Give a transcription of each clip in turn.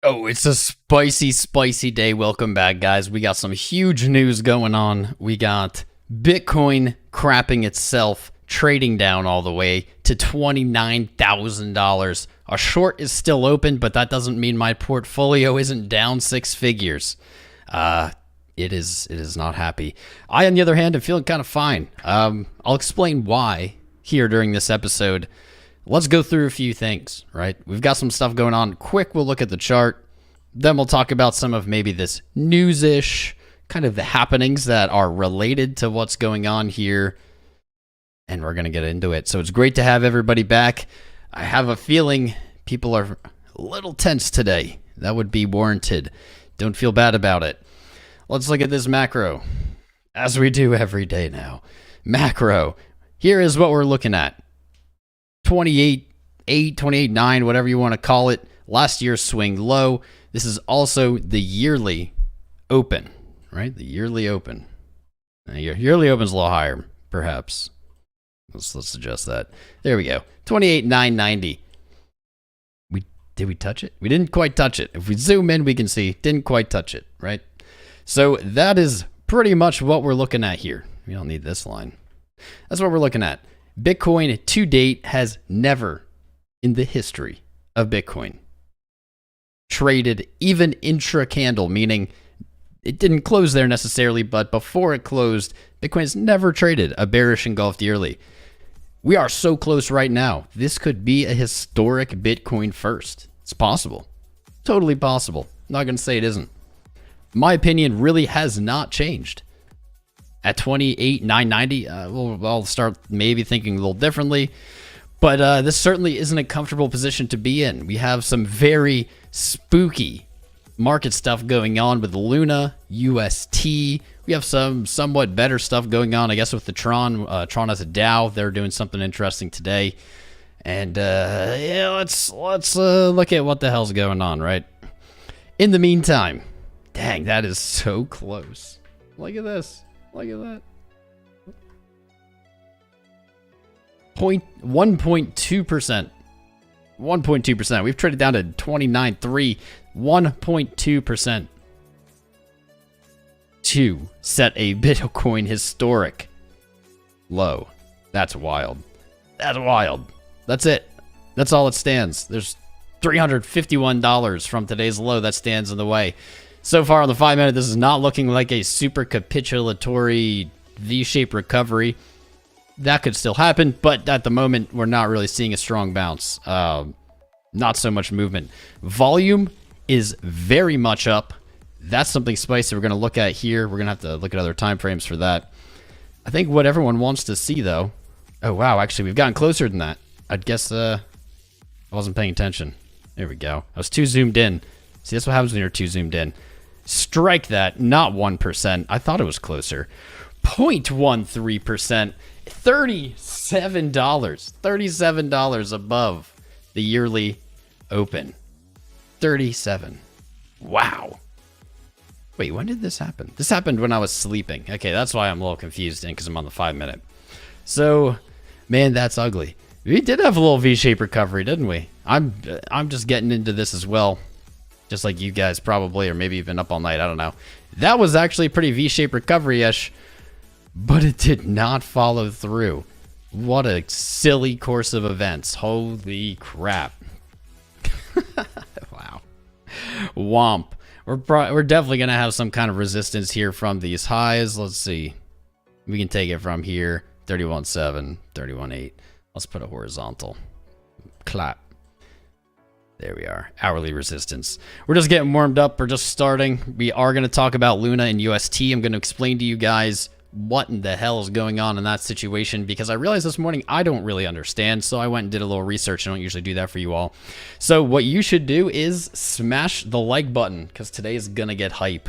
Oh, it's a spicy, spicy day. Welcome back, guys. We got some huge news going on. We got Bitcoin crapping itself, trading down all the way to $29,000. A short is still open, but that doesn't mean my portfolio isn't down six figures. It is not happy. I, on the other hand, am feeling kind of fine. I'll explain why here during this episode. Let's go through a few things, right? We've got some stuff going on. Quick, we'll look at the chart. Then we'll talk about some of maybe this news-ish, kind of the happenings that are related to what's going on here. And we're going to get into it. So it's great to have everybody back. I have a feeling people are a little tense today. That would be warranted. Don't feel bad about it. Let's look at this macro, as we do every day now. Macro. Here is what we're looking at. 28.8, 28.9, whatever you want to call it. Last year's swing low. This is also the yearly open, right? The yearly open. Now, your yearly open's a little higher, perhaps. Let's adjust that. There we go. 28.990. Did we touch it? We didn't quite touch it. If we zoom in, we can see didn't quite touch it, right? So that is pretty much what we're looking at here. We don't need this line. That's what we're looking at. Bitcoin to date has never in the history of Bitcoin traded even intra-candle, meaning it didn't close there necessarily, but before it closed, Bitcoin's never traded a bearish engulfed yearly. We are so close right now. This could be a historic Bitcoin first. It's possible. Totally possible. I'm not going to say it isn't. My opinion really has not changed. At 28,990, I'll start maybe thinking a little differently. But this certainly isn't a comfortable position to be in. We have some very spooky market stuff going on with Luna, UST. We have some somewhat better stuff going on, I guess, with the Tron. Tron as a DAO, they're doing something interesting today. And yeah, let's look at what the hell's going on, right? In the meantime, dang, that is so close. Look at this. Look at that. 1.2%. 1.2%. We've traded down to 29.3. 1.2% to set a Bitcoin historic low. That's wild. That's wild. That's it. That's all it stands. There's $351 from today's low that stands in the way. So far on the 5 minute, this is not looking like a super capitulatory V-shaped recovery. That could still happen, but at the moment, we're not really seeing a strong bounce. Not so much movement. Volume is very much up. That's something spicy we're going to look at here. We're going to have to look at other time frames for that. I think what everyone wants to see, though... Oh, wow, actually, we've gotten closer than that. I'd guess I wasn't paying attention. There we go. I was too zoomed in. See, that's what happens when you're too zoomed in. Strike that, not 1%. I thought it was closer. 0.13%. $37. $37 above the yearly open. 37. Wow. Wait, when did this happen? This happened when I was sleeping. Okay, that's why I'm a little confused because I'm on the 5 minute. So, man, that's ugly. We did have a little V-shaped recovery, didn't we? I'm just getting into this as well. Just like you guys probably, or maybe you've been up all night. I don't know. That was actually a pretty V-shaped recovery-ish, but it did not follow through. What a silly course of events. Holy crap. Wow. Womp. We're definitely going to have some kind of resistance here from these highs. Let's see. We can take it from here. 31.7, 31.8. Let's put a horizontal. Clap. There we are. Hourly resistance. We're just getting warmed up. We're just starting. We are going to talk about Luna and UST. I'm going to explain to you guys what in the hell is going on in that situation, because I realized this morning I don't really understand, so I went and did a little research. I don't usually do that for you all. So what you should do is smash the like button, because today is going to get hype.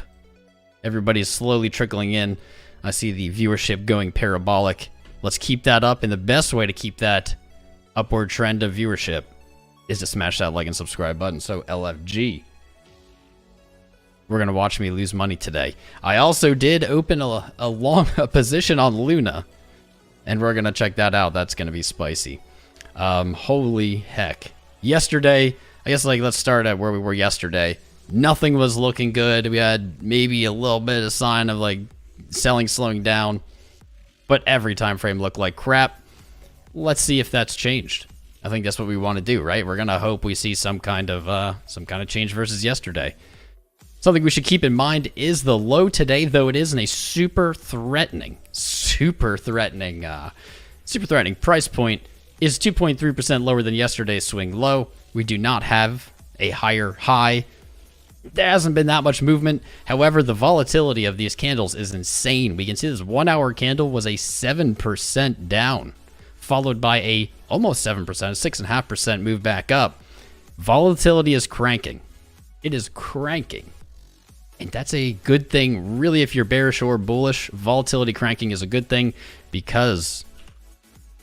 Everybody's slowly trickling in. I see the viewership going parabolic. Let's keep that up, and the best way to keep that upward trend of viewership is to smash that like and subscribe button. So LFG. We're going to watch me lose money today. I also did open a long position on Luna, and we're going to check that out. That's going to be spicy. Holy heck. Yesterday, I guess like let's start at where we were yesterday. Nothing was looking good. We had maybe a little bit of sign of like selling slowing down, but every time frame looked like crap. Let's see if that's changed. I think that's what we want to do, right? We're gonna hope we see some kind of change versus yesterday. Something we should keep in mind is the low today, though it is in a super threatening price point, is 2.3% lower than yesterday's swing low. We do not have a higher high. There hasn't been that much movement. However, the volatility of these candles is insane. We can see this 1 hour candle was a 7% down, followed by a almost 7%, a 6.5% move back up. Volatility is cranking. It is cranking. And that's a good thing. Really, if you're bearish or bullish, volatility cranking is a good thing because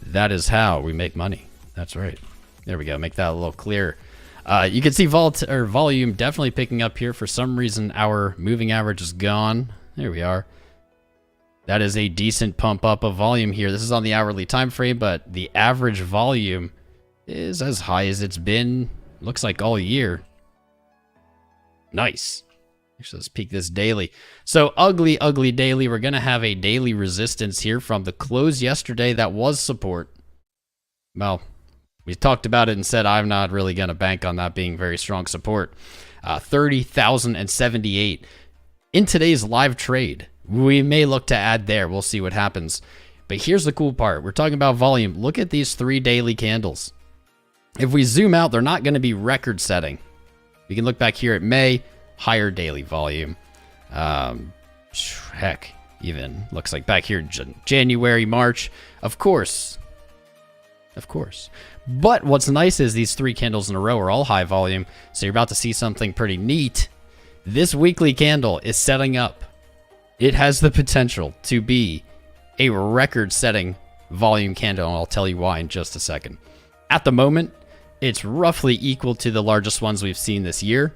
that is how we make money. That's right. There we go. Make that a little clearer. You can see volume definitely picking up here. For some reason, our moving average is gone. There we are. That is a decent pump up of volume here. This is on the hourly time frame, but the average volume is as high as it's been, looks like, all year. Nice. Actually, let's peek this daily. So ugly daily. We're going to have a daily resistance here from the close yesterday. That was support. Well, we talked about it and said I'm not really going to bank on that being very strong support. 30,078. In today's live trade, we may look to add there. We'll see what happens. But here's the cool part. We're talking about volume. Look at these 3 daily candles. If we zoom out, they're not going to be record setting. We can look back here at May. Higher daily volume. Heck, even looks like back here January, March. Of course. But what's nice is these 3 candles in a row are all high volume. So you're about to see something pretty neat. This weekly candle is setting up. It has the potential to be a record-setting volume candle, and I'll tell you why in just a second. At the moment, it's roughly equal to the largest ones we've seen this year.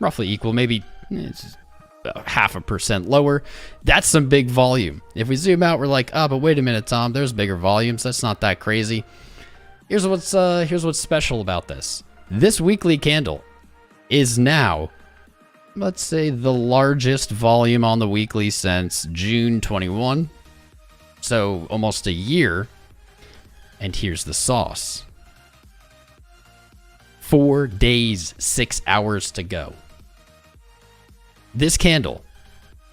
Roughly equal, maybe it's about 0.5% lower. That's some big volume. If we zoom out, we're like, oh, but wait a minute, Tom, there's bigger volumes. That's not that crazy. Here's what's special about this. This weekly candle is now, let's say, the largest volume on the weekly since June 21. So almost a year. And here's the sauce. 4 days, 6 hours to go. This candle,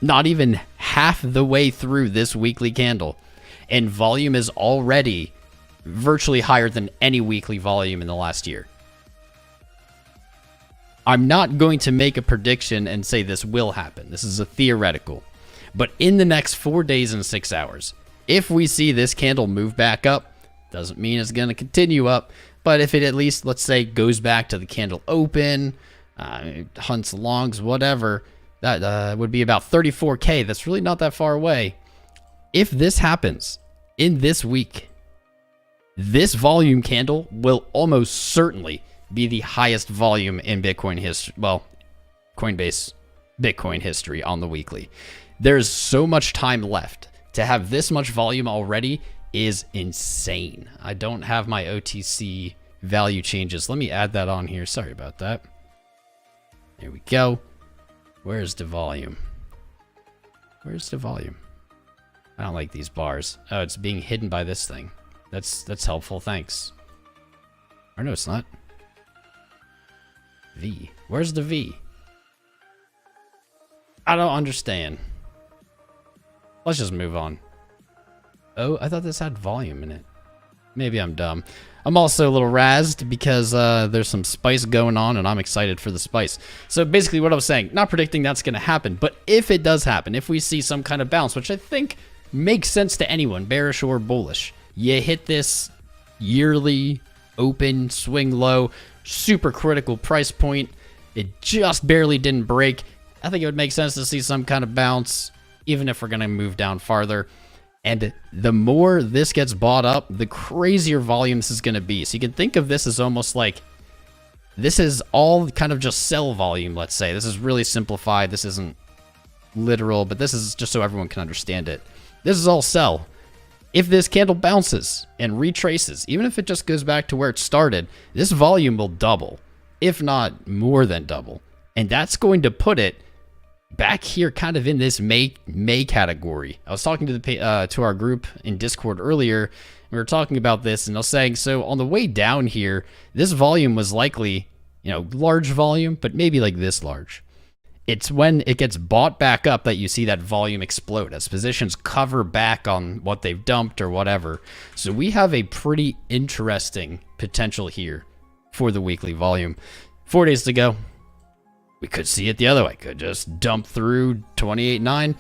not even half the way through this weekly candle, and volume is already virtually higher than any weekly volume in the last year. I'm not going to make a prediction and say this will happen. This is a theoretical. But in the next 4 days and 6 hours, if we see this candle move back up, doesn't mean it's going to continue up, but if it at least, let's say, goes back to the candle open, hunts longs, whatever, that would be about 34K. That's really not that far away. If this happens in this week, this volume candle will almost certainly be the highest volume in Bitcoin history. Well, Coinbase Bitcoin history on the weekly. There's so much time left. To have this much volume already is insane. I don't have my OTC value changes. Let me add that on here. Sorry about that. There we go. Where's the volume? Where's the volume? I don't like these bars. Oh, it's being hidden by this thing. That's helpful. Thanks. Or no, it's not. V. Where's the V? I don't understand. Let's just move on. Oh, I thought this had volume in it. Maybe I'm dumb. I'm also a little razzed because there's some spice going on, and I'm excited for the spice. So basically what I was saying, not predicting that's going to happen, but if it does happen, if we see some kind of bounce, which I think makes sense to anyone, bearish or bullish, you hit this yearly open swing low, super critical price point. It just barely didn't break. I think it would make sense to see some kind of bounce, even if we're going to move down farther. And the more this gets bought up, the crazier volume this is going to be. So you can think of this as almost like this is all kind of just sell volume, let's say. This is really simplified. This isn't literal, but this is just so everyone can understand it. This is all sell. If this candle bounces and retraces, even if it just goes back to where it started, this volume will double, if not more than double. And that's going to put it back here kind of in this May category. I was talking to our group in Discord earlier. We were talking about this, and I was saying, so on the way down here, this volume was likely, large volume, but maybe like this large. It's when it gets bought back up that you see that volume explode as positions cover back on what they've dumped or whatever. So we have a pretty interesting potential here for the weekly volume. 4 days to go. We could see it the other way. Could just dump through 28.9.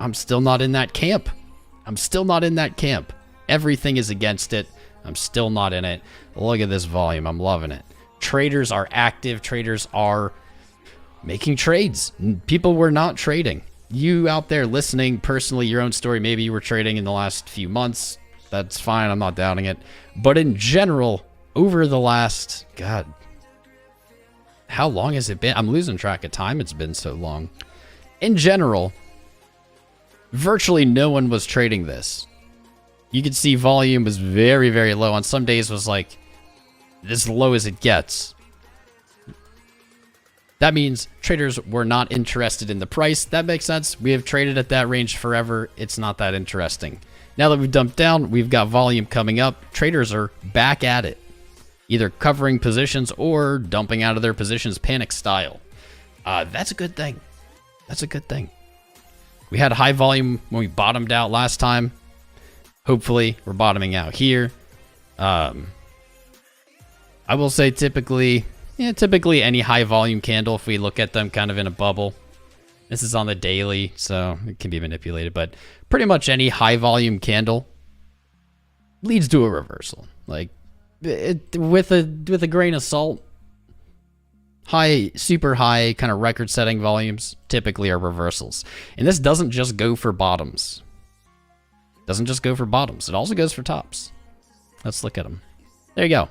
I'm still not in that camp. Everything is against it. I'm still not in it. Look at this volume. I'm loving it. Traders are active. Traders are making trades. People were not trading. You out there listening, personally, your own story, maybe you were trading in the last few months. That's fine. I'm not doubting it. But in general, over the last, God, how long has it been? I'm losing track of time. It's been so long. In general, virtually no one was trading this. You could see volume was very, very low. On some days was like as low as it gets. That means traders were not interested in the price. That makes sense. We have traded at that range forever. It's not that interesting. Now that we've dumped down, we've got volume coming up. Traders are back at it, either covering positions or dumping out of their positions panic style. That's a good thing. We had high volume when we bottomed out last time. Hopefully, we're bottoming out here. I will say typically any high volume candle, if we look at them kind of in a bubble, this is on the daily, so it can be manipulated, but pretty much any high volume candle leads to a reversal. Like, with a grain of salt, super high kind of record setting volumes typically are reversals. And this doesn't just go for bottoms. It also goes for tops. Let's look at them. There you go.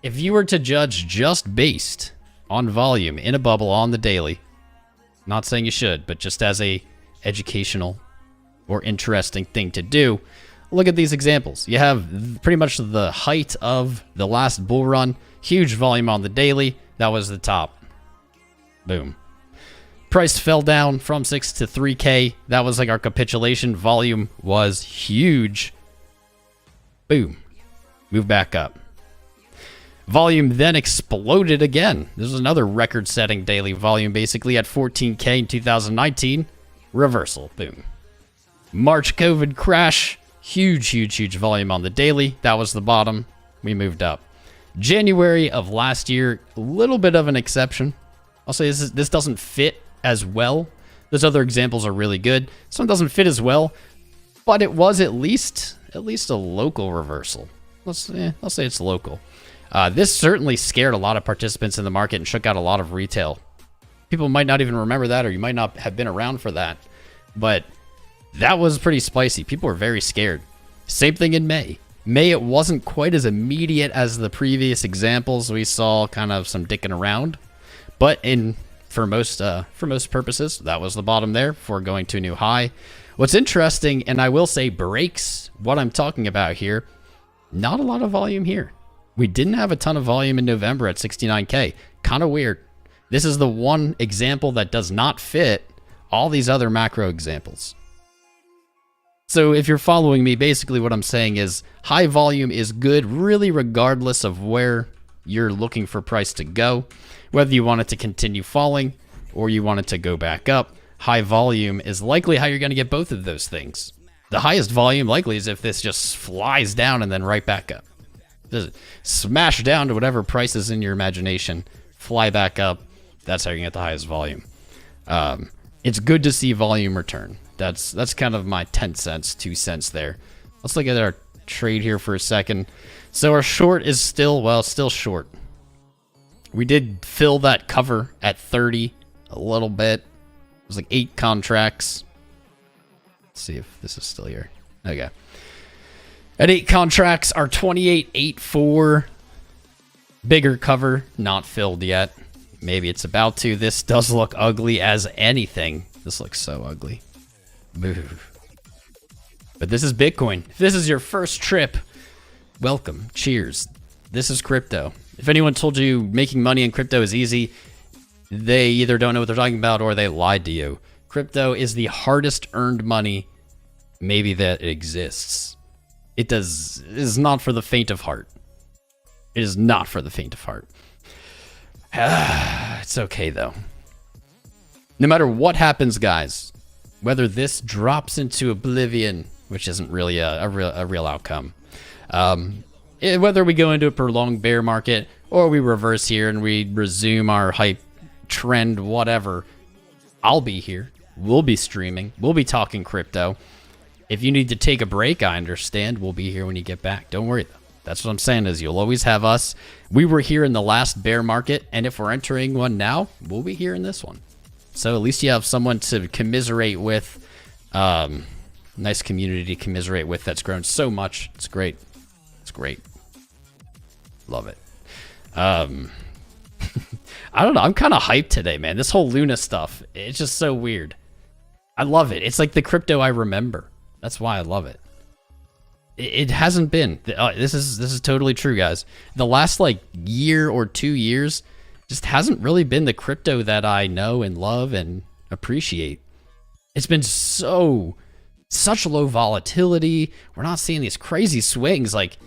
If you were to judge just based on volume in a bubble on the daily, not saying you should, but just as a educational or interesting thing to do, look at these examples. You have pretty much the height of the last bull run, huge volume on the daily. That was the top. Boom. Price fell down from 6 to 3K. That was like our capitulation. Volume was huge. Boom. Move back up. Volume then exploded again. This is another record-setting daily volume, basically at 14K in 2019. Reversal. Boom. March COVID crash. Huge volume on the daily. That was the bottom. We moved up. January of last year, a little bit of an exception. I'll say this doesn't fit as well. Those other examples are really good. This one doesn't fit as well, but it was at least a local reversal. Let's say it's local. This certainly scared a lot of participants in the market and shook out a lot of retail. People might not even remember that, or you might not have been around for that, but that was pretty spicy. People were very scared. Same thing in May. May, it wasn't quite as immediate as the previous examples. We saw kind of some dicking around, but for most purposes, that was the bottom there before going to a new high. What's interesting, and I will say breaks what I'm talking about here, not a lot of volume here. We didn't have a ton of volume in November at 69K. Kind of weird. This is the one example that does not fit all these other macro examples. So if you're following me, basically what I'm saying is high volume is good really regardless of where you're looking for price to go. Whether you want it to continue falling or you want it to go back up, high volume is likely how you're going to get both of those things. The highest volume likely is if this just flies down and then right back up. Just smash down to whatever price is in your imagination, fly back up. That's how you get the highest volume. It's good to see volume return. That's kind of my 10 cents, 2 cents there. Let's look at our trade here for a second. So our short is still short. We did fill that cover at 30 a little bit. It was like 8 contracts. Let's see if this is still here. Okay. At 8 contracts, our 28.84 bigger cover, not filled yet. Maybe it's about to. This does look ugly as anything. This looks so ugly. Move. But this is Bitcoin. If this is your first trip, welcome. Cheers. This is crypto. If anyone told you making money in crypto is easy, they either don't know what they're talking about or they lied to you. Crypto is the hardest earned money maybe that exists. It is not for the faint of heart. It is not for the faint of heart. It's okay though. No matter what happens, guys, whether this drops into oblivion, which isn't really a real outcome, whether we go into a prolonged bear market or we reverse here and we resume our hype trend, whatever, I'll be here. We'll be streaming. We'll be talking crypto. If you need to take a break, I understand. We'll be here when you get back. Don't worry, though. That's what I'm saying is you'll always have us. We were here in the last bear market, and if we're entering one now, we'll be here in this one. So at least you have someone to commiserate with. Nice community to commiserate with that's grown so much. It's great. It's great. Love it. I don't know. I'm kind of hyped today, man. This whole Luna stuff, it's just so weird. I love it. It's like the crypto I remember. That's why I love it. It hasn't been. This is totally true, guys. The last like year or 2 years just hasn't really been the crypto that I know and love and appreciate. It's been such low volatility. We're not seeing these crazy swings. Like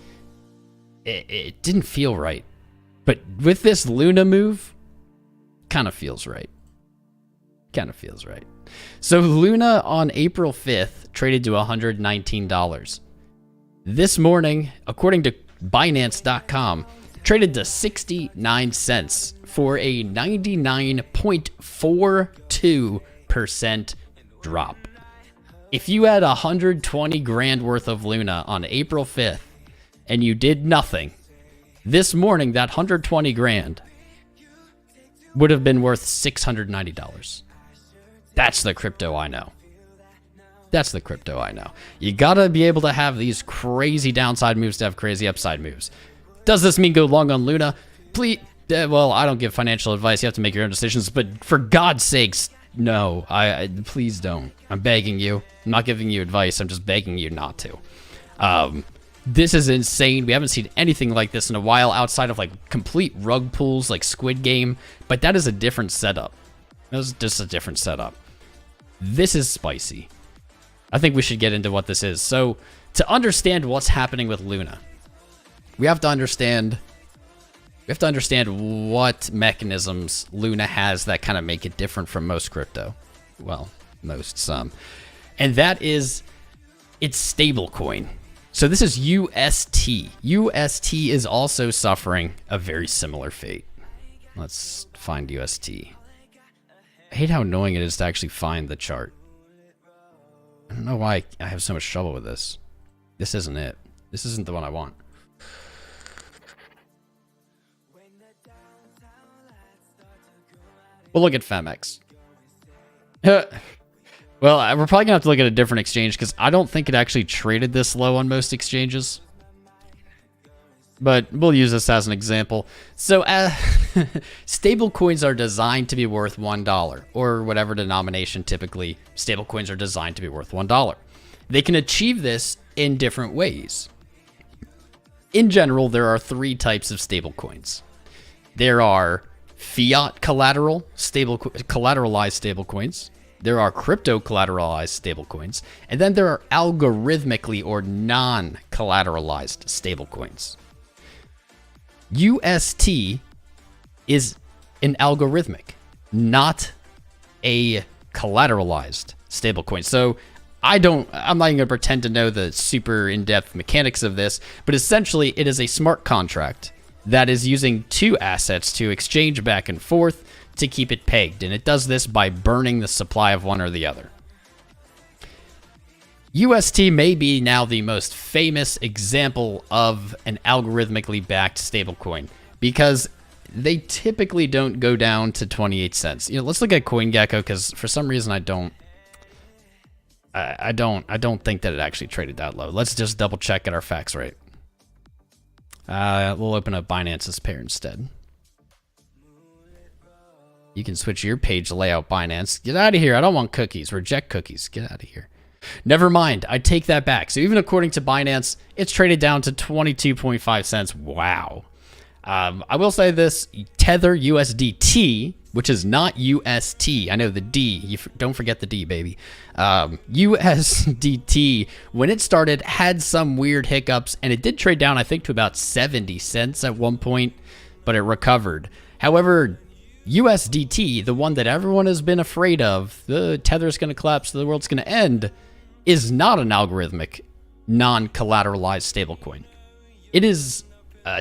it didn't feel right. But with this Luna move, kind of feels right. Kind of feels right. So Luna on April 5th traded to $119. This morning, according to Binance.com, traded to 69 cents for a 99.42% drop. If you had 120 grand worth of Luna on April 5th and you did nothing, this morning that 120 grand would have been worth $690. That's the crypto I know. That's the crypto I know. You gotta be able to have these crazy downside moves to have crazy upside moves. Does this mean go long on Luna? Please, well, I don't give financial advice. You have to make your own decisions, but for God's sakes, no. Please don't. I'm begging you. I'm not giving you advice. I'm just begging you not to. This is insane. We haven't seen anything like this in a while outside of like complete rug pulls like Squid Game, but that is a different setup. That was just a different setup. This is spicy. I think we should get into what this is. So to understand what's happening with Luna, we have to understand what mechanisms Luna has that kind of make it different from most crypto. Well, some. And that is its stablecoin. So this is UST. UST is also suffering a very similar fate. Let's find UST. I hate how annoying it is to actually find the chart. I don't know why I have so much trouble with this. This isn't it. This isn't the one I want. We'll look at Phemex. Well, we're probably gonna have to look at a different exchange because I don't think it actually traded this low on most exchanges. But we'll use this as an example. So stablecoins are designed to be worth $1 or whatever denomination typically stablecoins are designed to be worth $1. They can achieve this in different ways. In general, there are 3 types of stablecoins. There are fiat collateralized stablecoins. There are crypto collateralized stablecoins. And then there are algorithmically or non-collateralized stablecoins. UST is an algorithmic, not a collateralized stablecoin. So I'm not even going to pretend to know the super in-depth mechanics of this, but essentially it is a smart contract that is using 2 assets to exchange back and forth to keep it pegged. And it does this by burning the supply of one or the other. UST may be now the most famous example of an algorithmically backed stablecoin because they typically don't go down to 28 cents. Let's look at CoinGecko because for some reason I don't think that it actually traded that low. Let's just double check at our facts rate. We'll open up Binance's pair instead. You can switch your page layout, Binance. Get out of here. I don't want cookies. Reject cookies. Get out of here. Never mind. I take that back. So even according to Binance, it's traded down to 22.5 cents. Wow. I will say this, Tether USDT, which is not UST. I know the D. Don't forget the D, baby. USDT, when it started, had some weird hiccups, and it did trade down, I think, to about 70 cents at one point, but it recovered. However, USDT, the one that everyone has been afraid of, the Tether's going to collapse, the world's going to end, is not an algorithmic, non-collateralized stablecoin. It is,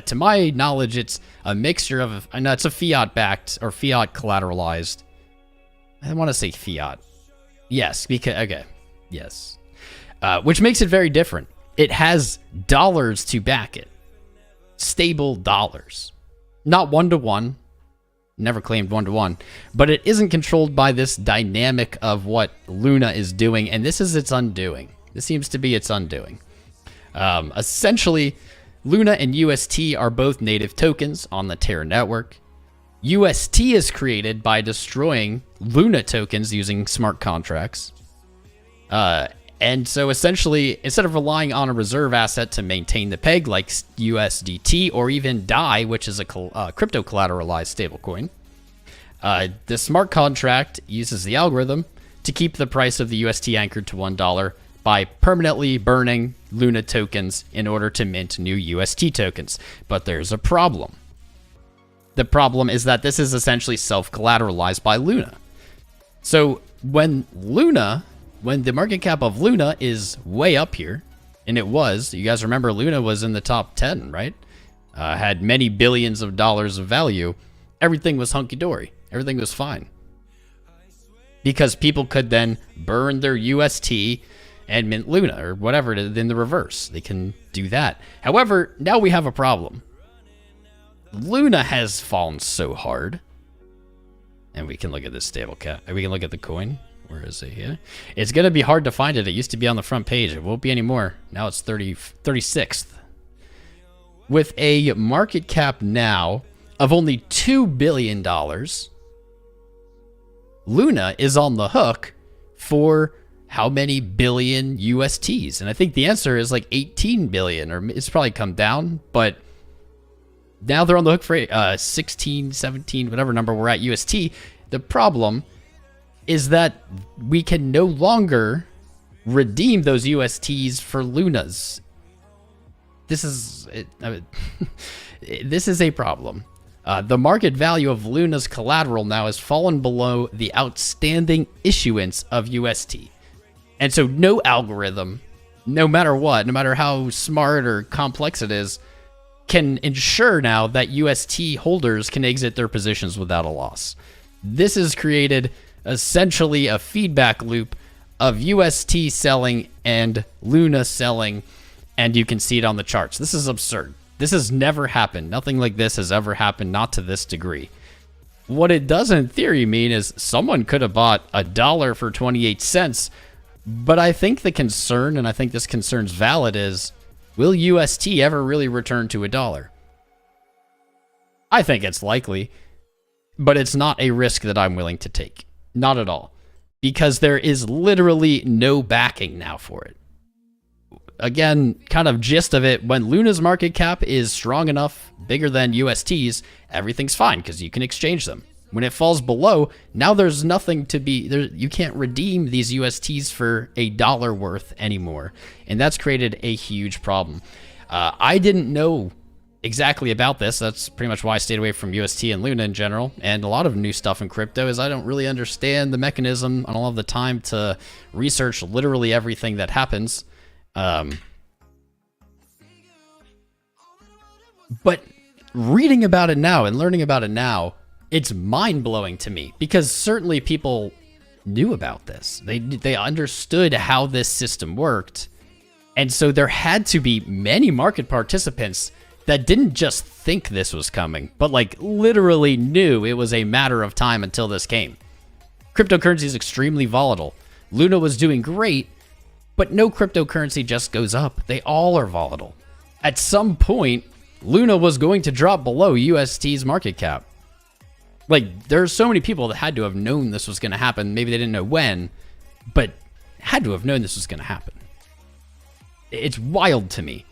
to my knowledge, it's a mixture of, I know it's a fiat-backed or fiat collateralized. I want to say fiat. Yes, because, okay, yes. Which makes it very different. It has dollars to back it. Stable dollars. Not one-to-one. Never claimed one-to-one, but it isn't controlled by this dynamic of what Luna is doing, and this is its undoing. This seems to be its undoing. Essentially, Luna and UST are both native tokens on the Terra network. UST is created by destroying Luna tokens using smart contracts. And so essentially, instead of relying on a reserve asset to maintain the peg like USDT or even DAI, which is a crypto collateralized stablecoin, the smart contract uses the algorithm to keep the price of the UST anchored to $1 by permanently burning Luna tokens in order to mint new UST tokens. But there's a problem. The problem is that this is essentially self-collateralized by Luna. So when the market cap of Luna is way up here, and it was, you guys remember Luna was in the top 10, right? Had many billions of dollars of value. Everything was hunky-dory. Everything was fine. Because people could then burn their UST and mint Luna, or whatever, in the reverse. They can do that. However, now we have a problem. Luna has fallen so hard. And we can look at this stable cap. We can look at the coin. Where is it here? It's going to be hard to find it. It used to be on the front page. It won't be anymore. Now it's 36th. With a market cap now of only $2 billion, Luna is on the hook for how many billion USTs? And I think the answer is like 18 billion, or it's probably come down, but now they're on the hook for 16, 17, whatever number we're at UST. The problem is that we can no longer redeem those USTs for Lunas. This is this is a problem. The market value of Luna's collateral now has fallen below the outstanding issuance of UST. And so no algorithm, no matter what, no matter how smart or complex it is, can ensure now that UST holders can exit their positions without a loss. This has created essentially a feedback loop of UST selling and Luna selling, and you can see it on the charts. This is absurd. This has never happened. Nothing like this has ever happened, not to this degree. What it does in theory mean is someone could have bought $1 for 28 cents, but I think the concern, and I think this concern's valid, is will UST ever really return to $1? I think it's likely, but it's not a risk that I'm willing to take. Not at all. Because there is literally no backing now for it. Again, kind of gist of it, when Luna's market cap is strong enough, bigger than UST's, everything's fine because you can exchange them. When it falls below, now there's nothing to be, you can't redeem these USTs for $1 worth anymore. And that's created a huge problem. I didn't know exactly about this. That's pretty much why I stayed away from UST and Luna in general. And a lot of new stuff in crypto is I don't really understand the mechanism. I don't have the time to research literally everything that happens. But reading about it now and learning about it now, it's mind-blowing to me, because certainly people knew about this. They understood how this system worked. And so there had to be many market participants that didn't just think this was coming, but like literally knew it was a matter of time until this came. Cryptocurrency is extremely volatile. Luna was doing great, but no cryptocurrency just goes up. They all are volatile. At some point, Luna was going to drop below UST's market cap. Like, there are so many people that had to have known this was going to happen. Maybe they didn't know when, but had to have known this was going to happen. It's wild to me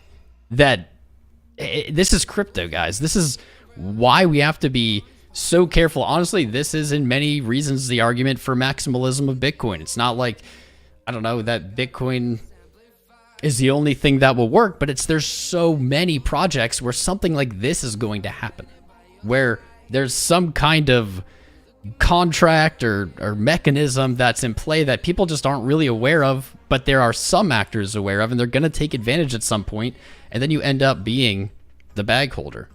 that this is crypto, guys. This is why we have to be so careful. Honestly, this is in many reasons the argument for maximalism of Bitcoin. It's not like, I don't know, that Bitcoin is the only thing that will work, but there's so many projects where something like this is going to happen, where there's some kind of contract or mechanism that's in play that people just aren't really aware of, but there are some actors aware of, and they're going to take advantage at some point, and then you end up being the bag holder.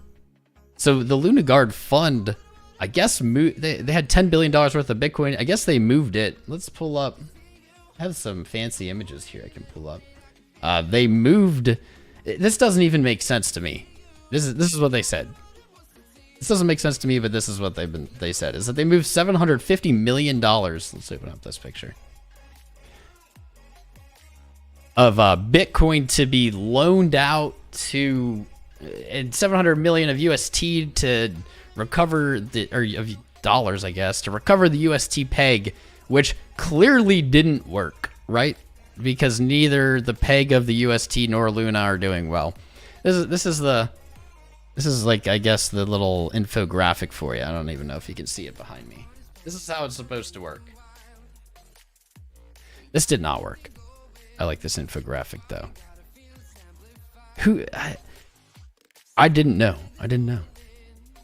So the Luna Guard fund, I guess, they had $10 billion worth of Bitcoin. I guess they moved it. Let's pull up. I have some fancy images here I can pull up. They moved. This doesn't even make sense to me. This is what they said. This doesn't make sense to me, but this is what they said, is that they moved $750 million. Let's open up this picture of Bitcoin to be loaned out to, and 700 million of UST to recover of dollars, I guess, to recover the UST peg, which clearly didn't work, right? Because neither the peg of the UST nor Luna are doing well. This is like, I guess, the little infographic for you. I don't even know if you can see it behind me. This is how it's supposed to work. This did not work. I like this infographic though. I didn't know. I didn't know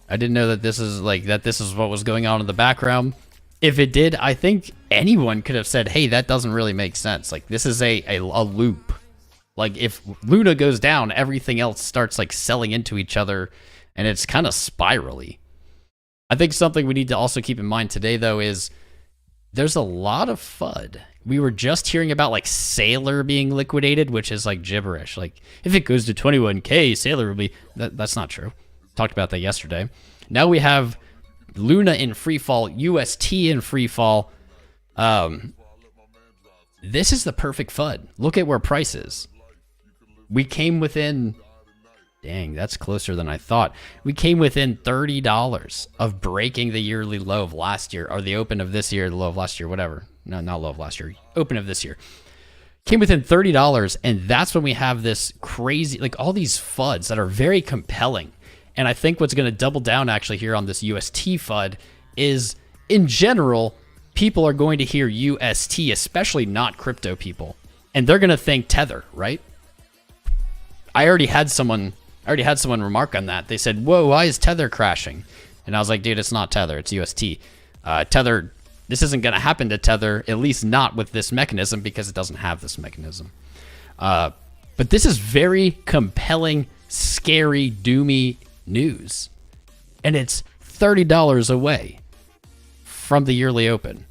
that this is what was going on in the background. If it did, I think anyone could have said, hey, that doesn't really make sense. Like, this is a loop. Like, if Luna goes down, everything else starts like selling into each other, and it's kind of spirally. I think something we need to also keep in mind today, though, is there's a lot of FUD. We were just hearing about like Sailor being liquidated, which is like gibberish. Like, if it goes to 21K, Sailor will be... That's not true. Talked about that yesterday. Now we have Luna in free fall, UST in free fall. This is the perfect FUD. Look at where price is. We came within... Dang, that's closer than I thought. We came within $30 of breaking the yearly low of last year, or the open of this year, the low of last year, whatever. No, not low of last year. Open of this year. Came within $30, and that's when we have this crazy, like all these FUDs that are very compelling. And I think what's going to double down actually here on this UST FUD is, in general, people are going to hear UST, especially not crypto people, and they're going to think Tether, right? I already had someone remark on that. They said, whoa, why is Tether crashing? And I was like, dude, it's not Tether, it's UST. Tether, this isn't going to happen to Tether, at least not with this mechanism, because it doesn't have this mechanism. But this is very compelling, scary, doomy news. And it's $30 away from the yearly open.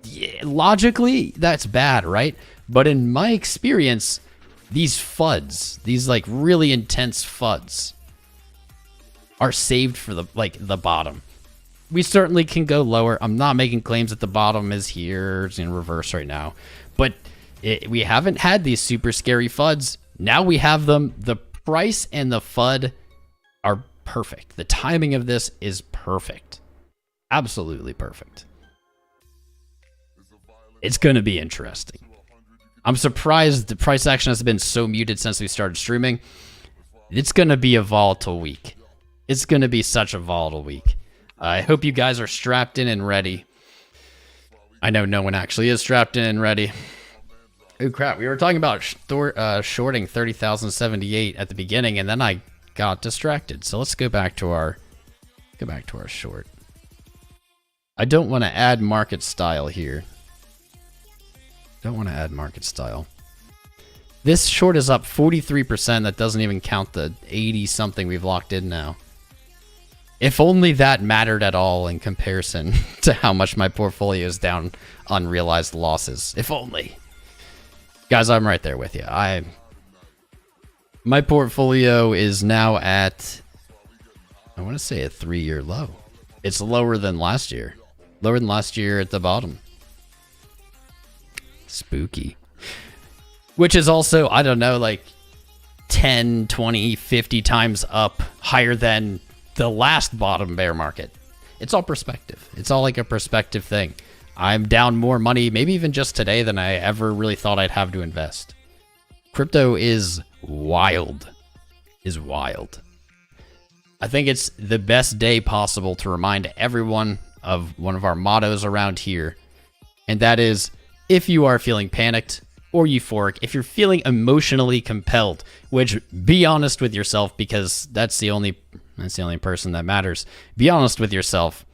Yeah, logically, that's bad, right? But in my experience, these FUDs, these like really intense FUDs, are saved for the bottom. We certainly can go lower. I'm not making claims that the bottom is here. It's in reverse right now. But we haven't had these super scary FUDs. Now we have them. The price and the FUD are perfect. The timing of this is perfect. Absolutely perfect. It's going to be interesting. I'm surprised the price action has been so muted since we started streaming. It's going to be a volatile week. It's going to be such a volatile week. I hope you guys are strapped in and ready. I know no one actually is strapped in and ready. Oh crap, we were talking about shorting 30,078 at the beginning, and then I got distracted. So let's go back to our short. I don't want to add market style here. Don't want to add market style. This short is up 43%. That doesn't even count the 80 something we've locked in now. If only that mattered at all in comparison to how much my portfolio is down on realized losses. If only. Guys, I'm right there with you. My portfolio is now at, I want to say, a 3-year low. It's lower than last year. Lower than last year at the bottom. Spooky. Which is also, I don't know, like 10, 20, 50 times up higher than the last bottom bear market. It's all perspective. It's all like a perspective thing. I'm down more money, maybe even just today, than I ever really thought I'd have to invest. Crypto is wild. Is wild. I think it's the best day possible to remind everyone of one of our mottos around here. And that is, if you are feeling panicked or euphoric, if you're feeling emotionally compelled, which, be honest with yourself, because that's the only person that matters. Be honest with yourself.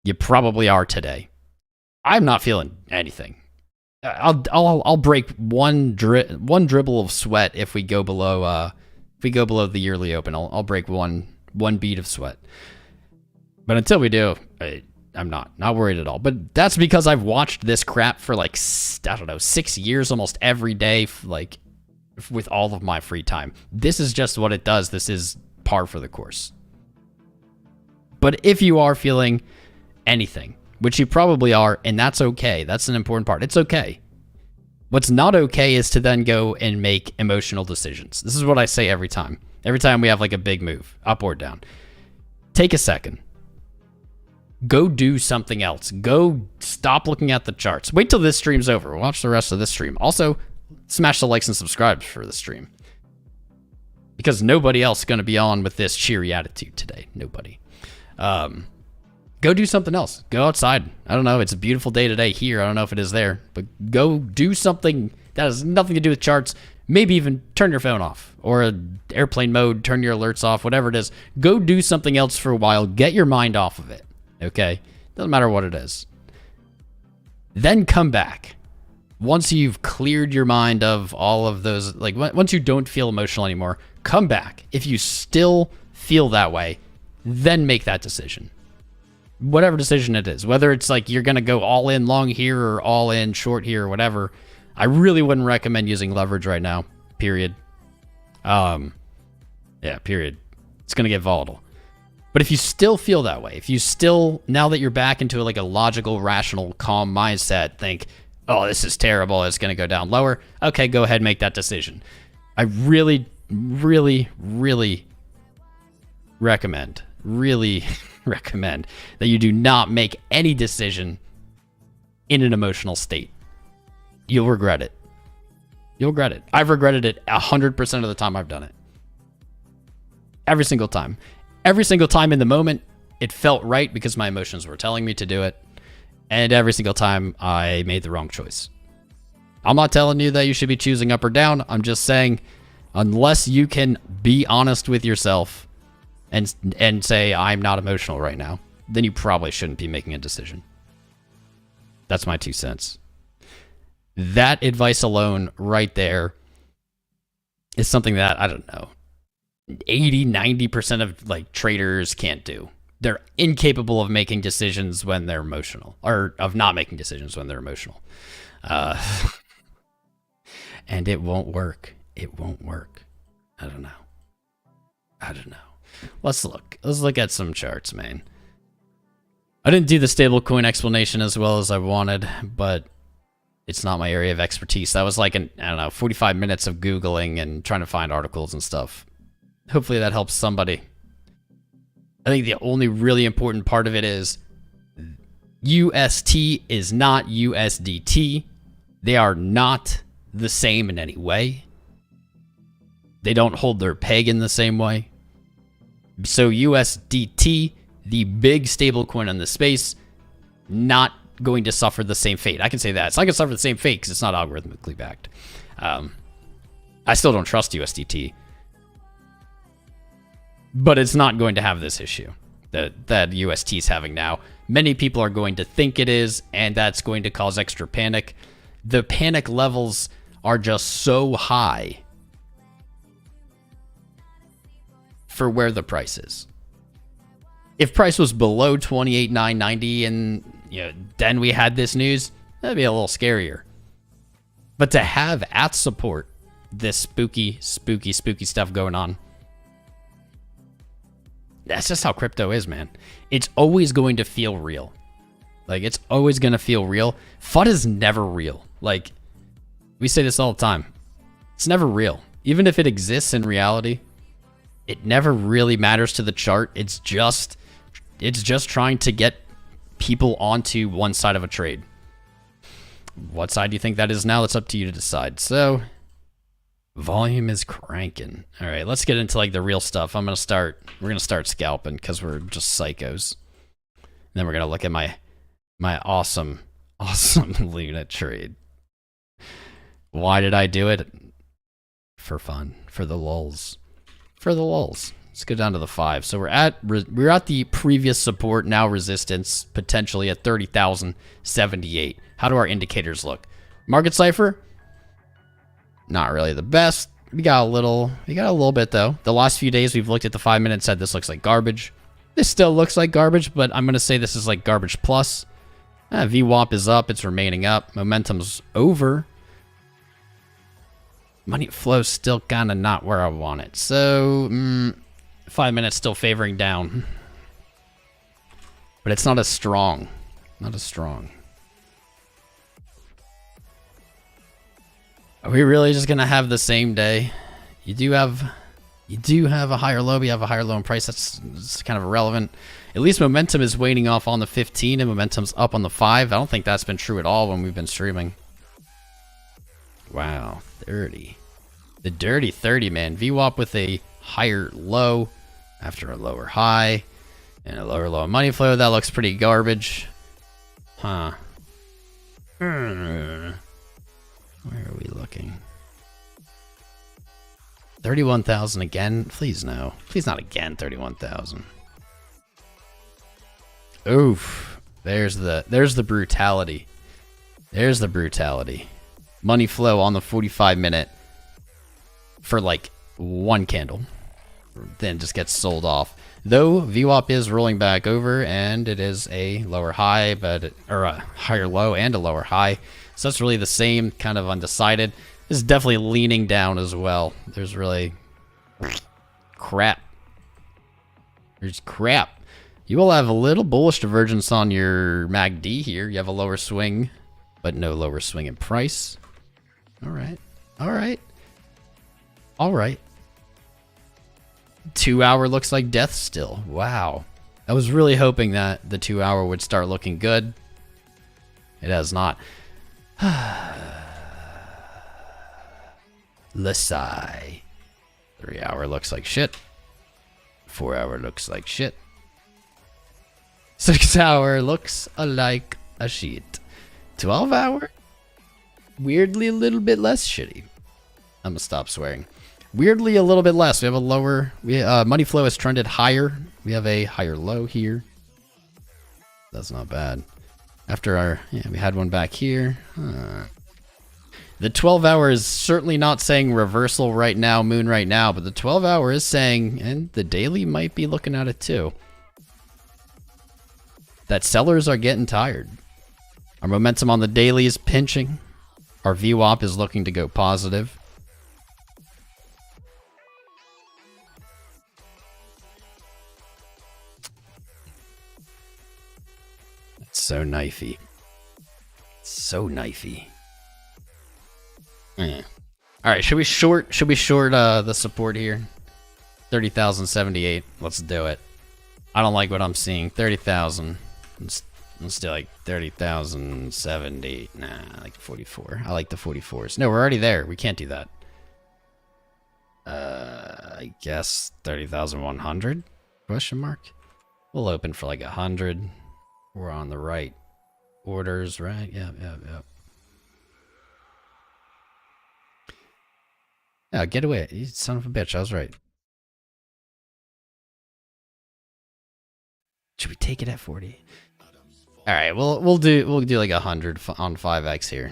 You probably are today. I'm not feeling anything. I'll break one dribble of sweat if we go below the yearly open. I'll break one bead of sweat. But until we do, I'm not worried at all. But that's because I've watched this crap for like, I don't know, 6 years, almost every day, like with all of my free time. This is just what it does. This is par for the course. But if you are feeling anything, which you probably are, and that's okay. That's an important part. It's okay. What's not okay is to then go and make emotional decisions. This is what I say every time. Every time we have like a big move, up or down. Take a second. Go do something else. Go stop looking at the charts. Wait till this stream's over. Watch the rest of this stream. Also, smash the likes and subscribe for the stream. Because nobody else is going to be on with this cheery attitude today. Nobody. Go do something else. Go outside. I don't know. It's a beautiful day today here. I don't know if it is there. But go do something that has nothing to do with charts. Maybe even turn your phone off. Or airplane mode. Turn your alerts off. Whatever it is. Go do something else for a while. Get your mind off of it. Okay? Doesn't matter what it is. Then come back. Once you've cleared your mind of all of those, like once you don't feel emotional anymore, come back. If you still feel that way, then make that decision. Whatever decision it is, whether it's like you're going to go all in long here or all in short here or whatever, I really wouldn't recommend using leverage right now, period. Yeah, period. It's going to get volatile. But if you still feel that way, if you still, now that you're back into like a logical, rational, calm mindset, think, oh, this is terrible, it's going to go down lower, okay, go ahead and make that decision. I really, really, really recommend that you do not make any decision in an emotional state. You'll regret it. You'll regret it. I've regretted it 100% of the time I've done it. Every single time. Every single time in the moment, it felt right because my emotions were telling me to do it. And every single time, I made the wrong choice. I'm not telling you that you should be choosing up or down. I'm just saying, unless you can be honest with yourself and say, I'm not emotional right now, then you probably shouldn't be making a decision. That's my 2 cents. That advice alone right there is something that, I don't know, 80, 90% of like traders can't do. They're incapable of making decisions when they're emotional, or of not making decisions when they're emotional. And it won't work. It won't work. I don't know. Let's look at some charts, man. I didn't do the stablecoin explanation as well as I wanted, but it's not my area of expertise. That was like, I don't know, 45 minutes of Googling and trying to find articles and stuff. Hopefully that helps somebody. I think the only really important part of it is UST is not USDT. They are not the same in any way. They don't hold their peg in the same way. So USDT, the big stablecoin in the space, not going to suffer the same fate. I can say that. It's not going to suffer the same fate because it's not algorithmically backed. I still don't trust USDT. But it's not going to have this issue that UST is having now. Many people are going to think it is, and that's going to cause extra panic. The panic levels are just so high for where the price is. If price was below 28,990 and then we had this news, that'd be a little scarier. But to have at support this spooky stuff going on, that's just how crypto is, man. It's always going to feel real. Like, it's always going to feel real. FUD is never real. Like, we say this all the time. It's never real. Even if it exists in reality, it never really matters to the chart. It's just trying to get people onto one side of a trade. What side do you think that is now? It's up to you to decide. So volume is cranking. All right, let's get into like the real stuff. We're gonna start scalping because we're just psychos. And then we're gonna look at my awesome Luna trade. Why did I do it? For fun, for the lulz, Let's go down to the 5. So we're at the previous support, now resistance, potentially at 30,078. How do our indicators look? Market Cipher, not really the best. We got a little bit though. The last few days we've looked at the 5 minutes, said this looks like garbage. This still looks like garbage, but I'm gonna say this is like garbage plus. VWAP is up, it's remaining up. Momentum's over. Money flow's still kind of not where I want it. So 5 minutes still favoring down, but it's not as strong. Not as strong. Are we really just gonna have the same day? You do have a higher low, but you have a higher low in price. That's kind of irrelevant. At least momentum is waning off on the 15 and momentum's up on the 5. I don't think that's been true at all when we've been streaming. Wow, 30. The dirty 30, man. VWAP with a higher low after a lower high and a lower low money flow. That looks pretty garbage. Huh. Where are we looking? 31,000 again? Please no. Please not again, 31,000. Oof. There's the brutality. There's the brutality. Money flow on the 45 minute for like one candle. Then just gets sold off. Though VWAP is rolling back over and it is a lower high, or a higher low and a lower high. So that's really the same, kind of undecided. This is definitely leaning down as well. There's really crap. There's crap. You will have a little bullish divergence on your MACD here. You have a lower swing, but no lower swing in price. All right. All right. All right. 2 hour looks like death still. Wow. I was really hoping that the 2 hour would start looking good. It has not. Let's sigh. 3 hour looks like shit. 4 hour looks like shit. 6 hour looks like a shit. 12 hour? Weirdly a little bit less shitty. I'm gonna stop swearing. Weirdly a little bit less. We have a lower... money flow has trended higher. We have a higher low here. That's not bad. After our... Yeah, we had one back here. The 12 hour is certainly not saying reversal right now, moon right now, but the 12 hour is saying, and the daily might be looking at it too, that sellers are getting tired. Our momentum on the daily is pinching. Our VWAP is looking to go positive. It's so knifey. So knifey. Yeah. All right, should we short the support here? 30,078. Let's do it. I don't like what I'm seeing. 30,000. Let's do like 30,070. Nah, I like 44. I like the 44s. No, we're already there. We can't do that. I guess 30,100? Question mark. We'll open for like 100. We're on the right orders, right? Yep. Yeah, get away, you son of a bitch. I was right. Should we take it at 40? All right, we'll do like 100 on 5x here.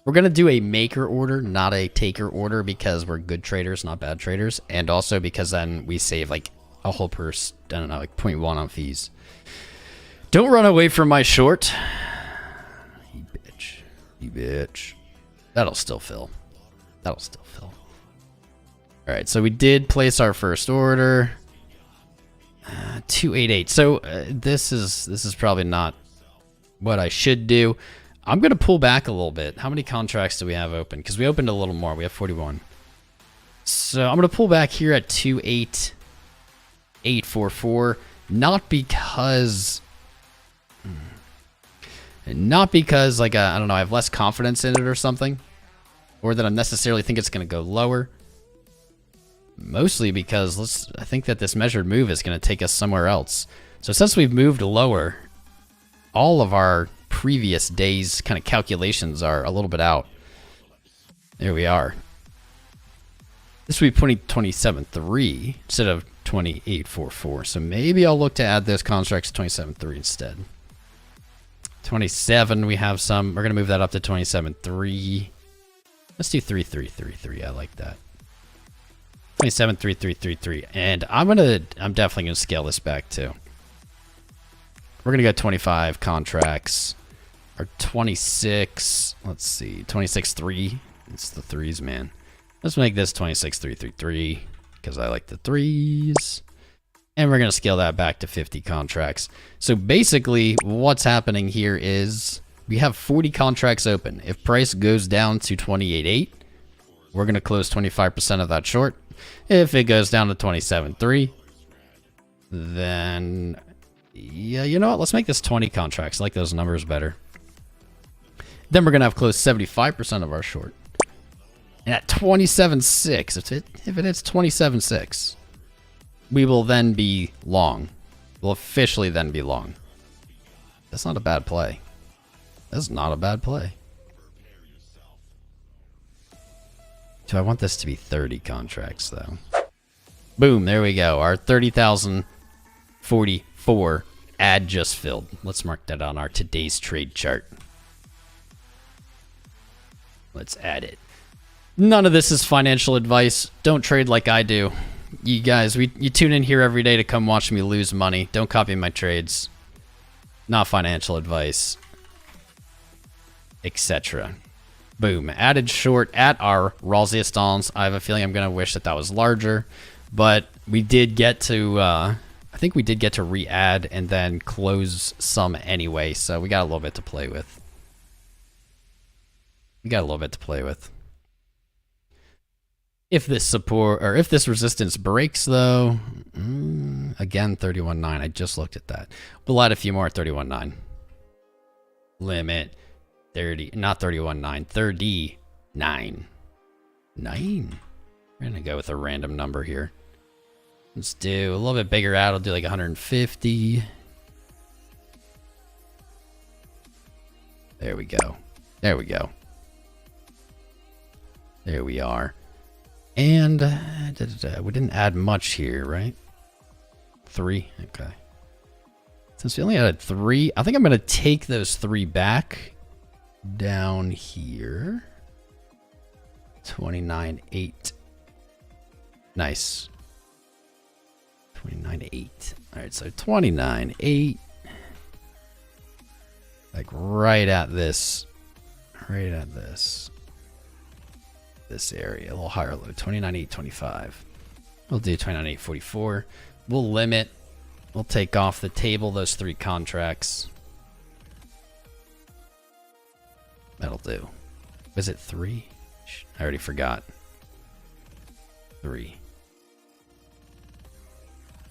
We're gonna do a maker order, not a taker order, because we're good traders, not bad traders, and also because then we save like a whole purse. I don't know, like 0.1 on fees. Don't run away from my short. You bitch. You bitch. That'll still fill. That'll still fill. All right, so we did place our first order. 288. So this is probably not what I should do. I'm gonna pull back a little bit. How many contracts do we have open? Because we opened a little more. We have 41. So I'm gonna pull back here at 28844. Not because like I don't know, I have less confidence in it or something, or that I necessarily think it's going to go lower. Mostly because I think that this measured move is going to take us somewhere else. So since we've moved lower, all of our previous days kind of calculations are a little bit out. There we are. This would be 27.3 instead of 28.44. So maybe I'll look to add those contracts to 27.3 instead. 27, we have some. We're going to move that up to 27.3. Let's do 3.333. I like that. 27.3333. And I'm definitely going to scale this back too. We're going to go 25 contracts. Or 26, let's see, 26.3. It's the threes, man. Let's make this 26.333 because I like the threes. And we're going to scale that back to 50 contracts. So basically what's happening here is we have 40 contracts open. If price goes down to 28.8, we're going to close 25% of that short. If it goes down to 27.3, then yeah, you know what? Let's make this 20 contracts. I like those numbers better. Then we're going to have closed 75% of our short. And at 27.6, if it hits 27.6, we will then be long. We'll officially then be long. That's not a bad play. That's not a bad play. Do I want this to be 30 contracts, though? Boom, there we go. Our 30,044 ad just filled. Let's mark that on our today's trade chart. Let's add it. None of this is financial advice. Don't trade like I do. You guys, you tune in here every day to come watch me lose money. Don't copy my trades. Not financial advice. Etc. Boom. Added short at our resistance. I have a feeling I'm going to wish that was larger. But we did get to... I think we did get to re-add and then close some anyway. So we got a little bit to play with. If this support or if this resistance breaks though, again 31.9. I just looked at that. We'll add a few more at 31.9. Limit 30, not 31.9, 39. 9. We're gonna go with a random number here. Let's do a little bit bigger out. I'll do like 150. There we go. There we go. There we are. And we didn't add much here, right? 3. Okay. Since we only added 3, I think I'm going to take those 3 back down here. 29.8. Nice. 29.8. All right, so 29.8. Like right at this. Right at this. This area, a little higher low, 29.825. We'll do 29.844. We'll limit. We'll take off the table those 3 contracts. That'll do. Was it 3? I already forgot. 3.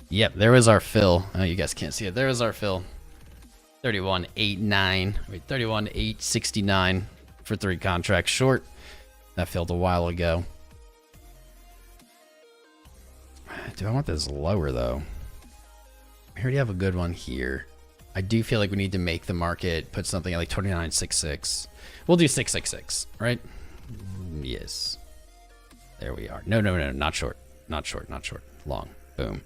Yep, there was our fill. Oh, you guys can't see it. There was our fill. 31.89. Wait, 31.869 for 3 contracts short. That filled a while ago. Do I want this lower though? We already have a good one here. I do feel like we need to make the market put something at like 29.66. We'll do 666, right? Yes. There we are. No, not short. Not short, not short. Long. Boom.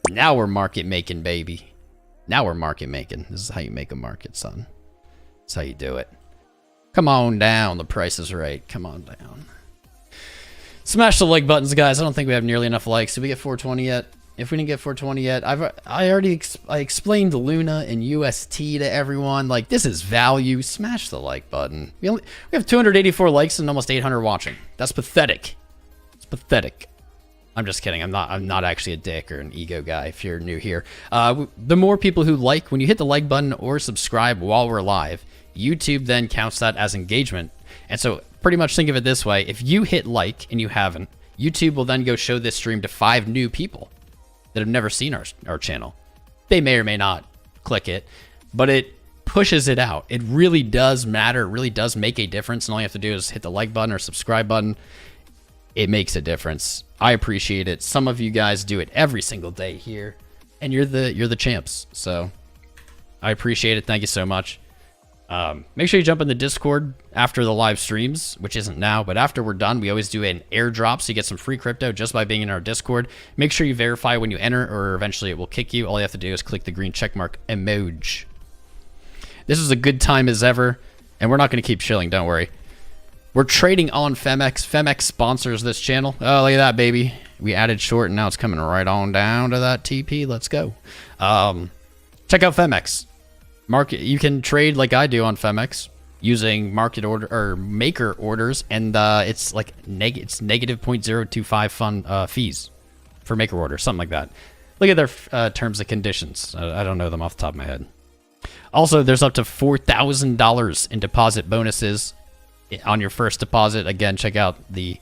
Now we're market making, baby. Now we're market making. This is how you make a market, son. That's how you do it. Come on down. The price is right. Come on down. Smash the like buttons, guys. I don't think we have nearly enough likes. Did we get 420 yet? If we didn't get 420 yet, I explained Luna and UST to everyone. Like, this is value. Smash the like button. We have 284 likes and almost 800 watching. That's pathetic. It's pathetic. I'm just kidding. I'm not actually a dick or an ego guy if you're new here. The more people who like, when you hit the like button or subscribe while we're live, YouTube then counts that as engagement. And so pretty much think of it this way. If you hit like and you haven't, YouTube will then go show this stream to 5 new people that have never seen our channel. They may or may not click it, but it pushes it out. It really does matter. It really does make a difference. And all you have to do is hit the like button or subscribe button. It makes a difference. I appreciate it. Some of you guys do it every single day here, and you're the champs. So I appreciate it. Thank you so much. Make sure you jump in the Discord after the live streams, which isn't now, but after we're done, we always do an airdrop, so you get some free crypto just by being in our Discord. Make sure you verify when you enter, or eventually it will kick you. All you have to do is click the green checkmark emoji. This is a good time as ever, and we're not going to keep chilling, don't worry. We're trading on Phemex. Phemex sponsors this channel. Oh, look at that, baby. We added short, and now it's coming right on down to that TP. Let's go. Check out Phemex. Market. You can trade like I do on Phemex using market order or maker orders, and it's like it's negative 0.025 fund fees for maker orders, something like that. Look at their terms and conditions. I don't know them off the top of my head. Also, there's up to $4,000 in deposit bonuses on your first deposit. Again, check out the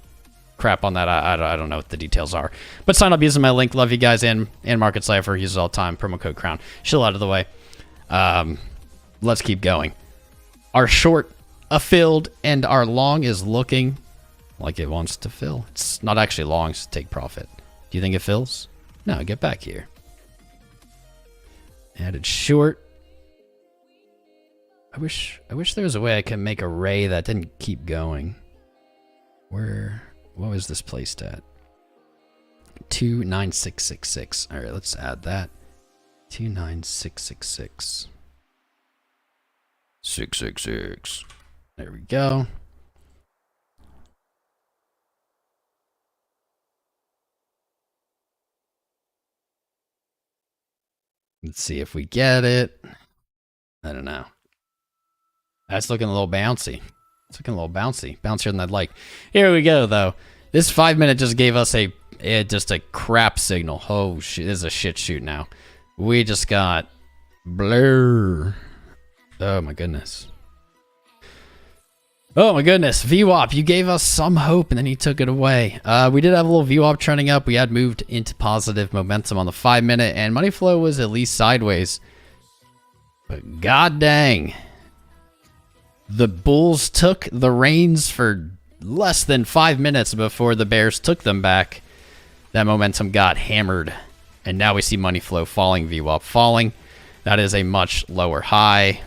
crap on that. I don't know what the details are, but sign up using my link. Love you guys, and Market Cipher. Use it all the time. Promo code Crown. Chill out of the way. Let's keep going. Our short filled, and our long is looking like it wants to fill. It's not actually long, it's to take profit. Do you think it fills? No, get back here. Added short. I wish there was a way I could make a ray that didn't keep going. What was this placed at? 29666. All right, let's add that. 29666. 666. There we go. Let's see if we get it. I don't know. That's looking a little bouncy. It's looking a little bouncy. Bouncier than I'd like. Here we go, though. This 5 minute just gave us just a crap signal. Oh, shit. This is a shit shoot now. We just got blur. Oh, my goodness. Oh, my goodness. VWAP, you gave us some hope, and then you took it away. We did have a little VWAP trending up. We had moved into positive momentum on the 5 minute, and money flow was at least sideways. But god dang. The bulls took the reins for less than 5 minutes before the bears took them back. That momentum got hammered, and now we see money flow falling, VWAP falling. That is a much lower high.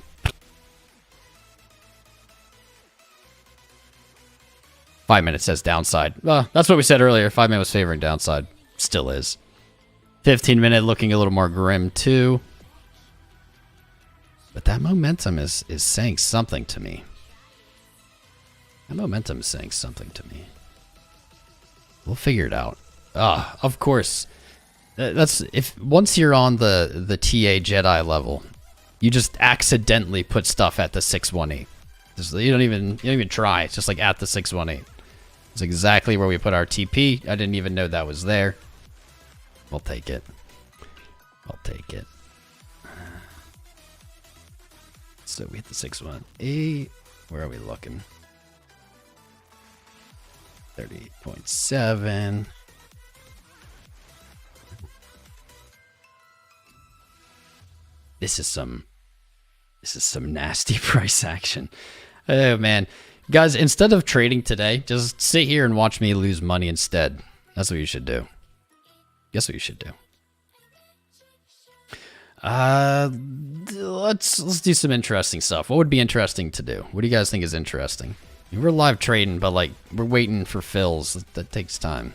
Five minutes says downside. Well, that's what we said earlier. 5 minutes was favoring downside. Still is. 15 minute looking a little more grim too. But that momentum is saying something to me. That momentum is saying something to me. We'll figure it out. Of course. That's if once you're on the TA Jedi level, you just accidentally put stuff at the 618. You don't even try. It's just like at the 618. It's exactly where we put our TP. I didn't even know that was there. We'll take it. I'll take it. So we hit the 618. Where are we looking? 38.7. This is some nasty price action. Oh man. Guys, instead of trading today, just sit here and watch me lose money instead. That's what you should do. Guess what you should do. Let's do some interesting stuff. What would be interesting to do? What do you guys think is interesting? We're live trading, but like we're waiting for fills. That takes time.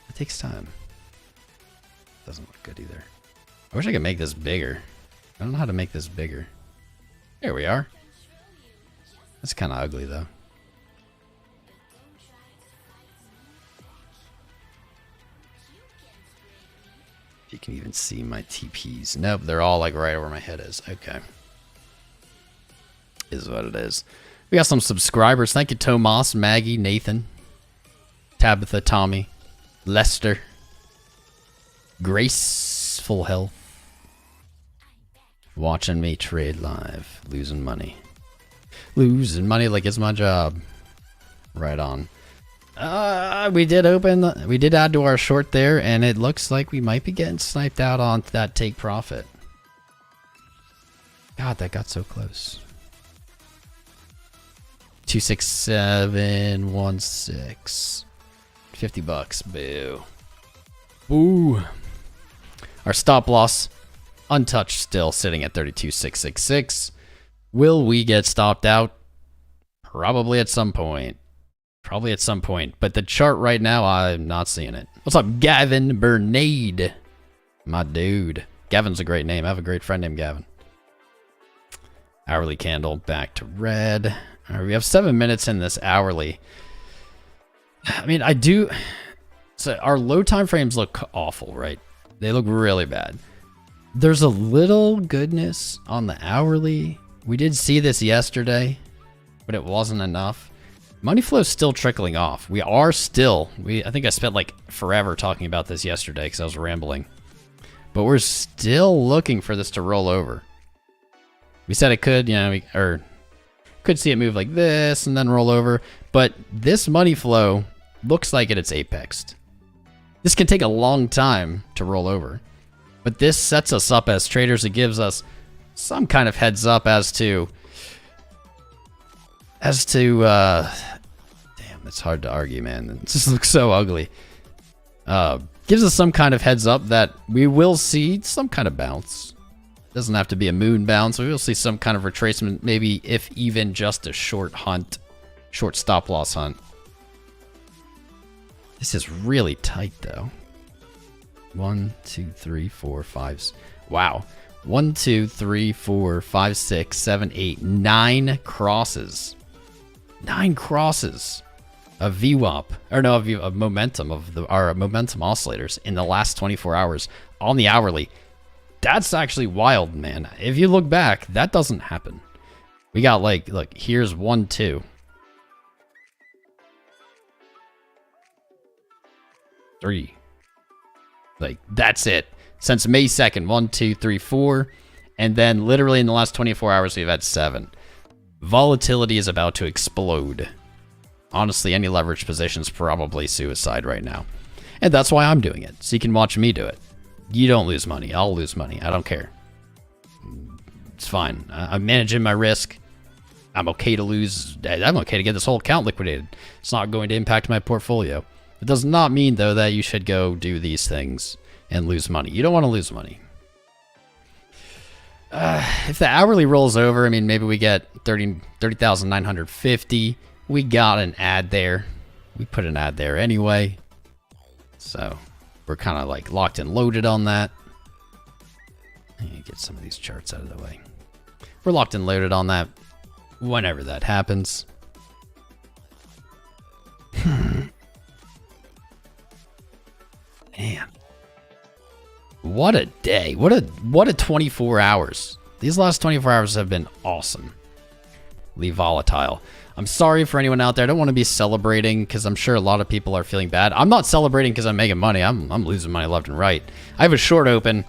It takes time. Doesn't look good either. I wish I could make this bigger. I don't know how to make this bigger. There we are. That's kind of ugly though. You can even see my TPs. Nope, they're all like right over my head is. Okay. Is what it is. We got some subscribers. Thank you, Tomas, Maggie, Nathan, Tabitha, Tommy, Lester, Graceful Health. Watching me trade live. Losing money. Losing money like it's my job. Right on. We did open, we did add to our short there, and it looks like we might be getting sniped out on that take profit. God, that got so close. 26716. $50. Boo. Boo. Our stop loss, untouched still, sitting at 32,666. Will we get stopped out? Probably at some point. Probably at some point. But the chart right now, I'm not seeing it. What's up, Gavin Bernade? My dude. Gavin's a great name. I have a great friend named Gavin. Hourly candle back to red. All right, we have 7 minutes in this hourly. I mean, I do... So our low time frames look awful, right? They look really bad. There's a little goodness on the hourly. We did see this yesterday, but it wasn't enough. Money flow is still trickling off. We are still... I think I spent like forever talking about this yesterday because I was rambling. But we're still looking for this to roll over. We said it could, you know, or could see it move like this and then roll over. But this money flow looks like it's apexed. This can take a long time to roll over. But this sets us up as traders. It gives us some kind of heads up as to damn, it's hard to argue, man. It just looks so ugly. Gives us some kind of heads up that we will see some kind of bounce. Doesn't have to be a moon bounce. We will see some kind of retracement, maybe if even just a short hunt, short stop loss hunt. This is really tight though. 1, 2, 3, 4, 5. Wow. 1, 2, 3, 4, 5, 6, 7, 8, 9 crosses. 9 crosses of VWAP, or no, of momentum, of our momentum oscillators in the last 24 hours on the hourly. That's actually wild, man. If you look back, that doesn't happen. We got like, look, here's 1, 2. 3. Like, that's it. Since May 2nd, 1, 2, 3, 4. And then literally in the last 24 hours, we've had 7. Volatility is about to explode. Honestly, any leverage position is probably suicide right now. And that's why I'm doing it. So you can watch me do it. You don't lose money. I'll lose money. I don't care. It's fine. I'm managing my risk. I'm okay to lose. I'm okay to get this whole account liquidated. It's not going to impact my portfolio. It does not mean, though, that you should go do these things and lose money. You don't want to lose money. If the hourly rolls over, I mean, maybe we get 30,950. We got an ad there. We put an ad there anyway. So we're kind of like locked and loaded on that. Get some of these charts out of the way. We're locked and loaded on that whenever that happens. Man. What a day. What a 24 hours. These last 24 hours have been awesome. Volatile. I'm sorry for anyone out there. I don't want to be celebrating because I'm sure a lot of people are feeling bad. I'm not celebrating because I'm making money. I'm losing money left and right. I have a short open,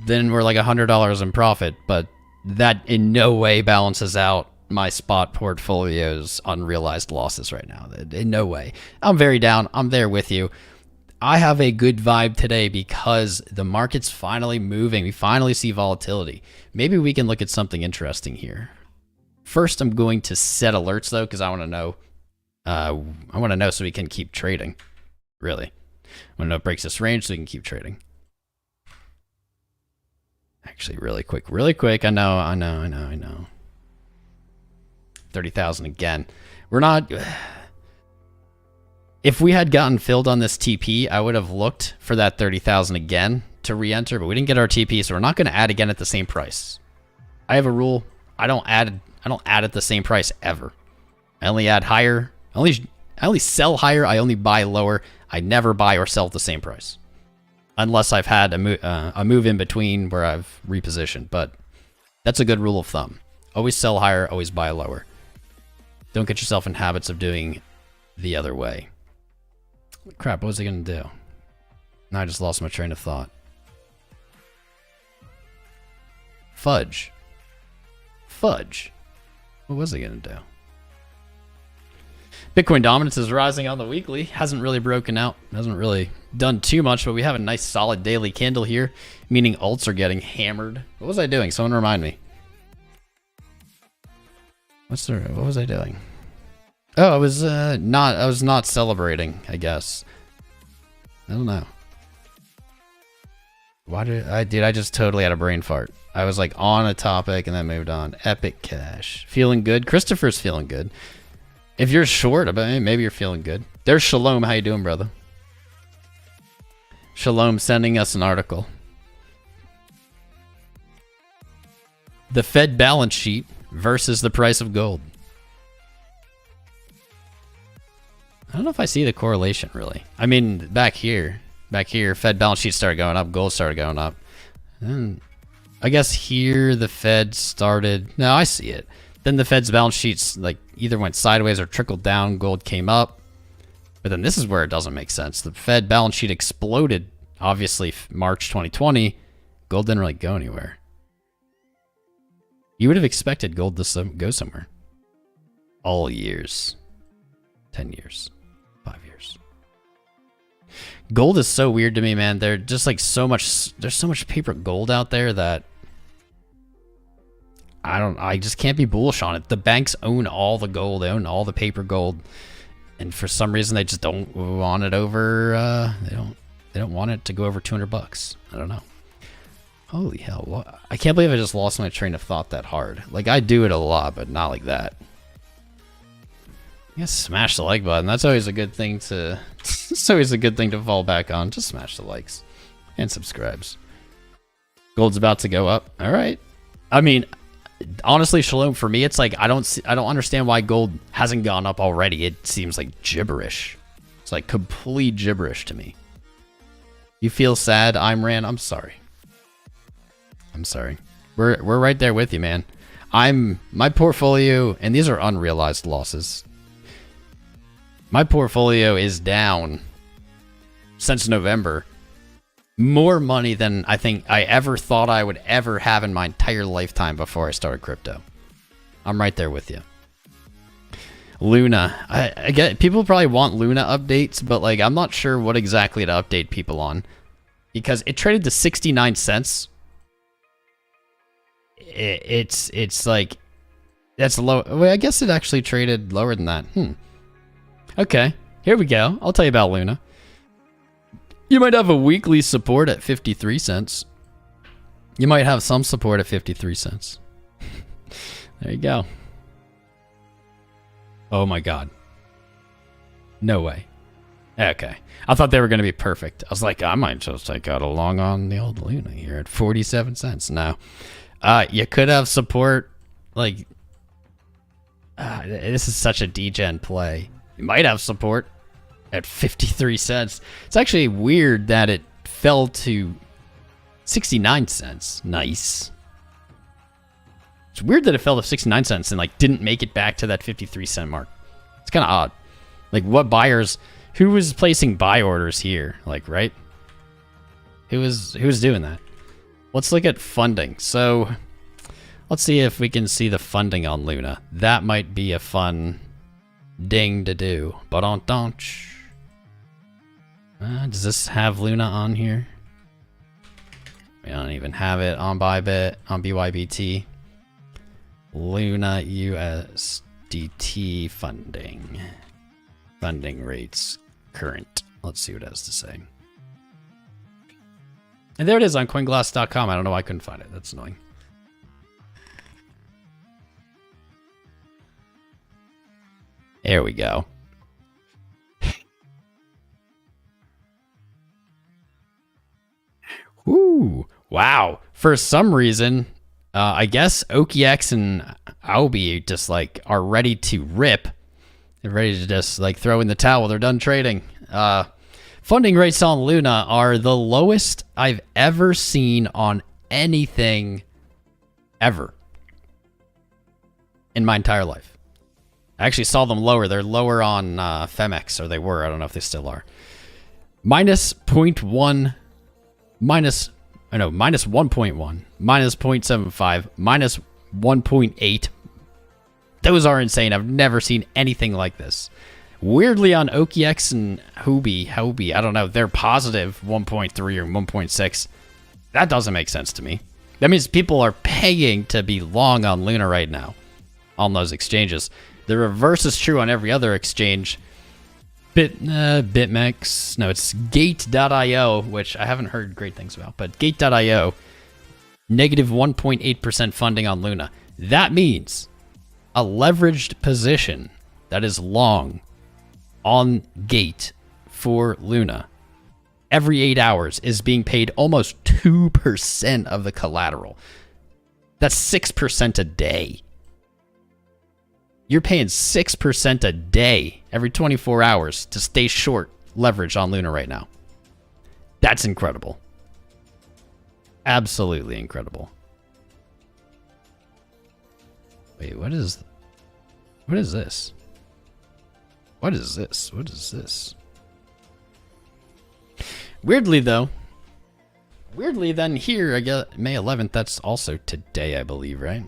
then we're like $100 in profit, but that in no way balances out my spot portfolio's unrealized losses right now. In no way. I'm very down. I'm there with you. I have a good vibe today because the market's finally moving. We finally see volatility. Maybe we can look at something interesting here. First, I'm going to set alerts though, because I want to know. I want to know so we can keep trading. Really, I want to know it breaks this range so we can keep trading. Actually, really quick. I know. 30,000 again. We're not. If we had gotten filled on this TP, I would have looked for that 30,000 again to re-enter, but we didn't get our TP, so we're not going to add again at the same price. I have a rule. I don't add at the same price ever. I only add higher. I only sell higher. I only buy lower. I never buy or sell at the same price, unless I've had a move in between where I've repositioned. But that's a good rule of thumb. Always sell higher. Always buy lower. Don't get yourself in habits of doing the other way. Crap, what was I going to do? Now I just lost my train of thought. Fudge. What was I going to do? Bitcoin dominance is rising on the weekly. Hasn't really broken out. Hasn't really done too much, but we have a nice solid daily candle here, meaning alts are getting hammered. What was I doing? Someone remind me. What was I doing? Oh, I was not celebrating, I guess. I don't know. Why did I just totally had a brain fart. I was like on a topic and then moved on. Epic Cash. Feeling good. Christopher's feeling good. If you're short, maybe you're feeling good. There's Shalom. How you doing, brother? Shalom sending us an article. The Fed balance sheet versus the price of gold. I don't know if I see the correlation, really. I mean, back here, Fed balance sheet started going up, gold started going up. And I guess here the Fed started... No, I see it. Then the Fed's balance sheets like either went sideways or trickled down, gold came up. But then this is where it doesn't make sense. The Fed balance sheet exploded, obviously, March 2020. Gold didn't really go anywhere. You would have expected gold to go somewhere. All years. 10 years. 5 years. Gold is so weird to me, man. There's just like there's so much paper gold out there that I just can't be bullish on it. The banks own all the gold. They own all the paper gold. And for some reason they just don't want it over they don't want it to go over 200 bucks. I don't know. Holy hell. What? I can't believe I just lost my train of thought that hard. Like I do it a lot, but not like that. Yeah, smash the like button. That's always a good thing to it's always a good thing to fall back on. Just smash the likes and subscribes. Gold's about to go up. All right. I mean, honestly, Shalom, for me it's like I don't understand why gold hasn't gone up already. It seems like gibberish. It's like complete gibberish to me. You feel sad, Imran? I'm sorry. I'm sorry. We're right there with you, man. My portfolio, and these are unrealized losses. My portfolio is down since November. More money than I think I ever thought I would ever have in my entire lifetime before I started crypto. I'm right there with you. Luna. I get people probably want Luna updates, but like I'm not sure what exactly to update people on. Because it traded to 69 cents. It's like that's low. Well, I guess it actually traded lower than that. Okay, here we go. I'll tell you about Luna. You might have a weekly support at 53 cents. You might have some support at 53 cents. There you go. Oh my God. No way. Okay. I thought they were going to be perfect. I was like, I might just take out a long on the old Luna here at 47 cents. No. You could have support, like... this is such a degen play. You might have support at 53 cents. It's actually weird that it fell to 69 cents. Nice. It's weird that it fell to 69 cents and like didn't make it back to that 53 cent mark. It's kind of odd. Like what buyers, who was placing buy orders here? Like, right? Who was doing that? Let's look at funding. So let's see if we can see the funding on Luna. That might be a fun ding to do. But on donch. Does this have Luna on here? We don't even have it on Bybit, on BYBT. Luna USDT funding. Funding rates current. Let's see what it has to say. And there it is on coinglass.com. I don't know why I couldn't find it. That's annoying. There we go. Ooh, wow. For some reason, I guess OKX and Albi just like are ready to rip. They're ready to just like throw in the towel. They're done trading. Funding rates on Luna are the lowest I've ever seen on anything ever in my entire life. I actually saw them lower. They're lower on Phemex, or they were. I don't know if they still are. Minus 0.1, minus 1.1, minus 0.75, minus 1.8. Those are insane. I've never seen anything like this. Weirdly, on OKX and Huobi, I don't know, they're positive 1.3 or 1.6. That doesn't make sense to me. That means people are paying to be long on Luna right now on those exchanges. The reverse is true on every other exchange. Bitmex, no, it's Gate.io, which I haven't heard great things about, but Gate.io, negative 1.8% funding on Luna. That means a leveraged position that is long on Gate for Luna every 8 hours is being paid almost 2% of the collateral. That's 6% a day. You're paying 6% a day every 24 hours to stay short leverage on Luna right now. That's incredible. Absolutely incredible. Wait, what is this? What is this? What is this? Weirdly, then here, I guess May 11th, that's also today, I believe, right?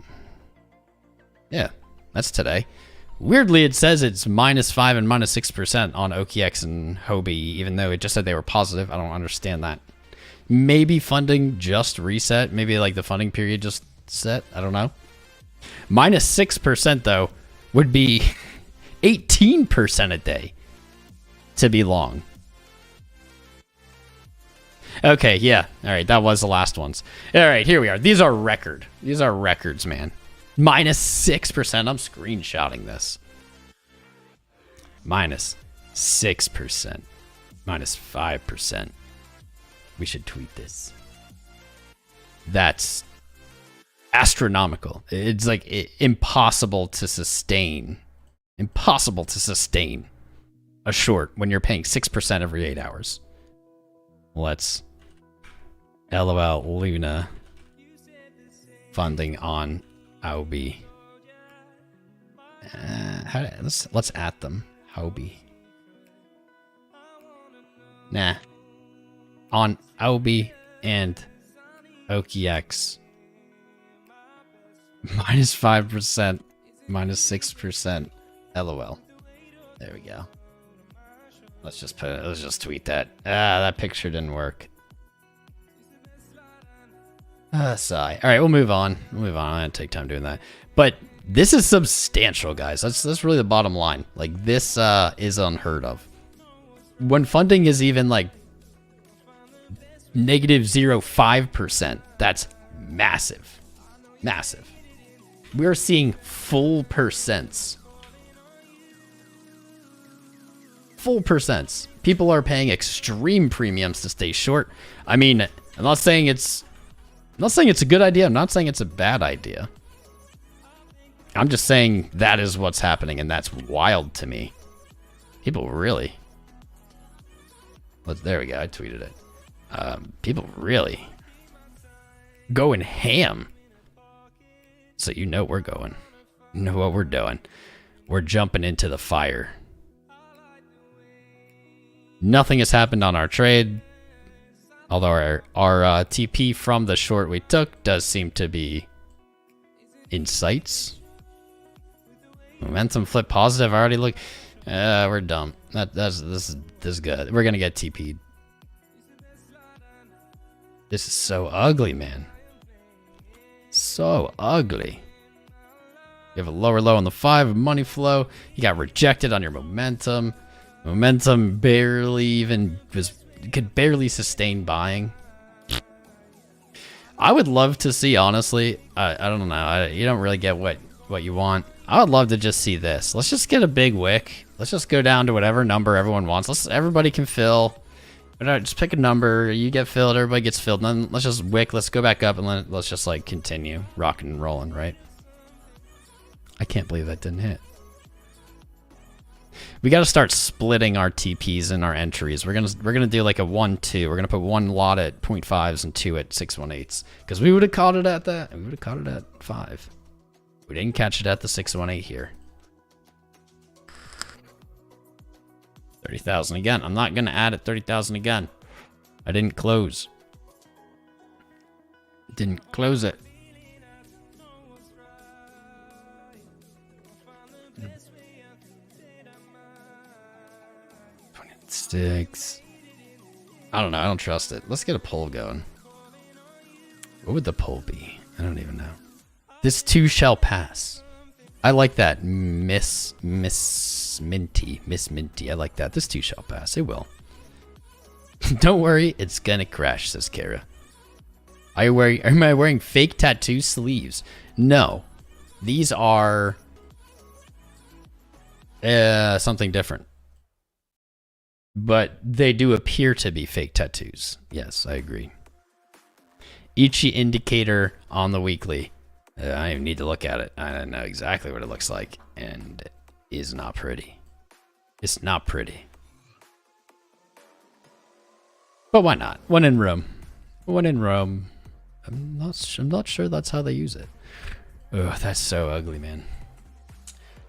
Yeah, that's today. Weirdly, it says it's -5 and -6% on OKX and Huobi, even though it just said they were positive. I don't understand that. Maybe funding just reset. Maybe like the funding period just set. I don't know. -6%, though, would be 18% a day to be long. Okay, yeah. All right, that was the last ones. All right, here we are. These are record. These are records, man. -6%. I'm screenshotting this. -6%. -5%. We should tweet this. That's astronomical. It's like impossible to sustain. Impossible to sustain a short when you're paying 6% every 8 hours. Let's LOL Luna funding on Huobi. Let's at them. Huobi. Nah. On Huobi and OKX. -5%, -6%. LOL. There we go. Let's just tweet that. That picture didn't work. Sigh. All right, we'll move on. I didn't take time doing that. But this is substantial, guys. That's really the bottom line. Like, this is unheard of. When funding is even like -0.05%, that's massive. Massive. We're seeing full percents. Full percents. People are paying extreme premiums to stay short. I mean, I'm not saying it's a good idea. I'm not saying it's a bad idea. I'm just saying that is what's happening, and that's wild to me. People really. There we go. I tweeted it. People really going ham. So you know we're going. You know what we're doing. We're jumping into the fire. Nothing has happened on our trade. Although our TP from the short we took does seem to be in sights. Momentum flip positive. I already look. We're dumb. This is good. We're gonna get TP'd. This is so ugly, man. So ugly. You have a lower low on the 5 money flow. You got rejected on your momentum. Momentum could barely sustain buying. I would love to see, honestly, I don't know. You don't really get what you want. I would love to just see this. Let's just get a big wick. Let's just go down to whatever number everyone wants. Everybody can fill. Just pick a number. You get filled. Everybody gets filled. And then let's just wick. Let's go back up and let's just like continue rocking and rolling, right? I can't believe that didn't hit. We got to start splitting our TPs and our entries. We're gonna do like a 1-2. We're gonna put 1 lot at 0.5s and 2 at 618s because we would have caught it at that. We would have caught it at 5. We didn't catch it at the 618 here. 30,000 again. I'm not gonna add at 30,000 again. I didn't close. Didn't close it. sticks. I don't know. I don't trust it. Let's get a poll going. What would the poll be? I don't even know. This too shall pass. I like that. Miss Minty. I like that. This too shall pass. It will. Don't worry. It's gonna crash, says Kara. Am I wearing fake tattoo sleeves? No. These are something different. But they do appear to be fake tattoos. Yes, I agree. Ichi indicator on the weekly. I don't even need to look at it. I know exactly what it looks like. And it is not pretty. It's not pretty. But why not? One in Rome. One in Rome. I'm not sure that's how they use it. Oh, that's so ugly, man.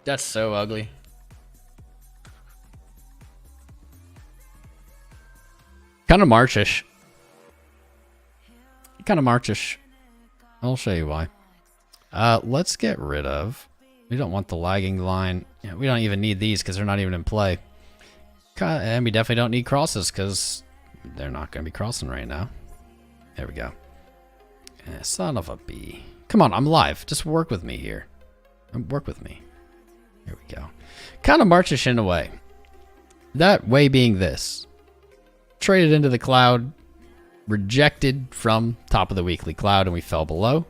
That's so ugly. Kind of Marchish. Kind of Marchish. I'll show you why. Let's get rid of. We don't want the lagging line. Yeah, we don't even need these because they're not even in play. And we definitely don't need crosses because they're not going to be crossing right now. There we go. Son of a bee. Come on, I'm live. Just work with me here. Work with me. Here we go. Kind of Marchish in a way. That way being this. Traded into the cloud. Rejected from top of the weekly cloud and we fell below.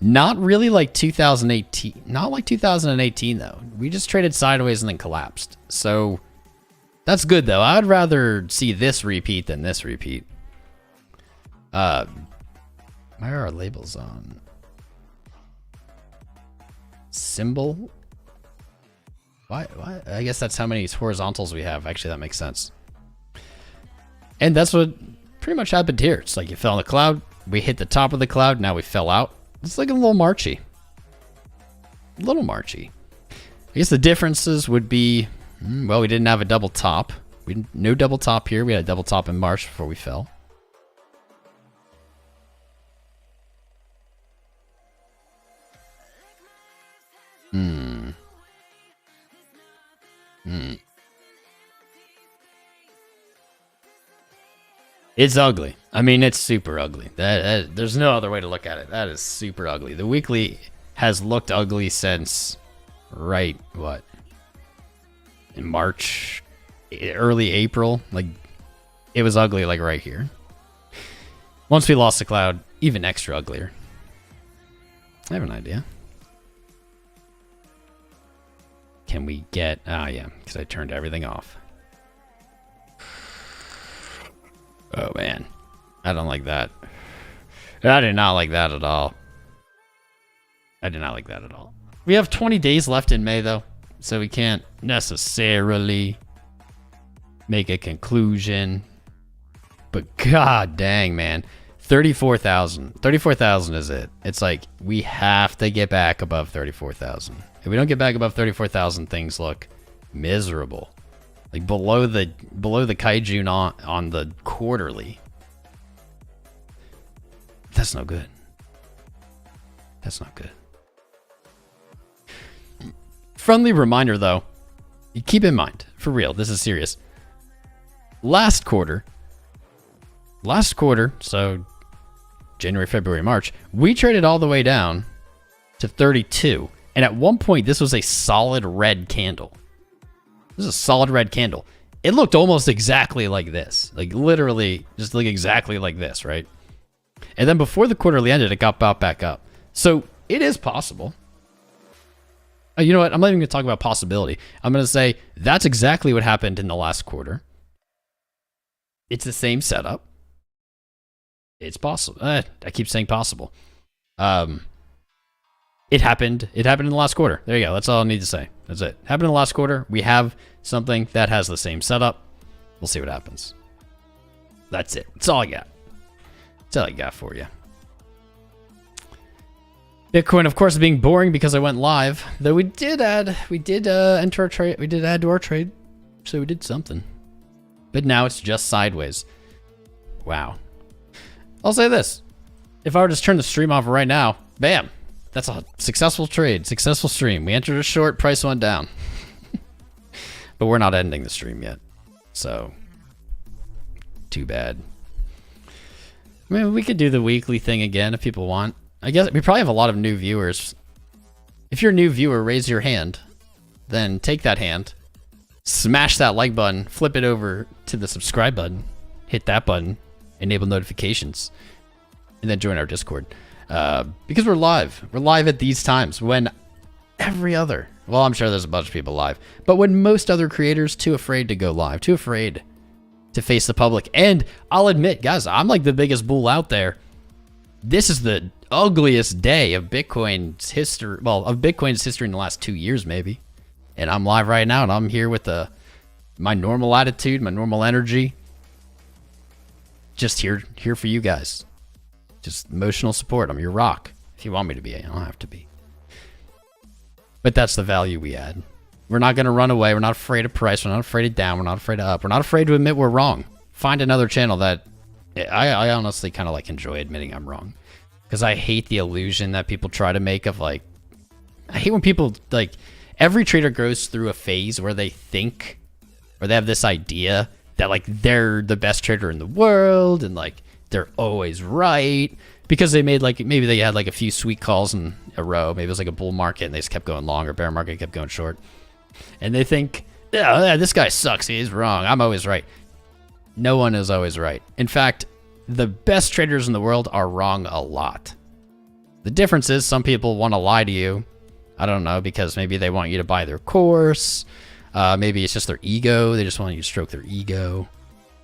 Not really like 2018. Not like 2018 though. We just traded sideways and then collapsed. So that's good though. I'd rather see this repeat than this repeat. Why are our labels on? Symbol? Why? I guess that's how many horizontals we have. Actually, that makes sense. And that's what pretty much happened here. It's like you fell in the cloud. We hit the top of the cloud. Now we fell out. It's like a little marchy. A little marchy. I guess the differences would be, well, we didn't have a double top. No double top here. We had a double top in March before we fell. It's ugly. I mean, it's super ugly. There's no other way to look at it. That is super ugly. The weekly has looked ugly since, right, what? In March, early April. Like, it was ugly, like, right here. Once we lost the cloud, even extra uglier. I have an idea. Can we get... Oh, yeah, because I turned everything off. Oh, man. I don't like that. I did not like that at all. I did not like that at all. We have 20 days left in May, though, so we can't necessarily make a conclusion. But god dang, man. 34,000. 34,000 is it. It's like, we have to get back above 34,000. If we don't get back above 34,000, things look miserable. Like below the kaiju on the quarterly. That's no good. That's not good. Friendly reminder though, you keep in mind, for real, this is serious. Last quarter, so January, February, March, we traded all the way down to 32. And at one point, this was a solid red candle. This is a solid red candle. It looked almost exactly like this. Like literally just like exactly like this, right? And then before the quarterly ended, it got bought back up. So it is possible. You know what? I'm not even going to talk about possibility. I'm going to say that's exactly what happened in the last quarter. It's the same setup. It's possible. I keep saying possible. It happened. It happened in the last quarter. There you go. That's all I need to say. That's it. Happened in the last quarter. We have something that has the same setup. We'll see what happens. That's it. That's all I got. That's all I got for you. Bitcoin, of course, being boring because I went live. Though we did enter a trade. We did add to our trade. So we did something. But now it's just sideways. Wow. I'll say this. If I were to just turn the stream off right now, bam. That's a successful trade, successful stream. We entered a short, price went down. But we're not ending the stream yet. So, too bad. I mean, we could do the weekly thing again if people want. I guess we probably have a lot of new viewers. If you're a new viewer, raise your hand. Then take that hand, smash that like button, flip it over to the subscribe button, hit that button, enable notifications, and then join our Discord. Because we're live. We're live at these times when every other... Well, I'm sure there's a bunch of people live. But when most other creators too afraid to go live, too afraid to face the public. And I'll admit, guys, I'm like the biggest bull out there. This is the ugliest day of Bitcoin's history. Well, of Bitcoin's history in the last 2 years, maybe. And I'm live right now, and I'm here with my normal attitude, my normal energy. Just here for you guys. Just emotional support. I'm your rock. If you want me to be, I don't have to be. But that's the value we add. We're not going to run away. We're not afraid of price. We're not afraid of down. We're not afraid of up. We're not afraid to admit we're wrong. Find another channel that... I honestly kind of like enjoy admitting I'm wrong. Because I hate the illusion that people try to make of like... I hate when people like... Every trader goes through a phase where they think... Or they have this idea that like they're the best trader in the world. And like they're always right. Because they made like... Maybe they had like a few sweet calls in a row. Maybe it was like a bull market and they just kept going long. Or bear market kept going short. And they think, yeah, this guy sucks. He's wrong. I'm always right. No one is always right. In fact, the best traders in the world are wrong a lot. The difference is some people want to lie to you. I don't know, because maybe they want you to buy their course. Maybe it's just their ego. They just want you to stroke their ego.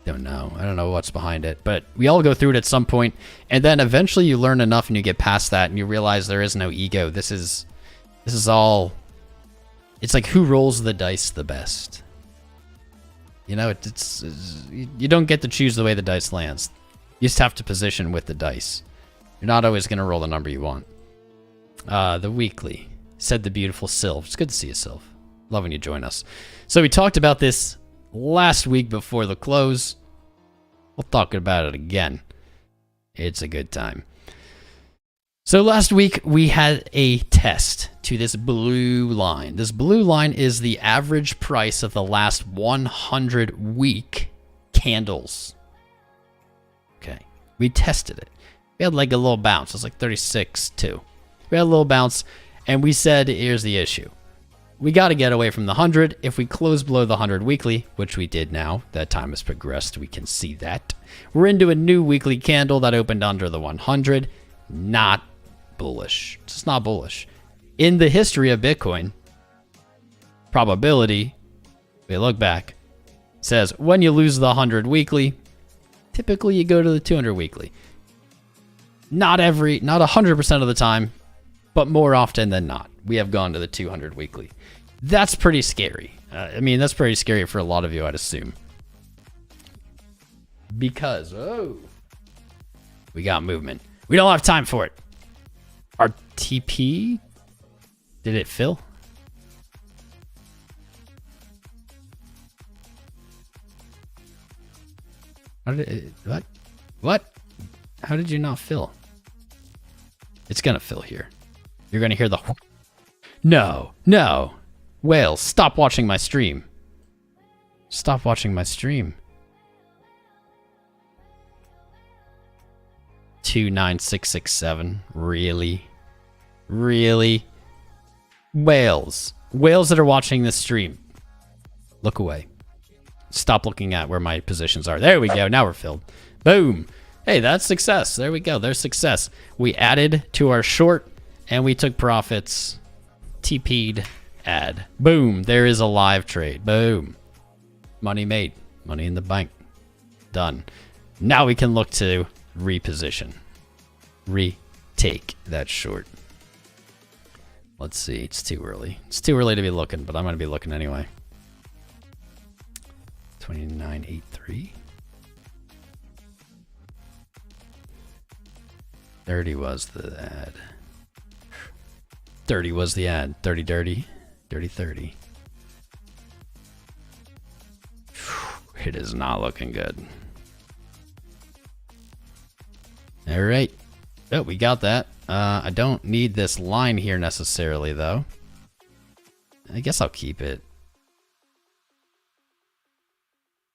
Don't know. I don't know what's behind it. But we all go through it at some point. And then eventually you learn enough and you get past that and you realize there is no ego. This is all... It's like who rolls the dice the best. You know, you don't get to choose the way the dice lands. You just have to position with the dice. You're not always going to roll the number you want. The weekly, said the beautiful Sylv. It's good to see you, Sylv. Love when you join us. So we talked about this last week before the close. We'll talk about it again. It's a good time. So last week we had a test to this blue line. This blue line is the average price of the last 100 week candles. Okay, we tested it. We had like a little bounce. It was like 36.2. We had a little bounce and we said, here's the issue. We got to get away from the 100. If we close below the 100 weekly, which we did now, that time has progressed. We can see that. We're into a new weekly candle that opened under the 100. Not bullish. It's just not bullish. In the history of Bitcoin, probability, we look back, says when you lose the 100 weekly, typically you go to the 200 weekly. Not 100% of the time, but more often than not, we have gone to the 200 weekly. That's pretty scary. I mean, that's pretty scary for a lot of you, I'd assume. Because, we got movement. We don't have time for it. Our TP, did it fill? What? How did you not fill? It's gonna fill here. You're gonna hear the... No. Whales, stop watching my stream. Stop watching my stream. 29667. Really? Whales that are watching this stream, look away. Stop looking at where my positions are. There we go. Now we're filled. Boom. Hey, that's success. There we go. There's success. We added to our short and we took profits. TP'd add. Boom. There is a live trade. Boom. Money made. Money in the bank. Done. Now we can look to reposition. Retake that short. Let's see. It's too early. It's too early to be looking, but I'm going to be looking anyway. 29.83. 30 was the ad. 30 was the ad. 30 dirty. Dirty 30. It is not looking good. All right. Oh, we got that. I don't need this line here necessarily, though. I guess I'll keep it.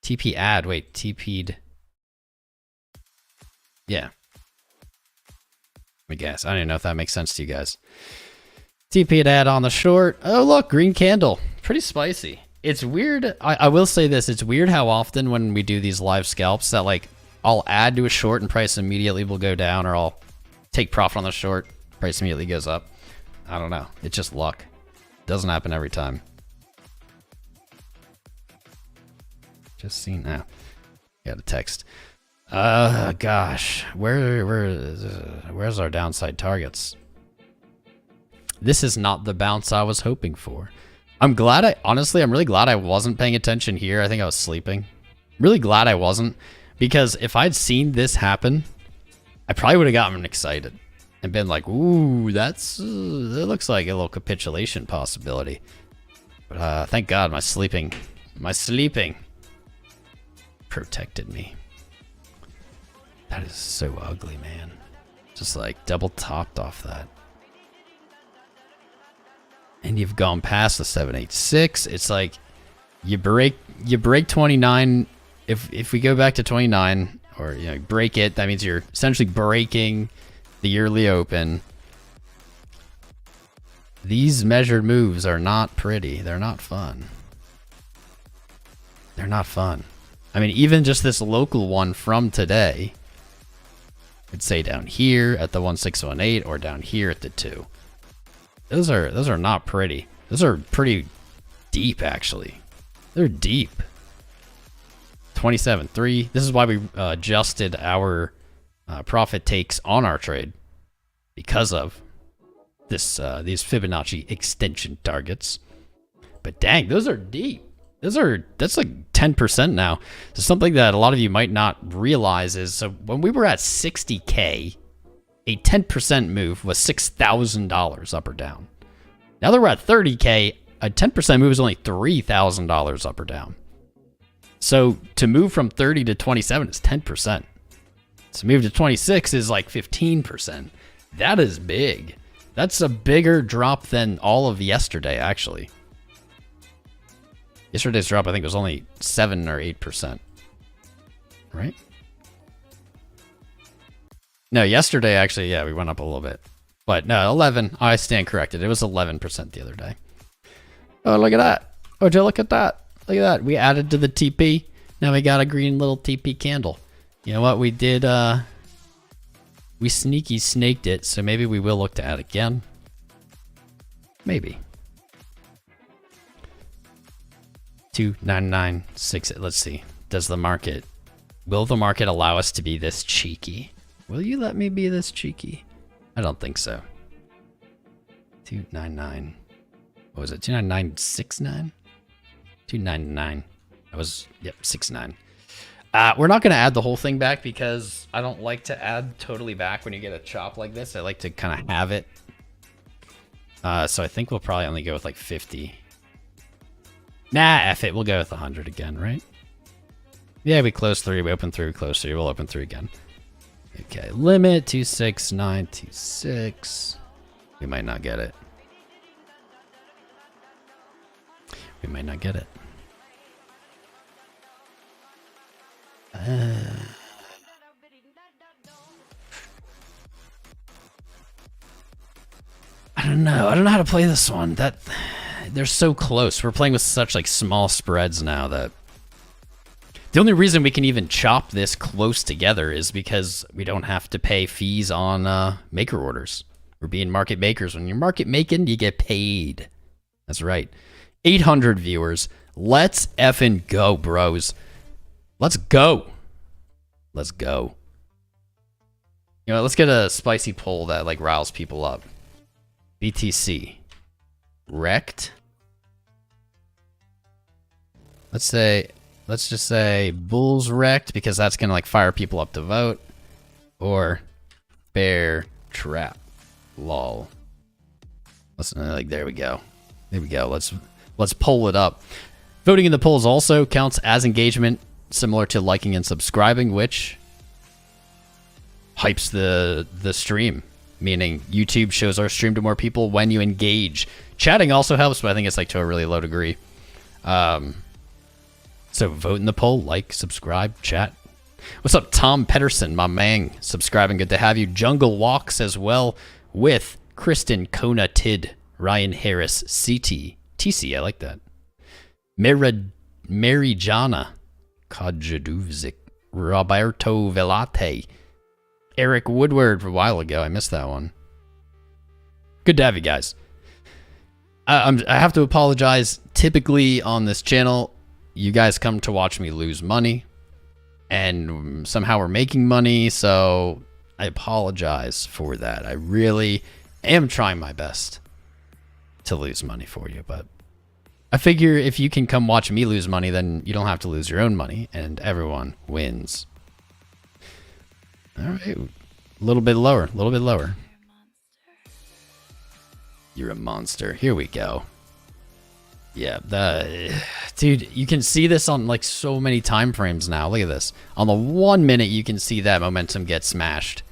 TP add. Wait, TP'd. Yeah. Let me guess. I don't even know if that makes sense to you guys. TP'd add on the short. Oh, look, green candle. Pretty spicy. It's weird. I will say this. It's weird how often when we do these live scalps that like I'll add to a short and price immediately will go down, or I'll take profit on the short, price immediately goes up. I don't know. It's just luck. Doesn't happen every time. Just seen now. Got a text. Gosh, where's our downside targets? This is not the bounce I was hoping for. I'm really glad I wasn't paying attention here. I think I was sleeping. Really glad I wasn't, because if I'd seen this happen, I probably would have gotten excited and been like, ooh, that looks like a little capitulation possibility. But thank God my sleeping protected me. That is so ugly, man. Just like double topped off that. And you've gone past the 786. It's like you break 29. If we go back to 29, or you know, break it, that means you're essentially breaking the yearly open. These measured moves are not pretty. They're not fun. They're not fun. I mean, even just this local one from today, I'd say down here at the 1618 or down here at the 2. Those are not pretty. Those are pretty deep, actually. They're deep. 27.3. This is why we adjusted our profit takes on our trade, because of this these Fibonacci extension targets. But dang, those are deep. That's like 10% now. So something that a lot of you might not realize is, so when we were at 60K, a 10% move was $6,000 up or down. Now that we're at 30K, a 10% move is only $3,000 up or down. So to move from 30 to 27 is 10%. To move to 26 is like 15%. That is big. That's a bigger drop than all of yesterday, actually. Yesterday's drop, I think, was only 7 or 8%. Right? No, yesterday, actually, yeah, we went up a little bit. But no, 11. I stand corrected. It was 11% the other day. Oh, look at that. Oh, Joe, look at that. Look at that. We added to the TP. Now we got a green little TP candle. You know what? We did, we sneaky snaked it, so maybe we will look to add again. Maybe. 299.6. Let's see. Will the market allow us to be this cheeky? Will you let me be this cheeky? I don't think so. 299. What was it? 299.69? 299. That was, yep, 69. We're not going to add the whole thing back because I don't like to add totally back when you get a chop like this. I like to kind of have it. So I think we'll probably only go with like 50. Nah, F it. We'll go with 100 again, right? Yeah, we closed 3. We opened 3. We closed 3. We'll open 3 again. Okay, limit 26926. We might not get it. We might not get it. I don't know. I don't know how to play this one. They're so close. We're playing with such like small spreads now that the only reason we can even chop this close together is because we don't have to pay fees on maker orders. We're being market makers. When you're market making, you get paid. That's right. 800 viewers. Let's effing go, bros. Let's go. Let's go. You know, let's get a spicy poll that like riles people up. BTC. Wrecked. Let's just say bulls wrecked, because that's gonna like fire people up to vote. Or bear trap. Lol. Listen, like there we go. There we go. Let's poll it up. Voting in the polls also counts as engagement, similar to liking and subscribing, which hypes the stream. Meaning YouTube shows our stream to more people when you engage. Chatting also helps, but I think it's like to a really low degree. So So vote in the poll, like, subscribe, chat. What's up, Tom Pedersen, my man? Subscribing, good to have you. Jungle Walks as well with Kristen Kona Tid, Ryan Harris, CT, TC, I like that. Marijana Kajaduvzik, Roberto Velate, Eric Woodward a while ago. I missed that one. Good to have you guys. I have to apologize. Typically on this channel, you guys come to watch me lose money, and somehow we're making money, so I apologize for that. I really am trying my best to lose money for you, but I figure if you can come watch me lose money, then you don't have to lose your own money, and everyone wins. All right, a little bit lower, a little bit lower. You're a monster. Here we go. Yeah, dude, you can see this on like so many time frames now. Look at this. On the 1 minute, you can see that momentum get smashed.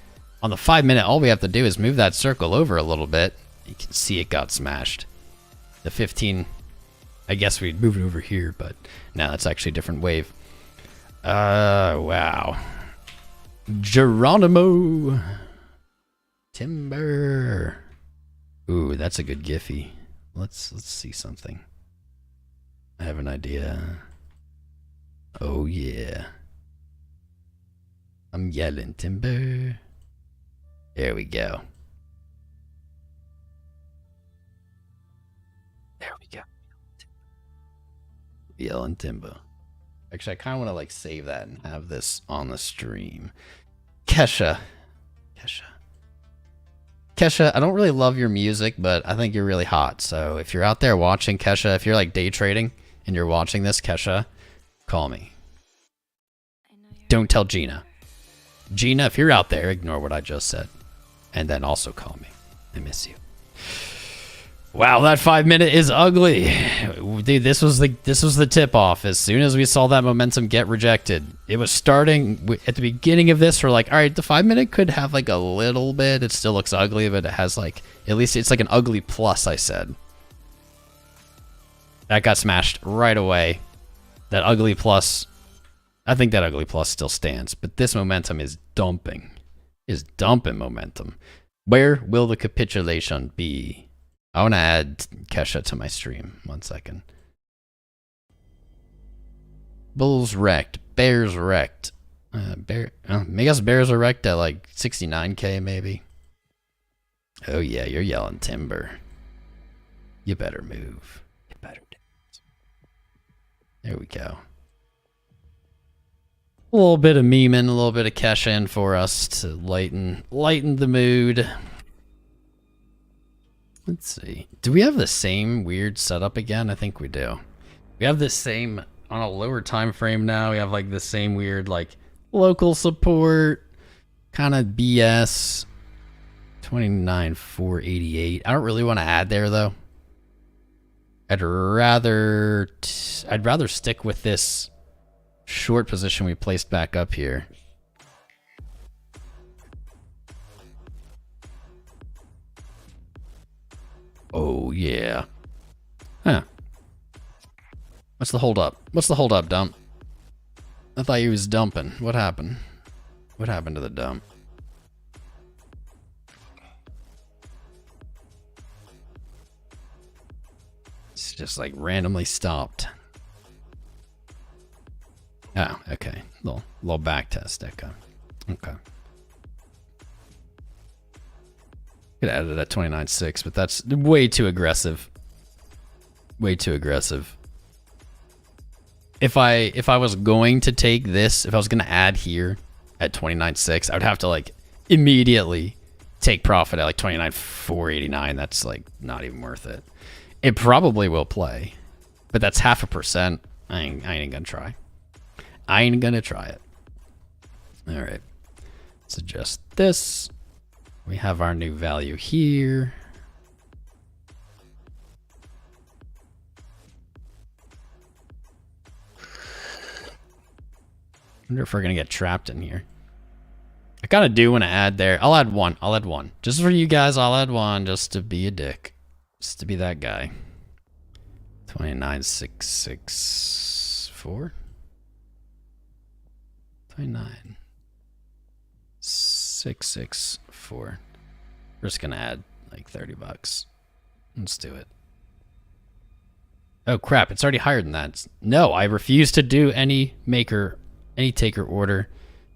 On the 5 minute, all we have to do is move that circle over a little bit. You can see it got smashed. The 15, I guess we'd move it over here, but now that's actually a different wave. Wow. Geronimo. Timber. Ooh, that's a good Giphy. Let's see something. I have an idea. Oh yeah. I'm yelling timber. There we go. There we go. Yelling timber. Actually, I kind of want to like save that and have this on the stream. Kesha, I don't really love your music, but I think you're really hot. So if you're out there watching, Kesha, if you're like day trading and you're watching this, Kesha, call me. Don't tell Gina. Gina, if you're out there, ignore what I just said. And then also call me. I miss you. Wow, that 5 minute is ugly. Dude, this was the tip off. As soon as we saw that momentum get rejected, it was starting at the beginning of this. We're like, all right, the 5 minute could have like a little bit. It still looks ugly, but it has like, at least it's like an ugly plus, I said. That got smashed right away. That ugly plus, I think that ugly plus still stands, but this momentum is dumping. Is dumping momentum. Where will the capitulation be? I want to add Kesha to my stream. 1 second. Bulls wrecked. Bears wrecked. I guess bears are wrecked at like 69K maybe. Oh yeah, you're yelling timber. You better move. You better dance. There we go. A little bit of memeing, a little bit of Kesha in for us to lighten the mood. Let's see. Do we have the same weird setup again? I think we do. We have the same on a lower time frame now. We have like the same weird like local support kind of BS. 29,488. I don't really want to add there though. I'd rather stick with this short position we placed back up here. Oh, yeah. Huh. What's the hold up? What's the hold up, dump? I thought he was dumping. What happened? What happened to the dump? It's just like randomly stopped. Oh, okay. Little back test. Okay. Could add it at 29.6, but that's way too aggressive. Way too aggressive. If I was going to take this, if I was going to add here at 29.6, I would have to like immediately take profit at like 29,489. That's like not even worth it. It probably will play, but that's 0.5%. I ain't gonna try. I ain't gonna try it. All right. Let's adjust this. We have our new value here. Wonder if we're gonna get trapped in here. I kind of do want to add there. I'll add one. Just for you guys, I'll add one just to be a dick. Just to be that guy. 29,664. 29. 664. We're just gonna add like 30 bucks. Let's do it. Oh crap, it's already higher than that. No, I refuse to do any taker order.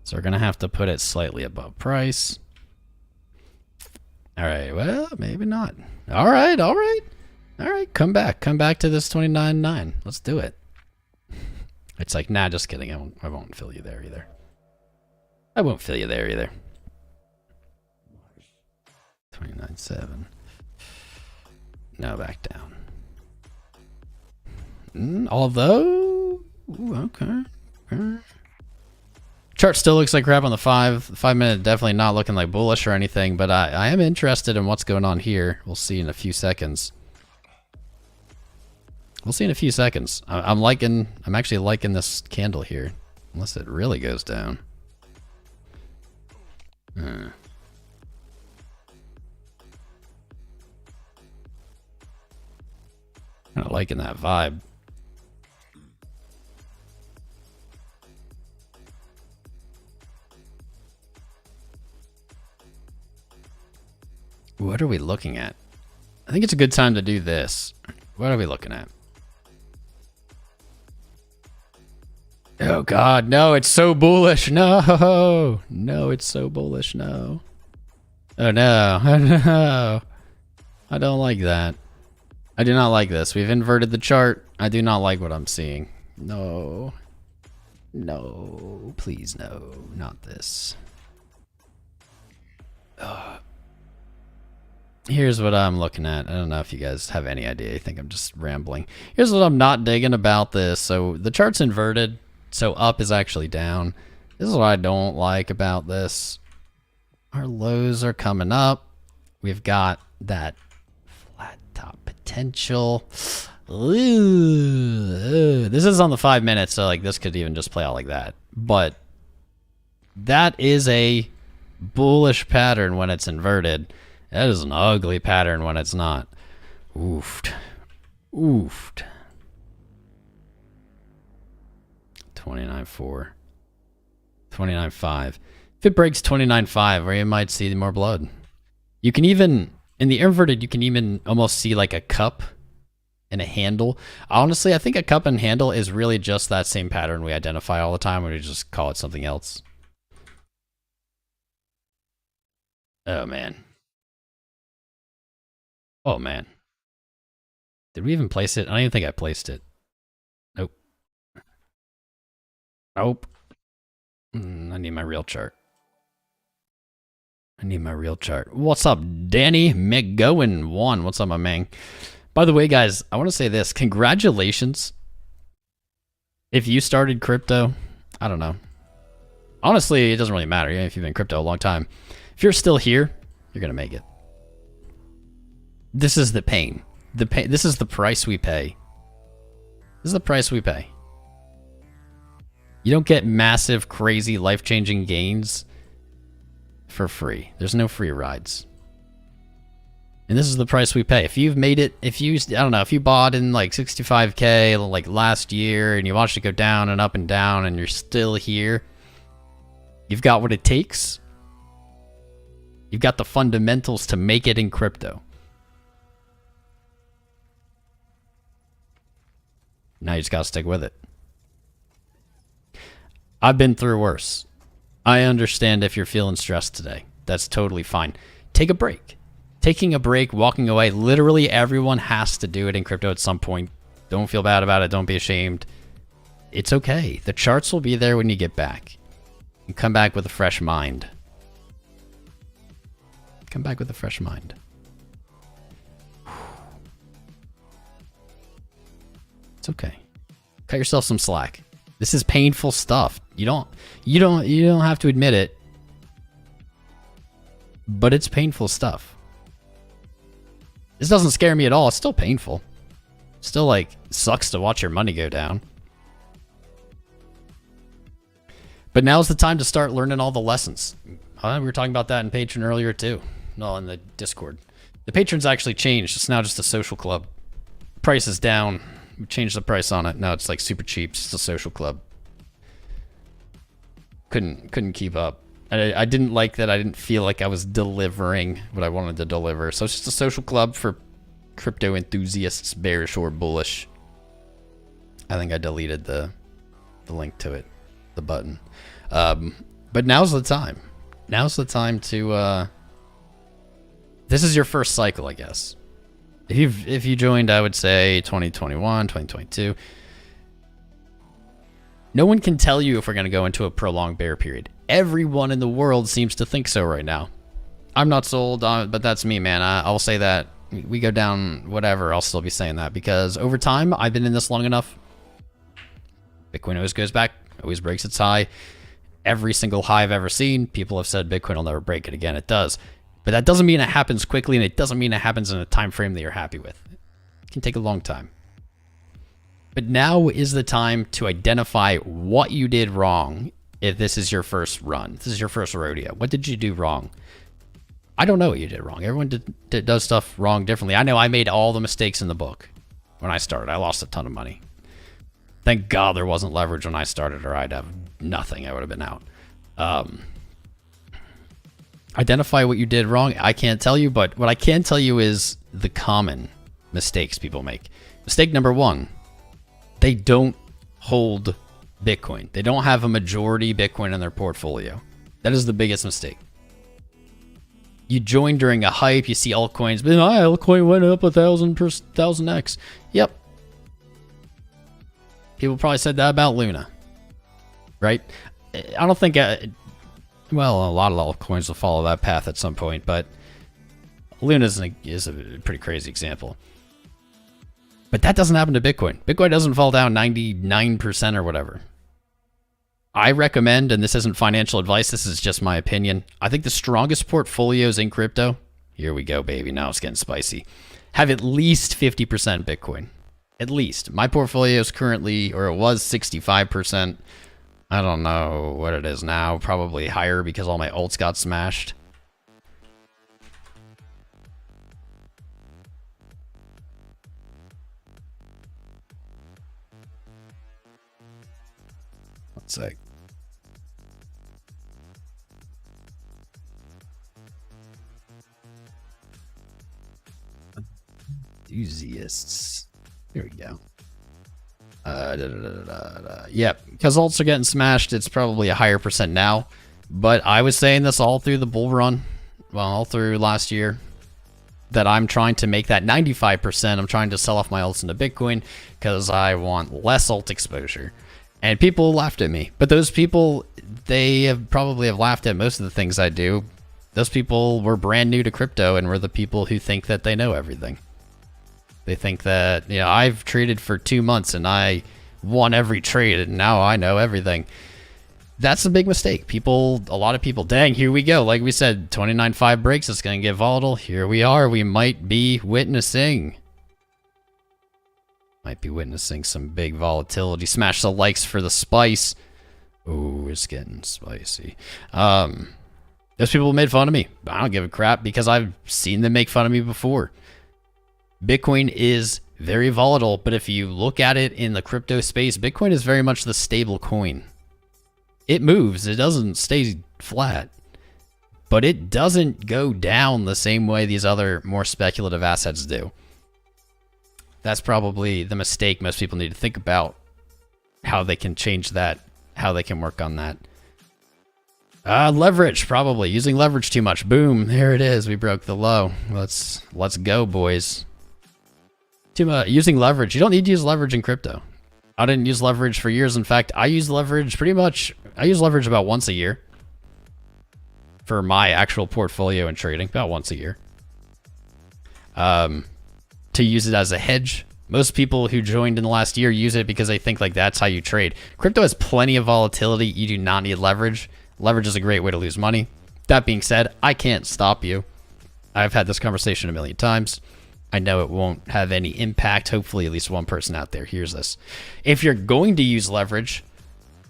So we're gonna have to put it slightly above price. All right, well, maybe not. All right. Come back to this 29.9. Let's do it. It's like, nah, just kidding. I won't fill you there either. I won't fill you there either. 29.7. No, back down. Although, ooh, okay. Chart still looks like crap on the 5 minute. Definitely not looking like bullish or anything, but I am interested in what's going on here. We'll see in a few seconds. I'm actually liking this candle here, unless it really goes down. Kind of liking that vibe. What are we looking at? I think it's a good time to do this. What are we looking at? Oh God, no, it's so bullish. No, it's so bullish. No. Oh no, no. I don't like that. I do not like this. We've inverted the chart. I do not like what I'm seeing. No. No, please no, not this. Here's what I'm looking at. I don't know if you guys have any idea. I think I'm just rambling. Here's what I'm not digging about this. So the chart's inverted. So up is actually down. This is what I don't like about this. Our lows are coming up. We've got that flat top potential. Ooh. This is on the 5 minutes, so like this could even just play out like that. But that is a bullish pattern when it's inverted. That is an ugly pattern when it's not. Oofed. 29.4. 29.5. If it breaks 29.5, or you might see more blood. You can even, in the inverted, you can even almost see like a cup and a handle. Honestly, I think a cup and handle is really just that same pattern we identify all the time, when we just call it something else. Oh man. Oh man. Did we even place it? I don't even think I placed it. Nope. Nope. I need my real chart. What's up, Danny McGowan1? What's up, my man? By the way, guys, I want to say this. Congratulations. If you started crypto, I don't know. Honestly, it doesn't really matter, even if you've been in crypto a long time. If you're still here, you're going to make it. This is the pain. This is the price we pay. You don't get massive, crazy, life-changing gains for free. There's no free rides. And this is the price we pay. If you've made it, if you bought in like 65K like last year and you watched it go down and up and down and you're still here, you've got what it takes. You've got the fundamentals to make it in crypto. Now you just gotta stick with it. I've been through worse. I understand if you're feeling stressed today. That's totally fine. Take a break. Taking a break, walking away, literally everyone has to do it in crypto at some point. Don't feel bad about it. Don't be ashamed. It's okay. The charts will be there when you get back. And come back with a fresh mind. It's okay. Cut yourself some slack. This is painful stuff. You don't have to admit it. But it's painful stuff. This doesn't scare me at all. It's still painful. Still like sucks to watch your money go down. But now's the time to start learning all the lessons. We were talking about that in Patreon earlier too. No, in the Discord. The Patreon's actually changed. It's now just a social club. Price is down. We changed the price on it. Now it's like super cheap. It's just a social club. couldn't keep up. And I didn't like that. I didn't feel like I was delivering what I wanted to deliver. So it's just a social club for crypto enthusiasts, bearish or bullish. I think I deleted the link to it, the button. But now's the time. Now's the time to. This is your first cycle, I guess. If you joined, I would say 2021, 2022. No one can tell you if we're going to go into a prolonged bear period. Everyone in the world seems to think so right now. I'm not sold, but that's me, man. I'll say that. We go down, whatever, I'll still be saying that. Because over time, I've been in this long enough. Bitcoin always goes back, always breaks its high. Every single high I've ever seen, people have said Bitcoin will never break it again. It does. But that doesn't mean it happens quickly, and it doesn't mean it happens in a time frame that you're happy with. It can take a long time. But now is the time to identify what you did wrong if this is your first run. This is your first rodeo. What did you do wrong? I don't know what you did wrong. Everyone does stuff wrong differently. I know I made all the mistakes in the book when I started. I lost a ton of money. Thank God there wasn't leverage when I started, or I'd have nothing. I would have been out. Identify what you did wrong. I can't tell you, but what I can tell you is the common mistakes people make. Mistake number one, they don't hold Bitcoin. They don't have a majority Bitcoin in their portfolio. That is the biggest mistake. You join during a hype, you see altcoins, but altcoin went up 1,000x. Yep. People probably said that about Luna, right? I don't think, well, a lot of altcoins will follow that path at some point, but Luna is a pretty crazy example. But that doesn't happen to Bitcoin. Bitcoin doesn't fall down 99% or whatever. I recommend, and this isn't financial advice, this is just my opinion, I think the strongest portfolios in crypto, here we go, baby, now it's getting spicy, have at least 50% Bitcoin. At least. My portfolio is currently, or it was 65%. I don't know what it is now. Probably higher because all my alts got smashed. One sec. Enthusiasts. Here we go. Yep, because alts are getting smashed, it's probably a higher percent now. But I was saying this all through the bull run, well, all through last year, that I'm trying to make that 95%. I'm trying to sell off my alts into Bitcoin because I want less alt exposure. And people laughed at me. But those people, they have probably have laughed at most of the things I do. Those people were brand new to crypto and were the people who think that they know everything. They think that, you know, I've traded for 2 months and I won every trade and now I know everything. That's a big mistake. People, a lot of people, dang, here we go. Like we said, 29.5 breaks, it's going to get volatile. Here we are. We might be witnessing some big volatility. Smash the likes for the spice. Ooh, it's getting spicy. Those people made fun of me. I don't give a crap because I've seen them make fun of me before. Bitcoin is very volatile, but if you look at it in the crypto space, Bitcoin is very much the stable coin. It moves. It doesn't stay flat, but it doesn't go down the same way these other more speculative assets do. That's probably the mistake most people need to think about, how they can change that, how they can work on that. Leverage, probably. Using leverage too much. Boom, there it is. We broke the low. Let's go, boys. Using leverage. You don't need to use leverage in crypto. I didn't use leverage for years. In fact, I use leverage about once a year for my actual portfolio and trading, about once a year. To use it as a hedge. Most people who joined in the last year use it because they think like that's how you trade. Crypto has plenty of volatility. You do not need leverage. Leverage is a great way to lose money. That being said, I can't stop you. I've had this conversation a million times. I know it won't have any impact. Hopefully at least one person out there hears this. If you're going to use leverage,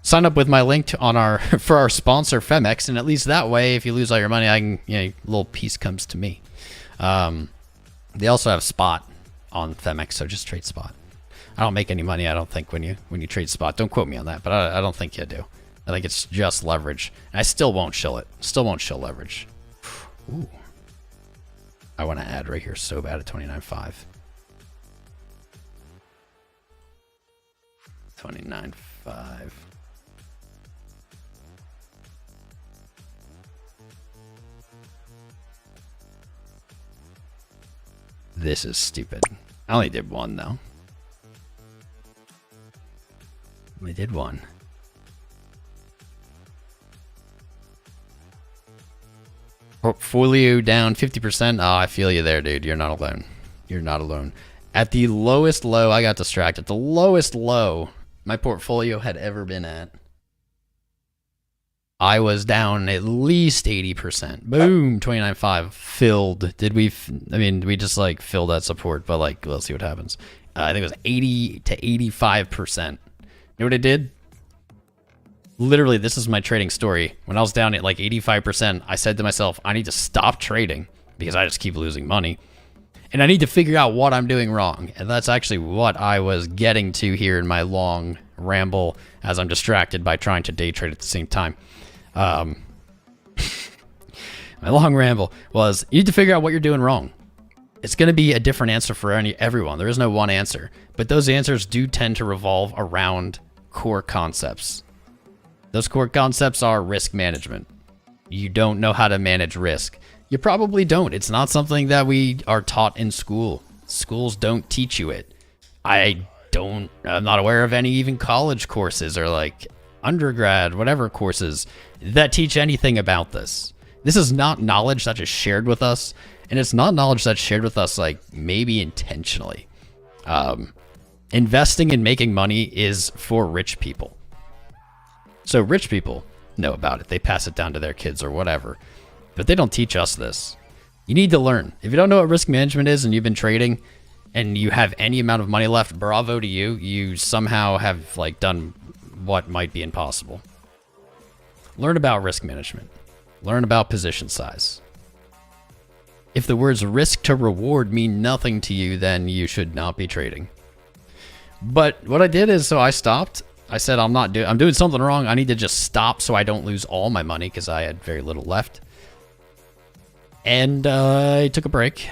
sign up with my link on for our sponsor Phemex, and at least that way, if you lose all your money, a little piece comes to me. They also have spot on Phemex, so just trade spot. I don't make any money, I don't think, when you trade spot. Don't quote me on that, but I don't think you do. I think it's just leverage. And I still won't shill it. Still won't shill leverage. Ooh. I want to add right here so bad at 29.5. 29.5. This is stupid. I only did one though. We did one. Portfolio down 50%. Oh, I feel you there, dude. You're not alone. You're not alone. At the lowest low, I got distracted. The lowest low my portfolio had ever been at, I was down at least 80%. Boom, 29.5 filled. Did we? I mean, we just like filled that support, but like, let's see what happens. I think it was 80 to 85%. You know what I did? Literally, this is my trading story. When I was down at like 85%, I said to myself, I need to stop trading because I just keep losing money. And I need to figure out what I'm doing wrong. And that's actually what I was getting to here in my long ramble as I'm distracted by trying to day trade at the same time. My long ramble was, you need to figure out what you're doing wrong. It's going to be a different answer for everyone. There is no one answer. But those answers do tend to revolve around core concepts. Those core concepts are risk management. You don't know how to manage risk. You probably don't. It's not something that we are taught in school. Schools don't teach you it. I'm not aware of any even college courses or like undergrad, whatever courses that teach anything about this. This is not knowledge that is shared with us. And it's not knowledge that's shared with us like maybe intentionally. Investing and making money is for rich people. So rich people know about it. They pass it down to their kids or whatever. But they don't teach us this. You need to learn. If you don't know what risk management is and you've been trading and you have any amount of money left, bravo to you. You somehow have like done what might be impossible. Learn about risk management. Learn about position size. If the words risk to reward mean nothing to you, then you should not be trading. But what I did is, so I stopped. I said, I'm doing something wrong. I need to just stop so I don't lose all my money because I had very little left. And I took a break.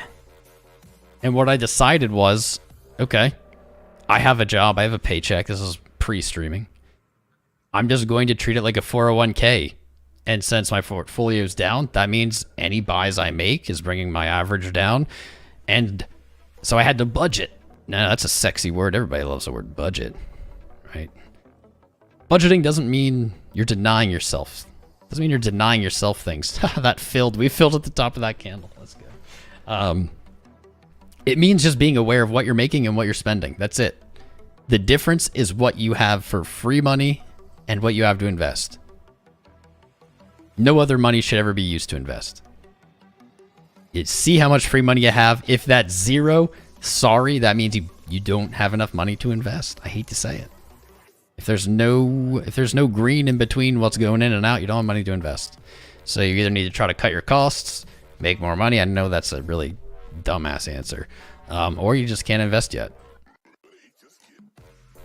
And what I decided was, okay, I have a job. I have a paycheck. This is pre-streaming. I'm just going to treat it like a 401k. And since my portfolio is down, that means any buys I make is bringing my average down. And so I had to budget. Now, that's a sexy word. Everybody loves the word budget, right? Budgeting doesn't mean you're denying yourself. Doesn't mean you're denying yourself things. That filled. We filled at the top of that candle. Let's go. It means just being aware of what you're making and what you're spending. That's it. The difference is what you have for free money and what you have to invest. No other money should ever be used to invest. You see how much free money you have. If that's zero, sorry, that means you don't have enough money to invest. I hate to say it. If there's no green in between what's going in and out, you don't have money to invest. So you either need to try to cut your costs, make more money. I know that's a really dumbass answer. Or you just can't invest yet.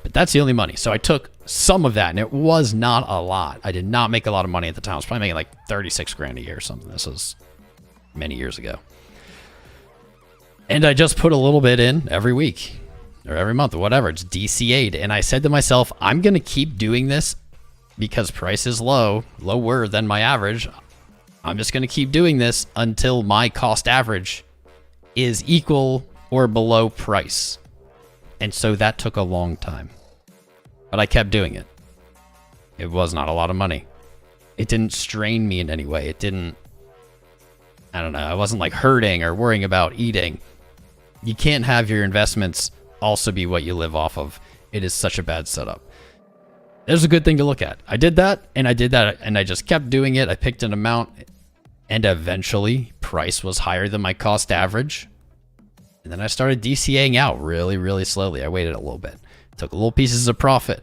But that's the only money. So I took some of that, and it was not a lot. I did not make a lot of money at the time. I was probably making like 36 grand a year or something. This was many years ago. And I just put a little bit in every week. Or every month or whatever. It's DCA'd. And I said to myself, I'm going to keep doing this because price is lower than my average. I'm just going to keep doing this until my cost average is equal or below price. And so that took a long time. But I kept doing it. It was not a lot of money. It didn't strain me in any way. It didn't, I don't know. I wasn't like hurting or worrying about eating. You can't have your investments also be what you live off of. It is such a bad setup. There's a good thing to look at. I did that, and I just kept doing it. I picked an amount, and eventually price was higher than my cost average. And then I started DCAing out really, really slowly. I waited a little bit. Took little pieces of profit.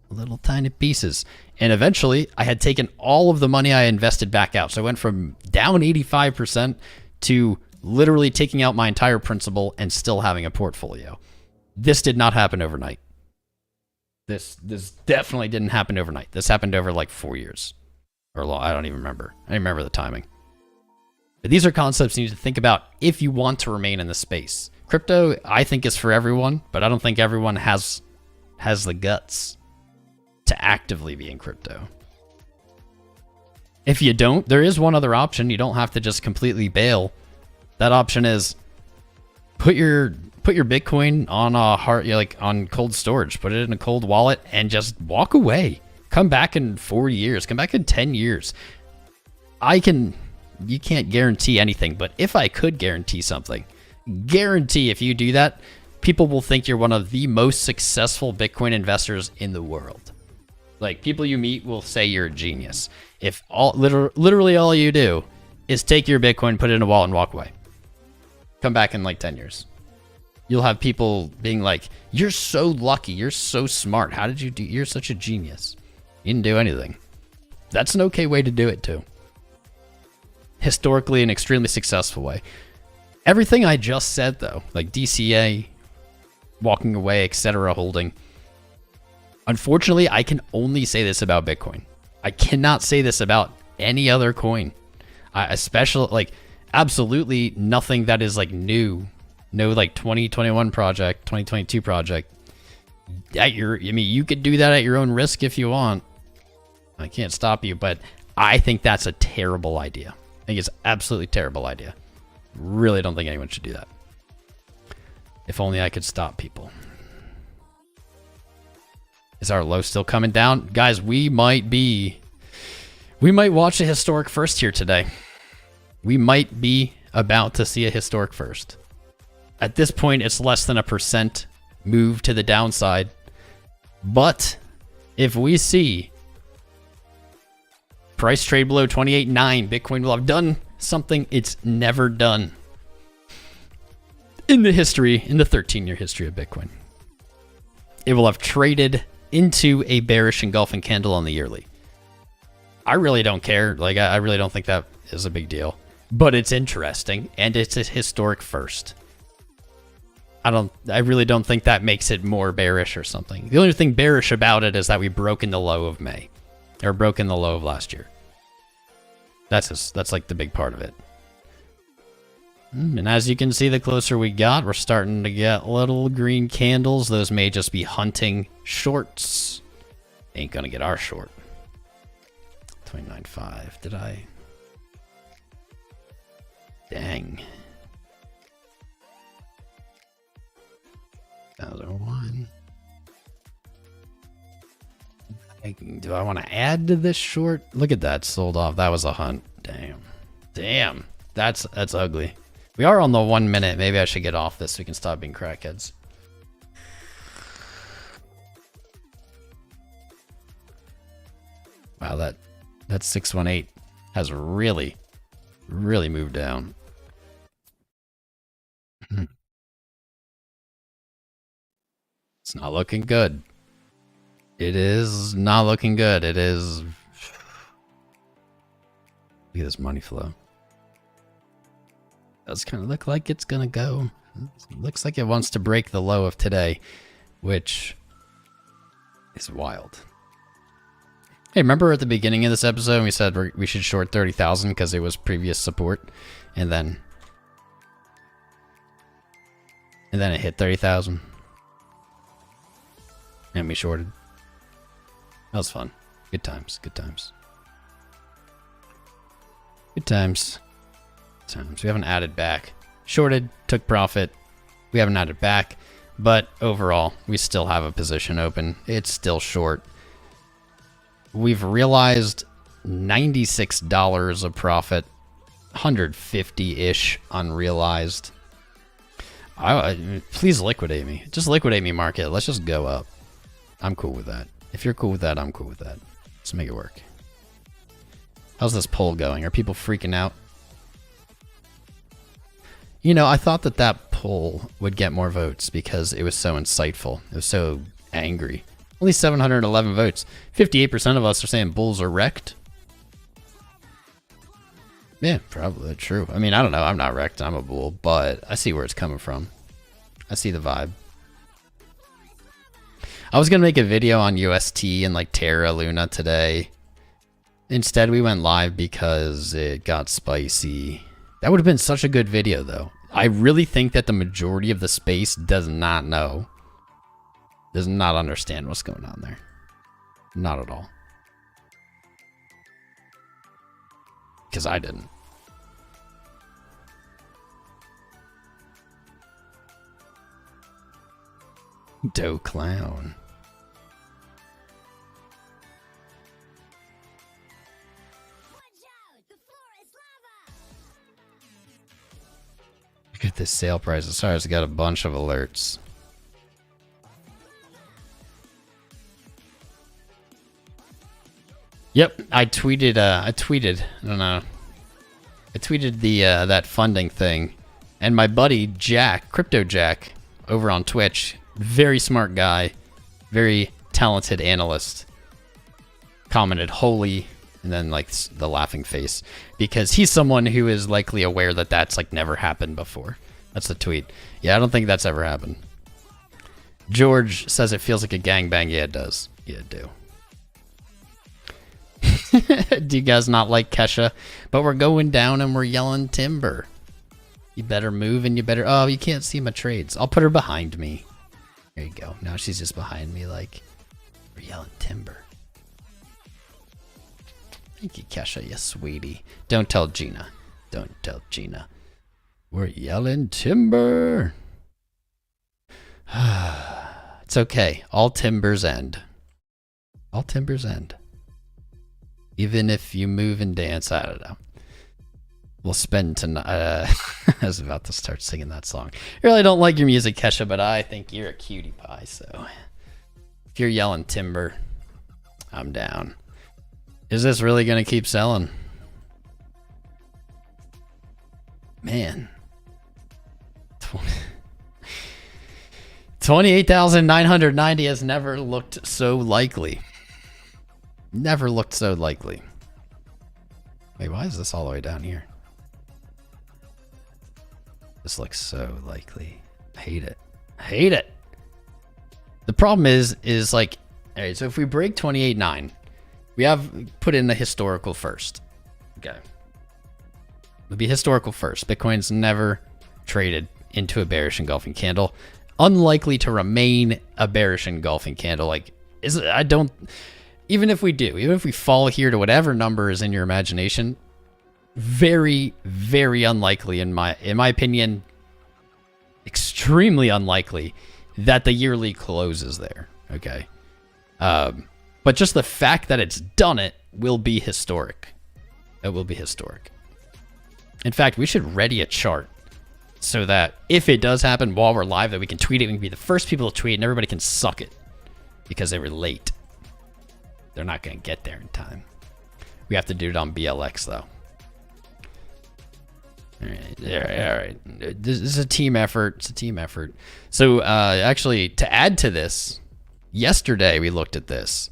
Little tiny pieces. And eventually, I had taken all of the money I invested back out. So I went from down 85% to literally taking out my entire principal and still having a portfolio. This did not happen overnight. This definitely didn't happen overnight. This happened over like 4 years or long. I don't even remember. I don't remember the timing. But these are concepts you need to think about if you want to remain in the space. Crypto, I think, is for everyone, but I don't think everyone has the guts to actively be in crypto. If you don't, there is one other option. You don't have to just completely bail. That option is put your Bitcoin on on cold storage. Put it in a cold wallet and just walk away. Come back in 4 years. Come back in 10 years. You can't guarantee anything, but if I could guarantee something, guarantee if you do that, people will think you're one of the most successful Bitcoin investors in the world. Like, people you meet will say you're a genius. If literally all you do is take your Bitcoin, put it in a wallet, and walk away. Come back in like 10 years. You'll have people being like, you're so lucky, you're so smart. How did you do? You're such a genius. You didn't do anything. That's an okay way to do it too. Historically, an extremely successful way. Everything I just said though, like DCA, walking away, etc., holding. Unfortunately, I can only say this about Bitcoin. I cannot say this about any other coin. Absolutely nothing that is like new. No, like 2021 project, 2022 project. You could do that at your own risk if you want. I can't stop you, but I think that's a terrible idea. I think it's an absolutely terrible idea. Really don't think anyone should do that. If only I could stop people. Is our low still coming down? Guys, we might watch a historic first here today. We might be about to see a historic first. At this point, it's less than 1% move to the downside. But if we see price trade below 28.9, Bitcoin will have done something it's never done in the 13-year history of Bitcoin. It will have traded into a bearish engulfing candle on the yearly. I really don't care. I really don't think that is a big deal. But it's interesting, and it's a historic first. I really don't think that makes it more bearish or something. The only thing bearish about it is that we broke in the low of May. Or broke in the low of last year. That's like the big part of it. And as you can see, the closer we got, we're starting to get little green candles. Those may just be hunting shorts. Ain't gonna get our short. 29.5. Did I? Dang. 1,001. Do I want to add to this short? Look at that, sold off. That was a hunt. Damn. That's ugly. We are on the 1 minute. Maybe I should get off this so we can stop being crackheads. Wow, that 618 has really moved down. It's not looking good. It is not looking good. It is. Look at this money flow. Does kind of look like it's gonna go. It looks like it wants to break the low of today, which is wild. Hey, remember at the beginning of this episode we said we should short 30,000 because it was previous support, and then it hit 30,000, and we shorted. That was fun. Good times. Good times. Good times. We haven't added back. Shorted, took profit. We haven't added back, but overall, we still have a position open. It's still short. We've realized $96 of profit, 150-ish unrealized. Please liquidate me. Just liquidate me, market. Let's just go up. I'm cool with that. If you're cool with that, I'm cool with that. Let's make it work. How's this poll going? Are people freaking out? You know, I thought that poll would get more votes because it was so insightful. It was so angry. Only 711 votes. 58% of us are saying bulls are wrecked. Yeah, probably true. I mean, I don't know. I'm not wrecked. I'm a bull, but I see where it's coming from. I see the vibe. I was gonna make a video on UST and like Terra Luna today. Instead, we went live because it got spicy. That would have been such a good video, though. I really think that the majority of the space does not know, does not understand what's going on there. Not at all. Because I didn't. Doe clown. Look at this sale price. Sorry, it's got a bunch of alerts. Yep, I tweeted. I don't know. I tweeted the that funding thing, and my buddy Jack, Crypto Jack, over on Twitch, very smart guy, very talented analyst, commented "holy," and then like the laughing face, because he's someone who is likely aware that that's like never happened before. That's the tweet. Yeah, I don't think that's ever happened. George says it feels like a gangbang. Yeah, it does. Yeah, it do. Do you guys not like Kesha? But we're going down and we're yelling timber. You better move and you better... Oh, you can't see my trades. I'll put her behind me. There you go. Now she's just behind me like we're yelling timber. Thank you, Kesha, you sweetie. Don't tell Gina. Don't tell Gina. We're yelling timber. It's okay. All timbers end. All timbers end. Even if you move and dance, I don't know. We'll spend tonight. I was about to start singing that song. I really don't like your music, Kesha, but I think you're a cutie pie. So if you're yelling timber, I'm down. Is this really going to keep selling? Man. 28,990 has never looked so likely. Never looked so likely. Wait, why is this all the way down here? This looks so likely. I hate it. I hate it. The problem is like, all right, so if we break 28.9, we have put in the historical first. Okay. It'll be historical first. Bitcoin's never traded into a bearish engulfing candle. Unlikely to remain a bearish engulfing candle. Like, even if we do, even if we fall here to whatever number is in your imagination, very, very unlikely in my opinion, extremely unlikely that the yearly closes there. Okay. But just the fact that it's done it will be historic. It will be historic. In fact, we should ready a chart so that if it does happen while we're live, that we can tweet it. We can be the first people to tweet and everybody can suck it because they were late. They're not going to get there in time. We have to do it on BLX, though. All right. This is a team effort. It's a team effort. So, actually, to add to this, yesterday we looked at this.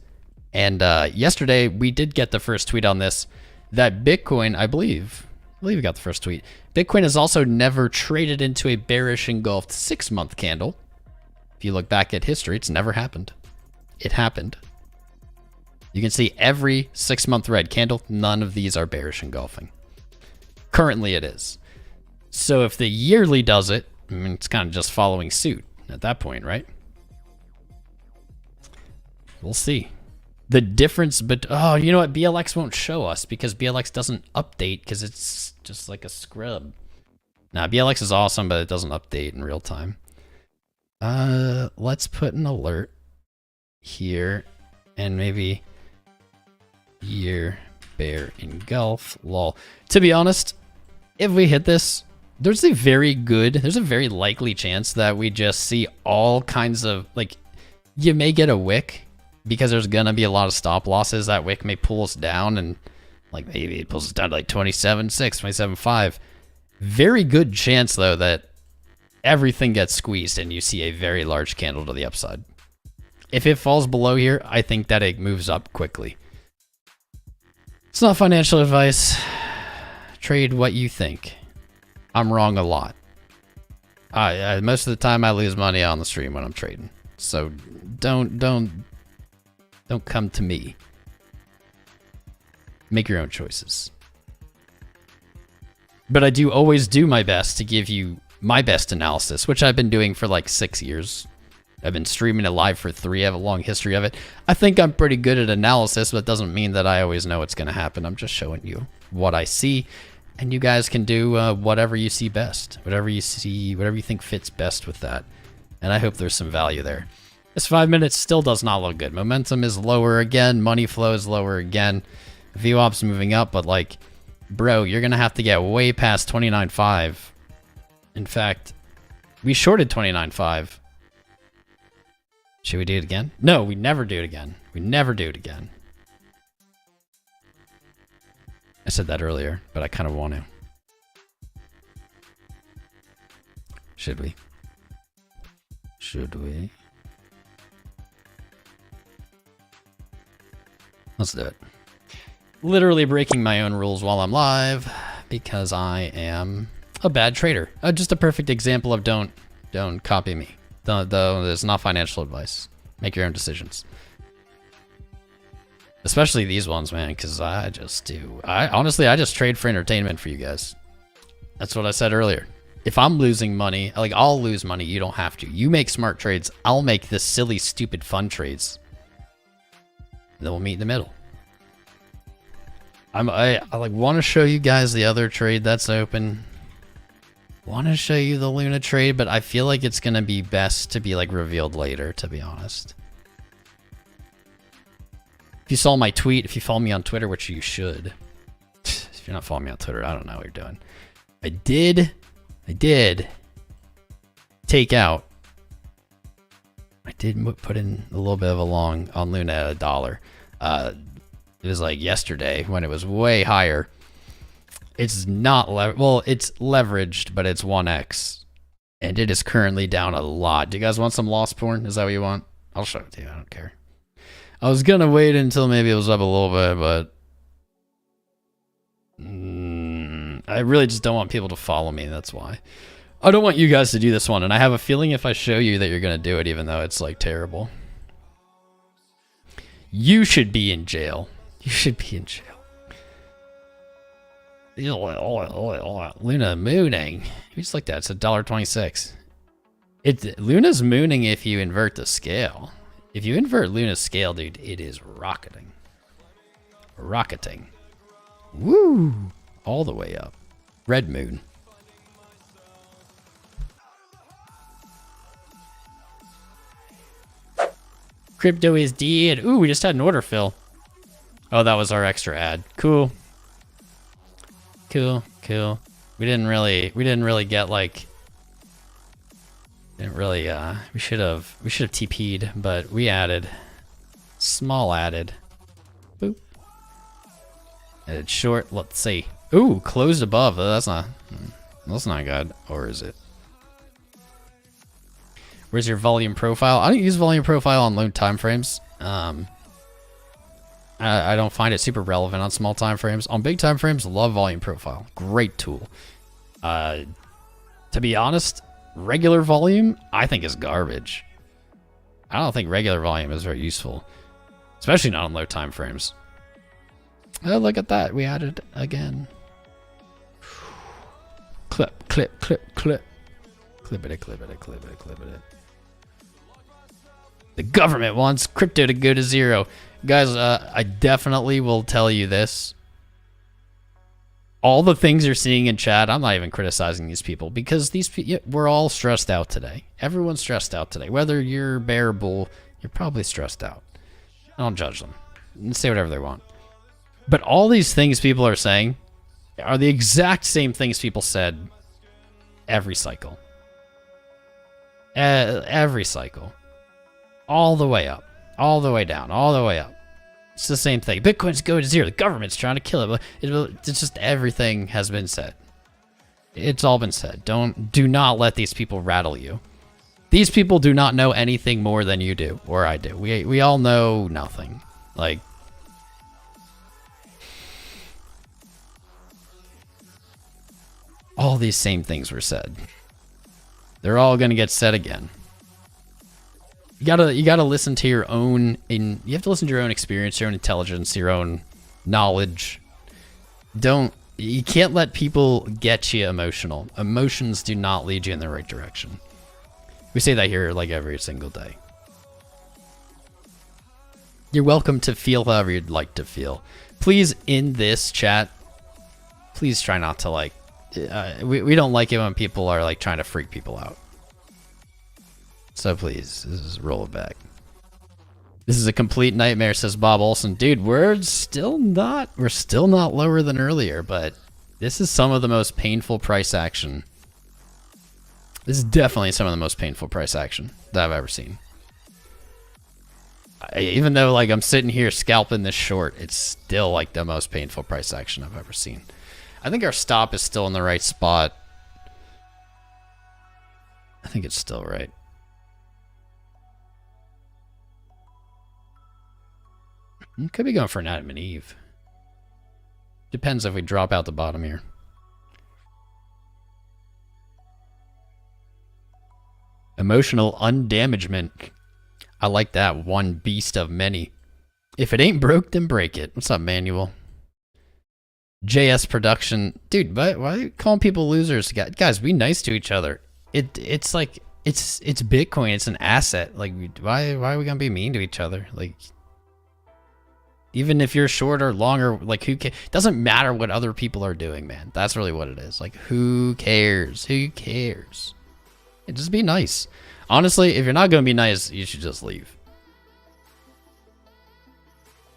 And yesterday we did get the first tweet on this, that Bitcoin, I believe we got the first tweet. Bitcoin has also never traded into a bearish engulfed 6-month candle. If you look back at history, it's never happened. It happened. You can see every 6-month red candle, none of these are bearish engulfing. Currently it is. So if the yearly does it, I mean, it's kind of just following suit at that point, right? We'll see. The difference, but oh, you know what? BLX won't show us because BLX doesn't update because it's just like a scrub. Nah, BLX is awesome, but it doesn't update in real time. Let's put an alert here and maybe year bear engulf lol. To be honest, if we hit this, there's a very likely chance that we just see all kinds of, like, you may get a wick because there's gonna be a lot of stop losses. That wick may pull us down, and like maybe it pulls us down to like 27.6, 27.5. Very good chance though that everything gets squeezed and you see a very large candle to the upside. If it falls below here, I think that it moves up quickly. It's not financial advice. Trade what you think. I'm wrong a lot. Most of the time I lose money on the stream when I'm trading. So don't come to me. Make your own choices. But I do always do my best to give you my best analysis, which I've been doing for like 6 years. I've been streaming it live for 3. I have a long history of it. I think I'm pretty good at analysis, but it doesn't mean that I always know what's going to happen. I'm just showing you what I see, and you guys can do whatever you see best, whatever you think fits best with that. And I hope there's some value there. This 5 minutes still does not look good. Momentum is lower again. Money flow is lower again. VWAP's moving up, but like, bro, you're going to have to get way past 29.5. In fact, we shorted 29.5. Should we do it again? No, we never do it again. We never do it again. I said that earlier, but I kind of want to. Should we? Should we? Let's do it. Literally breaking my own rules while I'm live because I am a bad trader. Just a perfect example of don't copy me. Though it's not financial advice. Make your own decisions. Especially these ones, man, because I honestly just trade for entertainment for you guys. That's what I said earlier. If I'm losing money, like, I'll lose money. You don't have to. You make smart trades. I'll make the silly, stupid, fun trades. Then we'll meet in the middle. I like want to show you guys the other trade that's open. Want to show you the Luna trade, but I feel like it's gonna be best to be like revealed later, to be honest. If you saw my tweet, if you follow me on Twitter, which you should. If you're not following me on Twitter, I don't know what you're doing. I did take out. I did put in a little bit of a long on Luna at $1. It was like yesterday when it was way higher. It's not it's leveraged, but it's 1x, and it is currently down a lot. Do you guys want some loss porn? Is that what you want? I'll show it to you. I don't care. I was gonna wait until maybe it was up a little bit, but I really just don't want people to follow me. That's why. I don't want you guys to do this one, and I have a feeling if I show you that you're gonna do it, even though it's like terrible. You should be in jail. You should be in jail. Luna mooning. Who's like that? It's $1.26. Luna's mooning if you invert the scale. If you invert Luna's scale, dude, it is rocketing. Rocketing. Woo! All the way up. Red moon. Crypto is dead. Ooh, we just had an order fill. Oh, that was our extra ad. Cool. Cool. We didn't really get like. We should have TP'd, but we added. Small added. Boop. Added short. Let's see. Ooh, closed above. That's not good. Or is it? Where's your volume profile? I don't use volume profile on low time frames. I don't find it super relevant on small time frames. On big time frames, love volume profile. Great tool. To be honest, regular volume I think is garbage. I don't think regular volume is very useful, especially not on low time frames. Oh, look at that. We added again. Clip. Clip it. The government wants crypto to go to zero. Guys, I definitely will tell you this. All the things you're seeing in chat, I'm not even criticizing these people because we're all stressed out today. Everyone's stressed out today. Whether you're bear or bull, you're probably stressed out. I don't judge them. They say whatever they want. But all these things people are saying are the exact same things people said every cycle. Every cycle. All the way up. All the way down. All the way up. It's the same thing. Bitcoin's going to zero. The government's trying to kill it. It's just everything has been said. It's all been said. Do not let these people rattle you. These people do not know anything more than you do, or I do. We all know nothing. Like, all these same things were said. They're all going to get said again. You gotta listen to your own, you have to listen to your own experience, your own intelligence, your own knowledge. You can't let people get you emotional. Emotions do not lead you in the right direction. We say that here like every single day. You're welcome to feel however you'd like to feel. Please, in this chat, please try not to like, we don't like it when people are like trying to freak people out. So please, this is roll it back. This is a complete nightmare, says Bob Olson. Dude, we're still not lower than earlier, but this is some of the most painful price action. This is definitely some of the most painful price action that I've ever seen. Even though like I'm sitting here scalping this short, it's still like the most painful price action I've ever seen. I think our stop is still in the right spot. I think it's still right. Could be going for an Adam and Eve. Depends if we drop out the bottom here. Emotional undamagement. I like that. One beast of many. If it ain't broke, then break it. What's up, Manuel? JS production. Dude, why are you calling people losers? Guys, be nice to each other. It's like, it's Bitcoin. It's an asset. Like, why are we gonna be mean to each other? Like, even if you're short or long or like, who cares? Doesn't matter what other people are doing, man. That's really what it is. Like, who cares? Who cares? Just be nice. Honestly, if you're not going to be nice, you should just leave.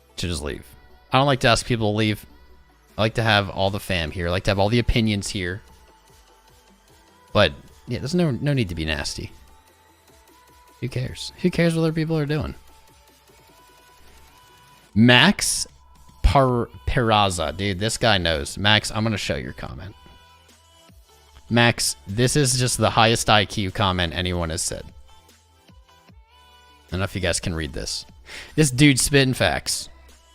You should just leave. I don't like to ask people to leave. I like to have all the fam here. I like to have all the opinions here. But, yeah, there's no need to be nasty. Who cares? Who cares what other people are doing? Max Peraza. Dude, this guy knows. Max, I'm going to show your comment. Max, this is just the highest IQ comment anyone has said. I don't know if you guys can read this. This dude's spitting facts.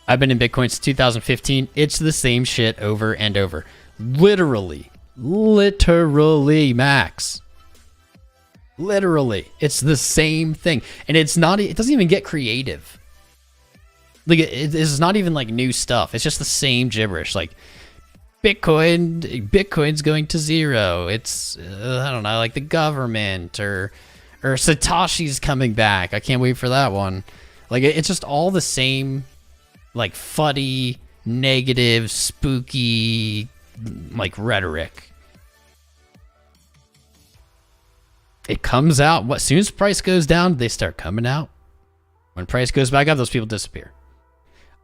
I've been in Bitcoin since 2015. It's the same shit over and over. Literally, Max. Literally, it's the same thing. And it doesn't even get creative. Like, it's not even like new stuff. It's just the same gibberish. Like, Bitcoin's going to zero. It's, I don't know, like the government or Satoshi's coming back. I can't wait for that one. Like, it's just all the same, like, fuddy, negative, spooky, like, rhetoric. It comes out. As soon as price goes down, they start coming out. When price goes back up, those people disappear.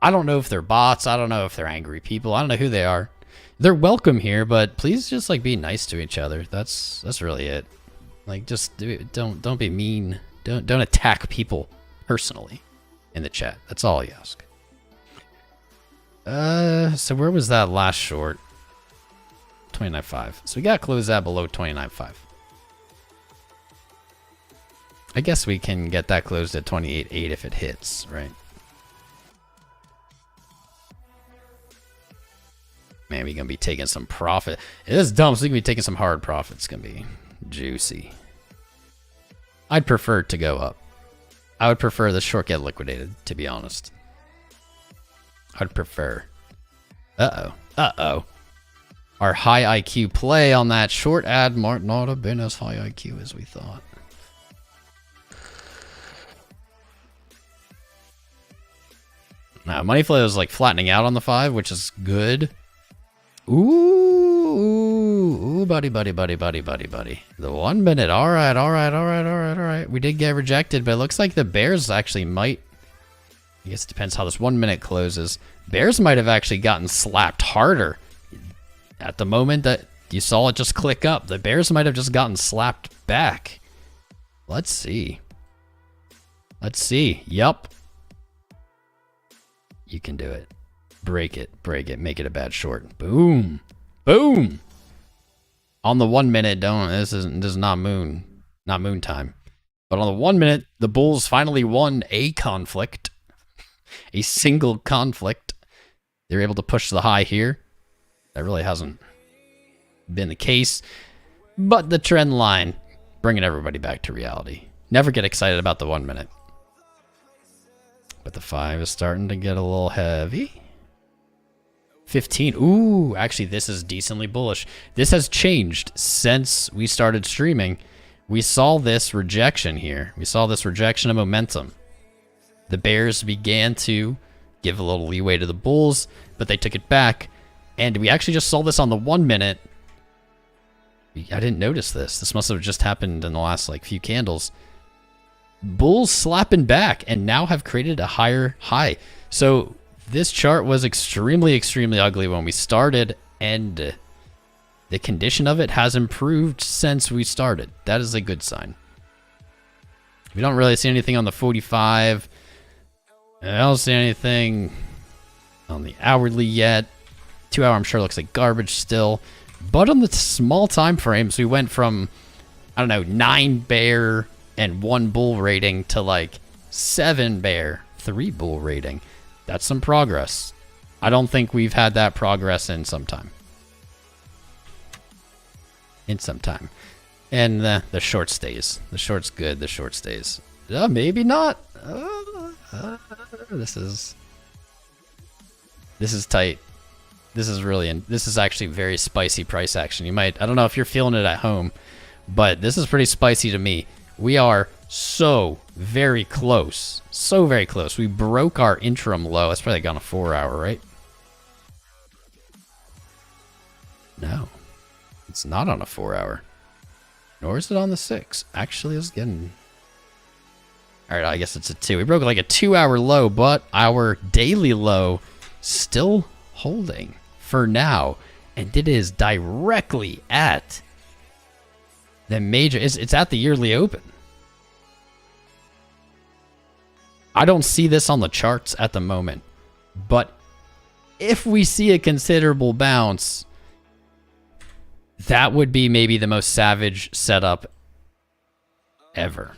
I don't know if they're bots. I don't know if they're angry people. I don't know who they are. They're welcome here, but please just like be nice to each other. That's really it. Like, just don't be mean. Don't attack people personally in the chat. That's all I ask. So where was that last short? 29.5. So we got to close that below 29.5. I guess we can get that closed at 28.8 if it hits, right? Man, we're going to be taking some profit. It is dumb, so we can be taking some hard profits. It's going to be juicy. I'd prefer it to go up. I would prefer the short get liquidated, to be honest. I'd prefer. Uh-oh. Our high IQ play on that short ad might not have been as high IQ as we thought. Now, money flow is like flattening out on the 5, which is good. Ooh, buddy. The 1 minute. All right. We did get rejected, but it looks like the bears actually might. I guess it depends how this 1 minute closes. Bears might have actually gotten slapped harder. At the moment that you saw it just click up, the bears might have just gotten slapped back. Let's see. Yup. You can do it. Break it, make it a bad short. Boom. On the 1 minute, this is not moon time. But on the 1 minute, the bulls finally won a conflict. A single conflict. They're able to push the high here. That really hasn't been the case. But the trend line, bringing everybody back to reality. Never get excited about the 1 minute. But the 5 is starting to get a little heavy. 15. Ooh, actually, this is decently bullish. This has changed since we started streaming. We saw this rejection here. We saw this rejection of momentum. The bears began to give a little leeway to the bulls, but they took it back. And we actually just saw this on the 1 minute. I didn't notice this. This must have just happened in the last like few candles. Bulls slapping back and now have created a higher high. So this chart was extremely, extremely ugly when we started, and the condition of it has improved since we started. That is a good sign. We don't really see anything on the 45. I don't see anything on the hourly yet. 2 hour I'm sure looks like garbage still. But on the small time frames, we went from, I don't know, 9 bear and 1 bull rating to like 7 bear, 3 bull rating. That's some progress. I don't think we've had that progress in some time. And the short stays. The short's good. The short stays. Maybe not. This is tight. This is actually very spicy price action. I don't know if you're feeling it at home, but this is pretty spicy to me. We are so very close. So very close. We broke our interim low. It's probably gone a 4 hour, right? No. It's not on a 4 hour. Nor is it on the 6. Actually, it's getting... Alright, I guess it's a 2. We broke like a 2 hour low, but our daily low still holding for now. And it is directly at the major... It's at the yearly open. I don't see this on the charts at the moment, but if we see a considerable bounce, that would be maybe the most savage setup ever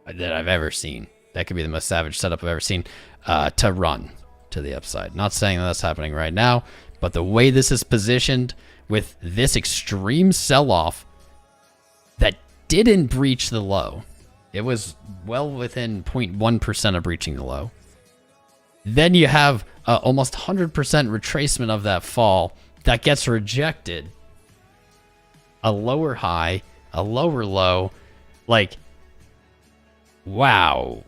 that I've ever seen. That could be the most savage setup I've ever seen to run to the upside. Not saying that's happening right now, but the way this is positioned with this extreme sell-off that didn't breach the low. It was well within 0.1% of breaching the low. Then you have almost 100% retracement of that fall that gets rejected. A lower high, a lower low. Like, wow.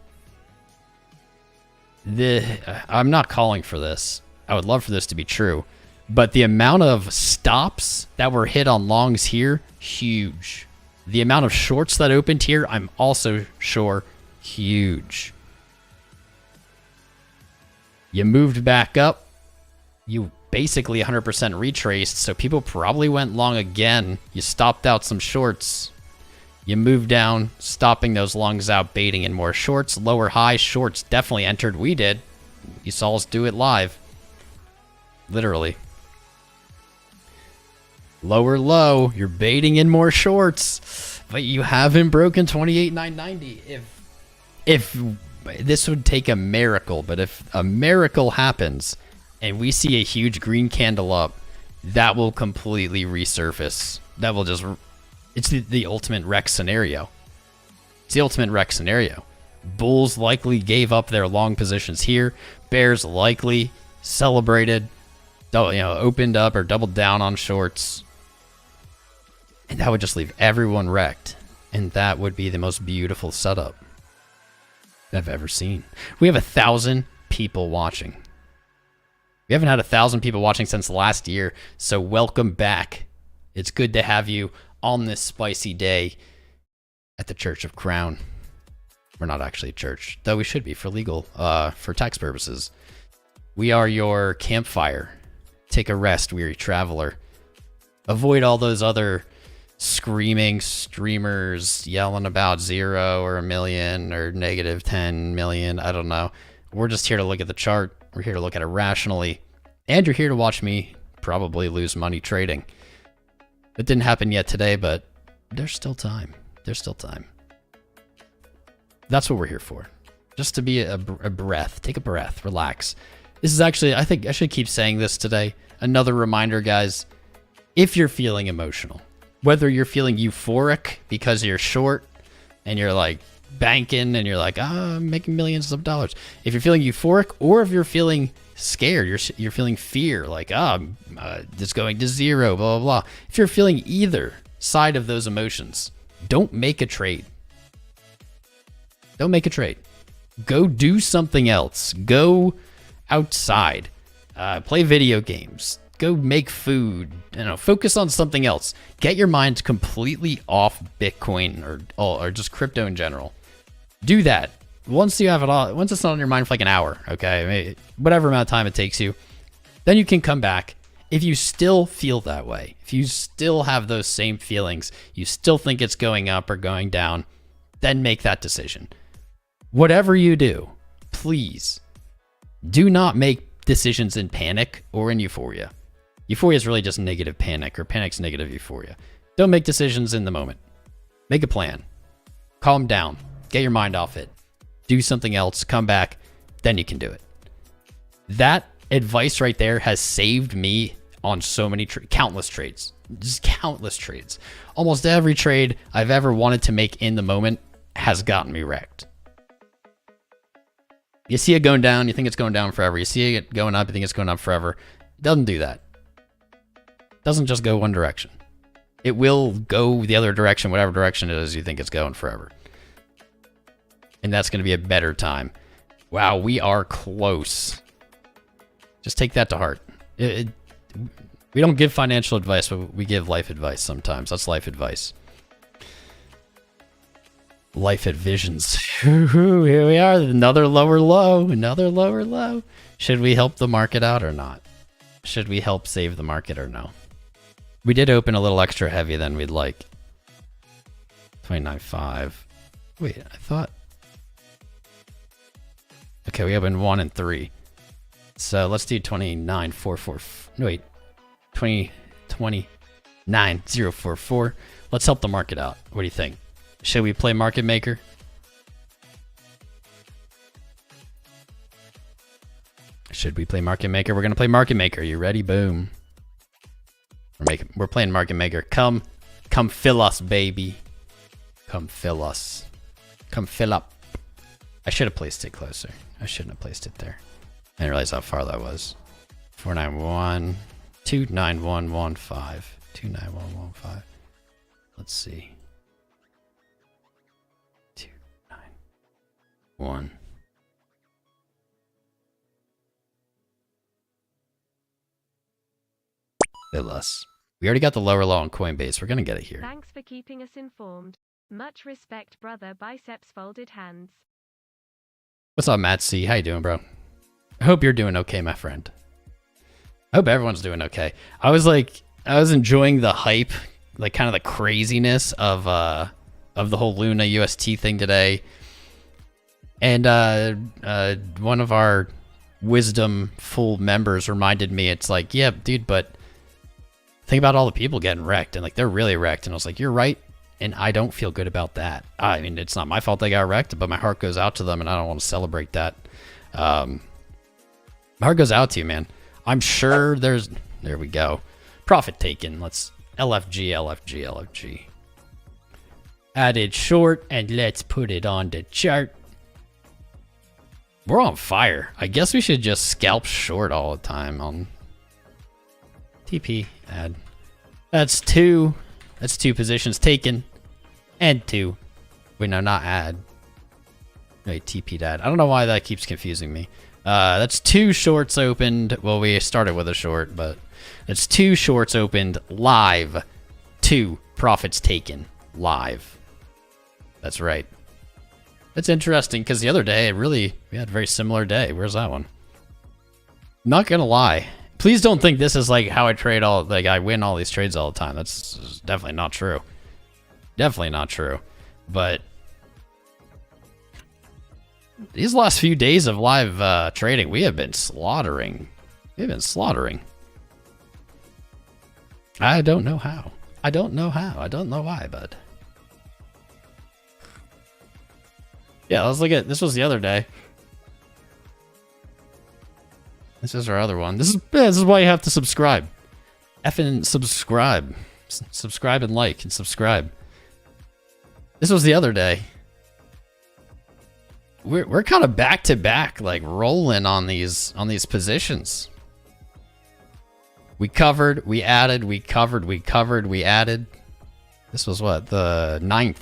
I'm not calling for this. I would love for this to be true. But the amount of stops that were hit on longs here, huge. The amount of shorts that opened here, I'm also sure, huge. You moved back up. You basically 100% retraced, so people probably went long again. You stopped out some shorts. You moved down, stopping those longs out, baiting in more shorts. Lower high shorts definitely entered. We did. You saw us do it live. Literally. Lower low, you're baiting in more shorts, but you haven't broken 28,990. If this would take a miracle, but if a miracle happens and we see a huge green candle up, that will completely resurface. That will just, it's the ultimate wreck scenario. It's the ultimate wreck scenario. Bulls likely gave up their long positions here. Bears likely celebrated, opened up or doubled down on shorts. And that would just leave everyone wrecked. And that would be the most beautiful setup I've ever seen. We have 1,000 people watching. We haven't had 1,000 people watching since last year. So welcome back. It's good to have you on this spicy day at the Church of Crown. We're not actually a church, though we should be for legal, for tax purposes. We are your campfire. Take a rest, weary traveler. Avoid all those other screaming streamers yelling about 0 or 1 million or negative 10 million. I don't know. We're just here to look at the chart. We're here to look at it rationally. And you're here to watch me probably lose money trading. It didn't happen yet today, but there's still time. There's still time. That's what we're here for. Just to be a breath. Take a breath. Relax. This is actually, I think I should keep saying this today. Another reminder, guys. If you're feeling emotional, Whether you're feeling euphoric because you're short and you're like banking and you're like, I'm making millions of dollars. If you're feeling euphoric, or if you're feeling scared, you're feeling fear, like, it's going to zero, blah, blah, blah. If you're feeling either side of those emotions, don't make a trade. Don't make a trade. Go do something else. Go outside. Play video games. Go make food. Focus on something else. Get your mind completely off Bitcoin or just crypto in general. Do that. Once you have it all, once it's not on your mind for like an hour, okay, maybe whatever amount of time it takes you, then you can come back. If you still feel that way, if you still have those same feelings, you still think it's going up or going down, then make that decision. Whatever you do, please do not make decisions in panic or in euphoria. Euphoria is really just negative panic, or panic's negative euphoria. Don't make decisions in the moment. Make a plan. Calm down. Get your mind off it. Do something else. Come back. Then you can do it. That advice right there has saved me on so many countless trades. Just countless trades. Almost every trade I've ever wanted to make in the moment has gotten me wrecked. You see it going down, you think it's going down forever. You see it going up, you think it's going up forever. It doesn't do that. It doesn't just go one direction. It will go the other direction, whatever direction it is you think it's going forever. And that's going to be a better time. Wow, we are close. Just take that to heart. We don't give financial advice, but we give life advice sometimes. That's life advice. Life at Visions. Here we are. Another lower low. Another lower low. Should we help the market out or not? Should we help save the market or no? We did open a little extra heavy than we'd like. 29.5. Wait, I thought... Okay, we opened 1 and 3. So let's do 29.444. No, wait. 29.044. Let's help the market out. What do you think? Should we play market maker? Should we play market maker? We're gonna play market maker. You ready? Boom. We're playing market maker. Come fill us, baby. Come fill us. Come fill up. I should have placed it closer. I shouldn't have placed it there. I didn't realize how far that was. 491 29115 29115. Let's see. 291. Fill us. We already got the lower low on Coinbase. We're gonna get it here. Thanks for keeping us informed. Much respect, brother. Biceps folded hands. What's up, Matt C? How you doing, bro? I hope you're doing okay, my friend. I hope everyone's doing okay. I was enjoying the hype, like kind of the craziness of the whole Luna UST thing today. And one of our Wisdom Full members reminded me, it's like, yeah, dude, but think about all the people getting wrecked, and like they're really wrecked. And I was like, you're right. And I don't feel good about that. I mean, it's not my fault they got wrecked, but my heart goes out to them, and I don't want to celebrate that. My heart goes out to you, man. I'm sure there we go. Profit taken. Let's LFG. Added short, and let's put it on the chart. We're on fire. I guess we should just scalp short all the time on TP add. That's two positions taken. And 2. Wait, no, not add. Wait, TP'd add. I don't know why that keeps confusing me. That's 2 shorts opened. Well, we started with a short, but it's 2 shorts opened live. 2 profits taken live. That's right. It's interesting because the other day, we had a very similar day. Where's that one? Not gonna lie. Please don't think this is like how I trade I win all these trades all the time. That's definitely not true. Definitely not true. But these last few days of live trading, we have been slaughtering. We've been slaughtering. I don't know how. I don't know why, bud. Yeah, let's look at this. Was the other day. This is our other one. This is why you have to subscribe. Effing subscribe. Subscribe and like and subscribe. This was the other day. We're kind of back to back, like rolling on these positions. We covered, we added, we covered, we covered, we added. This was what, the 9th.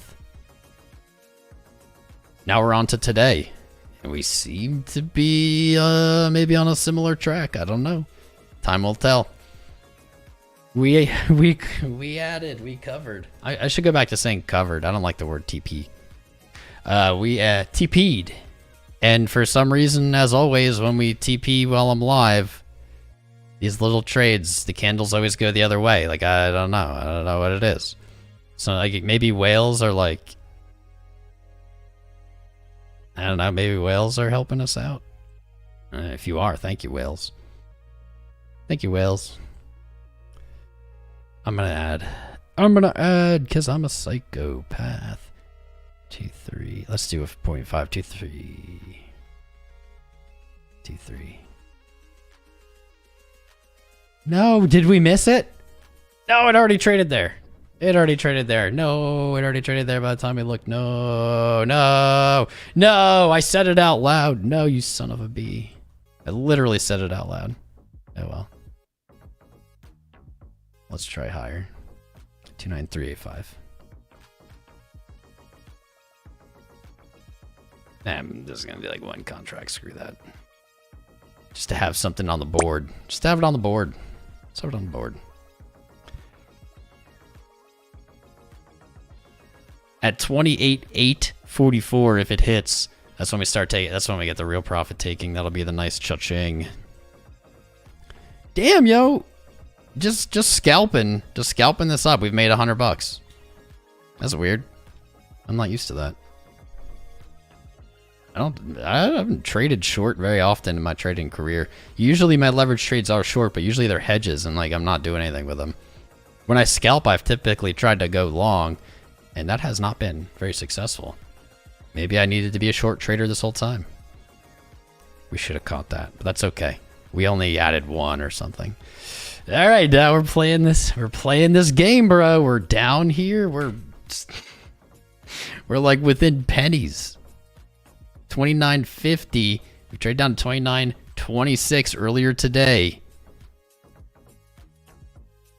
Now we're on to today. And we seem to be maybe on a similar track. I don't know. Time will tell. We added, we covered. I should go back to saying covered. I don't like the word TP. We TP'd. And for some reason, as always, when we TP while I'm live, these little trades, the candles always go the other way. Like, I don't know. I don't know what it is. So, like, maybe whales are like... I don't know. Maybe whales are helping us out. If you are, thank you, whales. Thank you, whales. I'm gonna add, because I'm a psychopath. 2, 3. Let's do a 0.5, 2, 3. 2, 3. No, did we miss it? No, it already traded there. It already traded there. No, it already traded there by the time we looked. No, no, no, I said it out loud. No, you son of a bee. I literally said it out loud. Oh well. Let's try higher. 29385. This is gonna be like one contract. Screw that. Just to have something on the board. Just to have it on the board. Just have it on the board. At 28,844, if it hits, that's when we start taking. That's when we get the real profit taking. That'll be the nice cha-ching. Damn, yo. Just scalping this up. We've made $100. That's weird. I'm not used to that. I haven't traded short very often in my trading career. Usually my leverage trades are short, but usually they're hedges and like I'm not doing anything with them. When I scalp, I've typically tried to go long, and that has not been very successful. Maybe I needed to be a short trader this whole time. We should have caught that, but that's okay. We only added 1 or something. All right, now we're playing this. We're playing this game, bro. We're down here. We're like within pennies. 29.50. We traded down to 29.26 earlier today.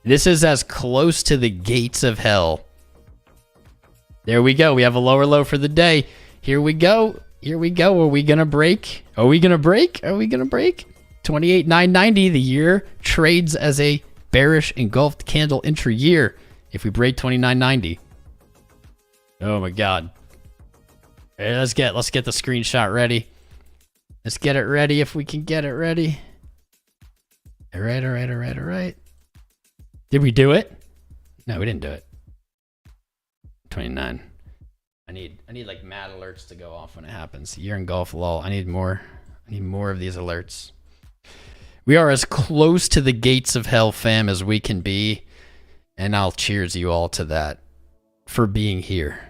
This is as close to the gates of hell. There we go. We have a lower low for the day. Here we go. Here we go. Are we gonna break? Are we gonna break? Are we gonna break? 28,990. The year trades as a bearish engulfed candle intra-year. If we break 29.90. Oh my god. Hey, let's get the screenshot ready. Let's get it ready if we can get it ready. All right. Did we do it? No, we didn't do it. 29. I need like mad alerts to go off when it happens. Year engulf lol. I need more of these alerts. We are as close to the gates of hell, fam, as we can be, and I'll cheers you all to that for being here.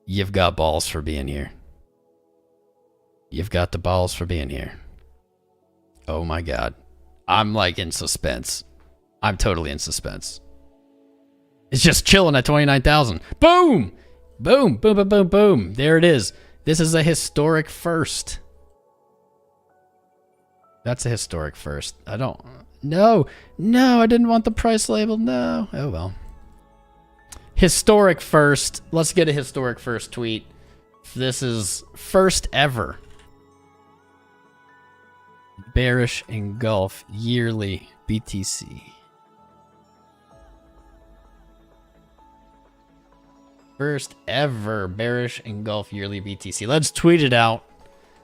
You've got balls for being here. You've got the balls for being here. Oh my god. I'm like in suspense. I'm totally in suspense. It's just chilling at 29,000. Boom! Boom, boom, boom, boom, boom. There it is. This is a historic first. That's a historic first. No, I didn't want the price label. No. Oh well. Historic first. Let's get a historic first tweet. This is first ever bearish engulf yearly BTC. First ever bearish engulf yearly BTC. Let's tweet it out.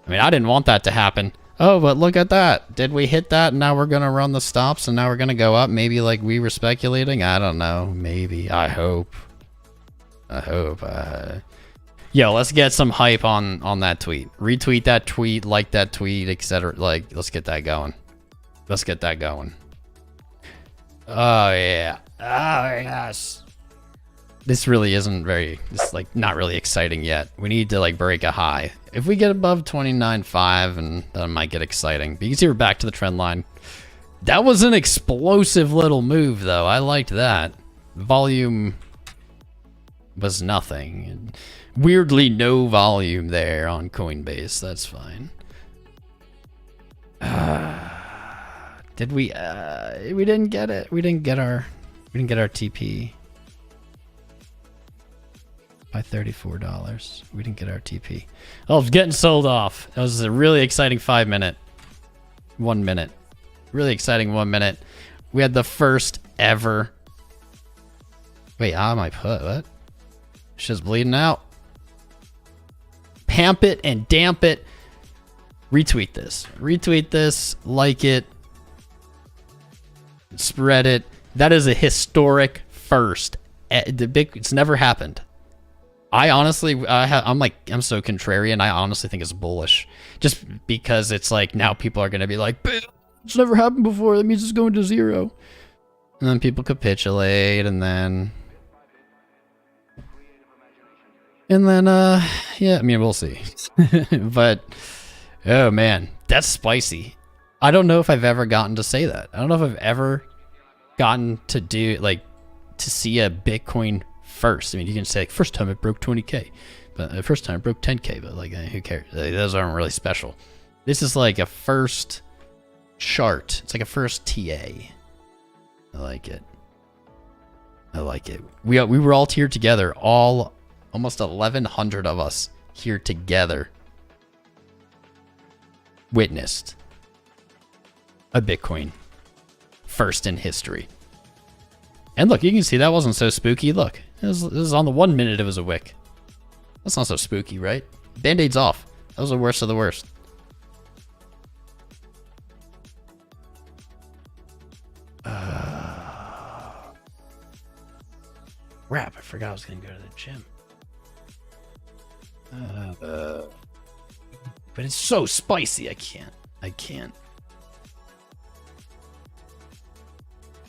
I mean, I didn't want that to happen. Oh, but look at that. Did we hit that? And now we're going to run the stops and now we're going to go up. Maybe like we were speculating. I don't know. Maybe. I hope. Yo, let's get some hype on that tweet. Retweet that tweet, like that tweet, etc. Like, let's get that going. Let's get that going. Oh, yeah. Oh, yes. This really isn't very, it's like not really exciting yet. We need to like break a high. If we get above 29.5, and that might get exciting. But you can see we're back to the trend line. That was an explosive little move though. I liked that. volume was nothing. Weirdly, no volume there on Coinbase. That's fine. Did we? We didn't get it. We didn't get our TP. By $34. We didn't get our TP. Oh, it's getting sold off. That was a really exciting 5 minute. 1 minute. Really exciting 1 minute. We had the first ever. Wait, how am I put? What? Shit's bleeding out. Pamp it and damp it. Retweet this. Retweet this. Like it. Spread it. That is a historic first. It's never happened. I honestly, I'm so contrarian. I honestly think it's bullish, just because it's like now people are gonna be like, it's never happened before. That means it's going to zero, and then people capitulate, and then yeah. I mean, we'll see. But oh man, that's spicy. I don't know if I've ever gotten to say that. I don't know if I've ever gotten to do to see a Bitcoin first. I mean, you can say like, first time it broke 20K, but the first time it broke 10K, but like, who cares? Those aren't really special. This is like a first chart. It's like a first TA. I like it. I like it. We were all here together, all almost 1,100 of us here together, witnessed a Bitcoin first in history. And look, you can see that wasn't so spooky. Look, this was on the 1 minute it was a wick. That's not so spooky, right? Band-Aid's off. That was the worst of the worst. Crap, I forgot I was going to go to the gym. But it's so spicy, I can't.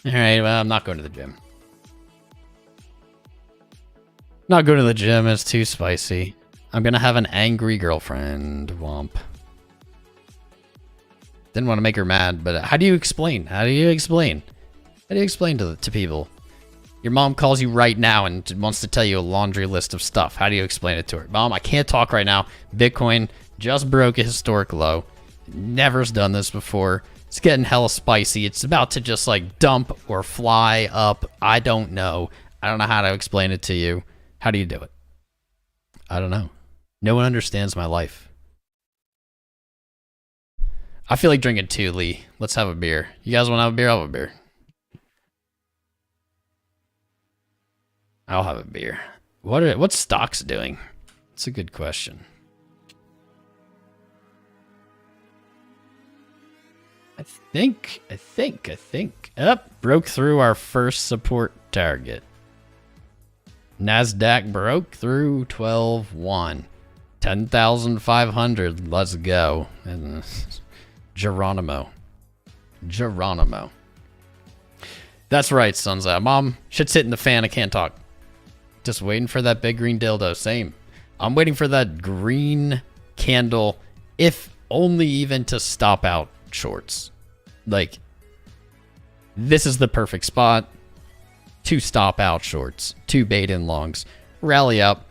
Alright, well, I'm not going to the gym. Not going to the gym, it's too spicy. I'm gonna have an angry girlfriend. Womp. Didn't want to make her mad, but how do you explain? How do you explain to people? Your mom calls you right now and wants to tell you a laundry list of stuff. How do you explain it to her? Mom, I can't talk right now. Bitcoin just broke a historic low. Never's done this before. It's getting hella spicy. It's about to just like dump or fly up. I don't know. I don't know how to explain it to you. How do you do it? I don't know. No one understands my life. I feel like drinking too, Lee. Let's have a beer. You guys want to have a beer? I'll have a beer. I'll have a beer. What's stocks doing? It's a good question. I think. Up, broke through our first support target. NASDAQ broke through 12.1. 10,500. Let's go. And Geronimo. That's right, Sunza. Mom, shit's hitting the fan. I can't talk. Just waiting for that big green dildo. Same. I'm waiting for that green candle, if only even to stop out shorts. Like, this is the perfect spot. 2 stop out shorts, 2 bait in longs, rally up.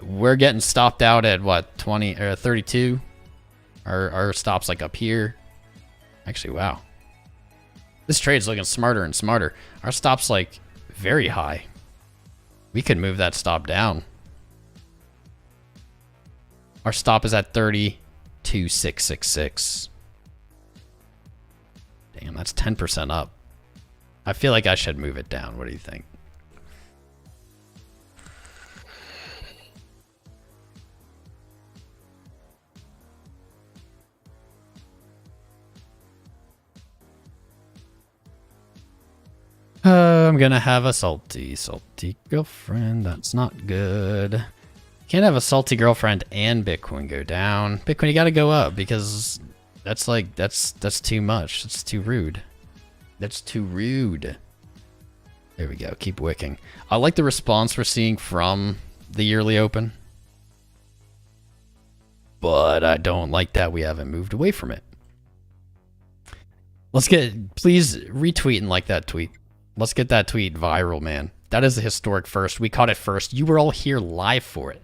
We're getting stopped out at what, 20 or 32? Our stops like up here. Actually, wow. This trade's looking smarter and smarter. Our stop's like very high. We could move that stop down. Our stop is at 32,666. Damn, that's 10% up. I feel like I should move it down. What do you think? I'm gonna have a salty girlfriend. That's not good. Can't have a salty girlfriend and Bitcoin go down. Bitcoin, you gotta go up because that's like, that's too much. That's too rude. That's too rude. There we go. Keep wicking. I like the response we're seeing from the yearly open, but I don't like that we haven't moved away from it. Let's get, please retweet and like that tweet. Let's get that tweet viral, man. That is a historic first. We caught it first. You were all here live for it.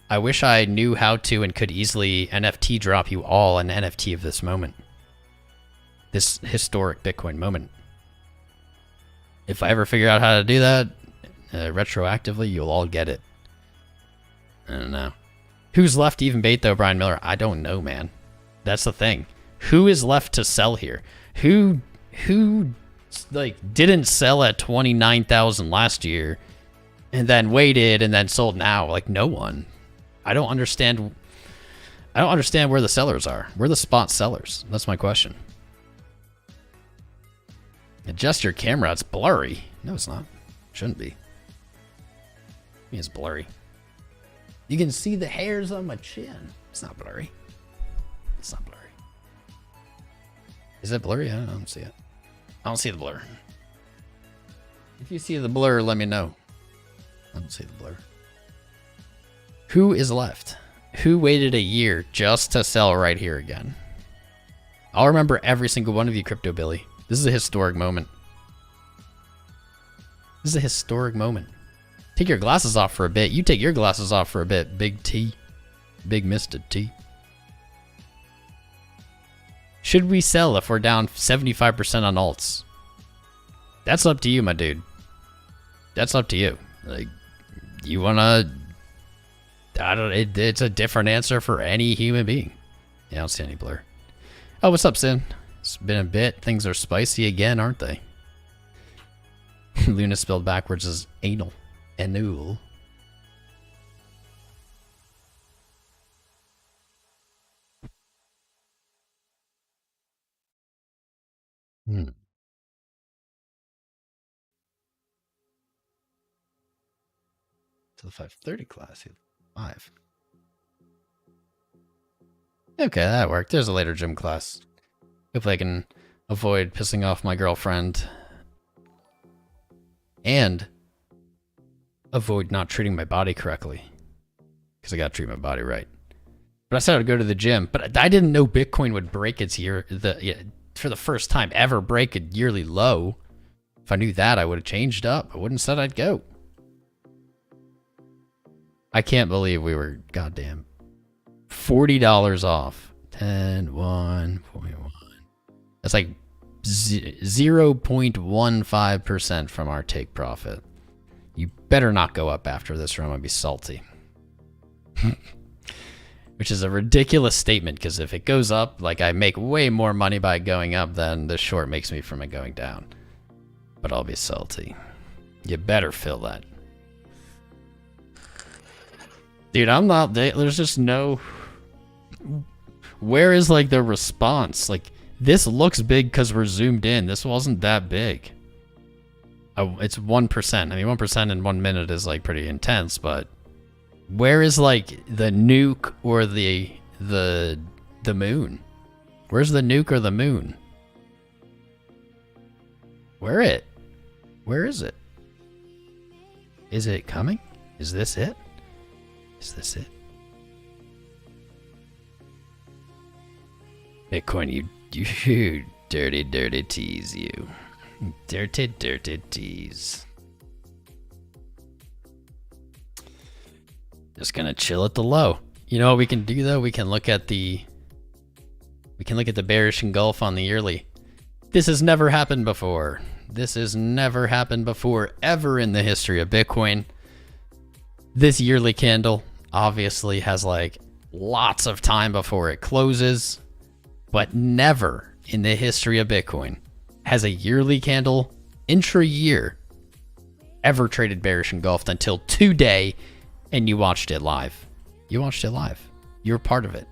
I wish I knew how to and could easily NFT drop you all an NFT of this moment. This historic Bitcoin moment. If I ever figure out how to do that retroactively, you'll all get it. I don't know. Who's left to even bait though, Brian Miller? I don't know, man. That's the thing. Who is left to sell here? Who like didn't sell at 29,000 last year and then waited and then sold now? Like no one. I don't understand where the sellers are. Where are the spot sellers? That's my question. Adjust your camera. It's blurry. No, it's not. Shouldn't be. It's blurry. You can see the hairs on my chin. It's not blurry. It's not blurry. Is it blurry? I don't see it. I don't see the blur. If you see the blur, let me know. I don't see the blur. Who is left? Who waited a year just to sell right here again? I'll remember every single one of you, Crypto Billy. This is a historic moment. This is a historic moment. Take your glasses off for a bit. You take your glasses off for a bit, Big T. Big Mr. T. Should we sell if we're down 75% on alts? That's up to you, my dude. That's up to you. Like, you wanna... it's a different answer for any human being. Yeah, I don't see any blur. Oh, what's up, Sin? It's been a bit. Things are spicy again, aren't they? Luna spelled backwards is anal. Anul. To the 5:30 class. 5. Okay, that worked. There's a later gym class. Hopefully I can avoid pissing off my girlfriend. And avoid not treating my body correctly. Because I gotta treat my body right. But I said I'd go to the gym. But I didn't know Bitcoin would break its for the first time ever break a yearly low. If I knew that, I would have changed up. I wouldn't have said I'd go. I can't believe we were goddamn $40 off. 10, 1.1. That's like 0.15% from our take profit. You better not go up after this or I'm going to be salty. Which is a ridiculous statement because if it goes up, like I make way more money by going up than the short makes me from it going down. But I'll be salty. You better fill that. Dude, I'm not... There's just no... Where is, like, the response? Like, this looks big because we're zoomed in. This wasn't that big. It's 1%. I mean, 1% in 1 minute is, like, pretty intense, but... Where is, like, the nuke or the moon? Where's the nuke or the moon? Where is it? Is it coming? Is this it? Is this it? Bitcoin, you dirty, dirty tease, you. Dirty, dirty tease. Just gonna chill at the low. You know what we can do though? We can look at the bearish engulf on the yearly. This has never happened before. This has never happened before ever in the history of Bitcoin. This yearly candle obviously has like lots of time before it closes, but never in the history of Bitcoin has a yearly candle intra-year ever traded bearish engulfed until today, and you watched it live. You watched it live. You were part of it.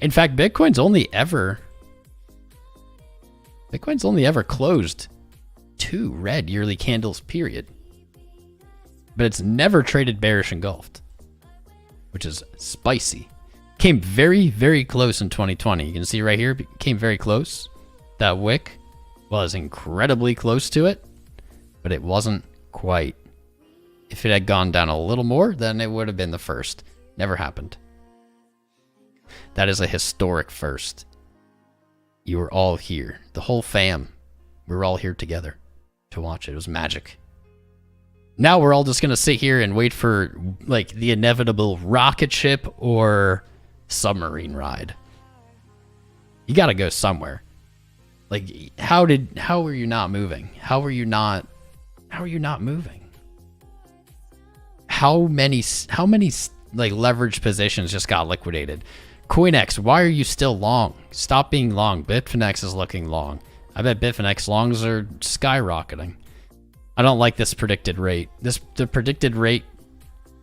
In fact, Bitcoin's only ever closed 2 red yearly candles, period. But it's never traded bearish engulfed, which is spicy. Came very, very close in 2020. You can see right here, came very close. That wick was incredibly close to it, but it wasn't quite. If it had gone down a little more, then it would have been the first. Never happened. That is a historic first. You were all here. The whole fam. We were all here together to watch it. It was magic. Now we're all just going to sit here and wait for like the inevitable rocket ship or submarine ride. You got to go somewhere. Like, how were you not moving? How are you not moving? How many like leveraged positions just got liquidated? CoinX, why are you still long? Stop being long. Bitfinex is looking long. I bet Bitfinex longs are skyrocketing. I don't like this predicted rate. The predicted rate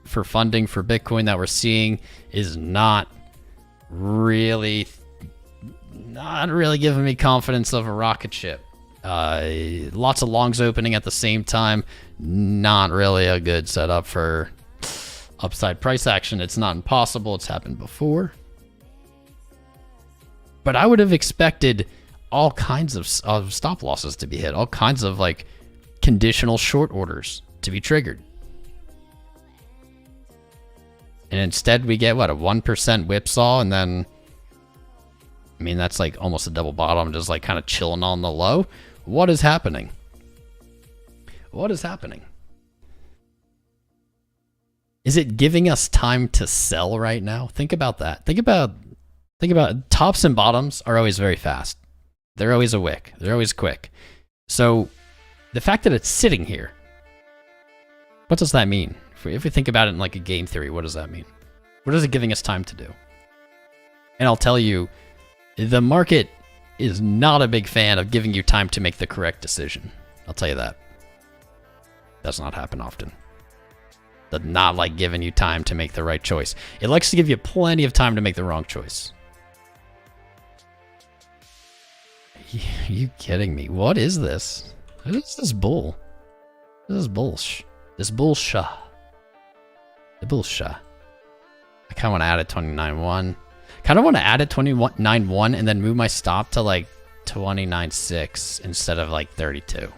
for funding for Bitcoin that we're seeing is not really giving me confidence of a rocket ship. Lots of longs opening at the same time. Not really a good setup for upside price action. It's not impossible. It's happened before. But I would have expected all kinds of stop losses to be hit. All kinds of like conditional short orders to be triggered. And instead we get, what, a 1% whipsaw, and then, I mean, that's like almost a double bottom, just like kind of chilling on the low. What is happening? What is happening? Is it giving us time to sell right now? Think about that. Think about tops and bottoms are always very fast. They're always a wick. They're always quick. So the fact that it's sitting here, what does that mean? If we think about it in like a game theory, what does that mean? What is it giving us time to do? And I'll tell you, the market is not a big fan of giving you time to make the correct decision. I'll tell you that. Does not happen often. Does not like giving you time to make the right choice. It likes to give you plenty of time to make the wrong choice. Are you kidding me? What is this? What is this bull? This is bullsh. This bullsha. The bullsha. I kind of want to add it 29.1. Kind of want to add it 29.1 and then move my stop to like 29.6 instead of like 32.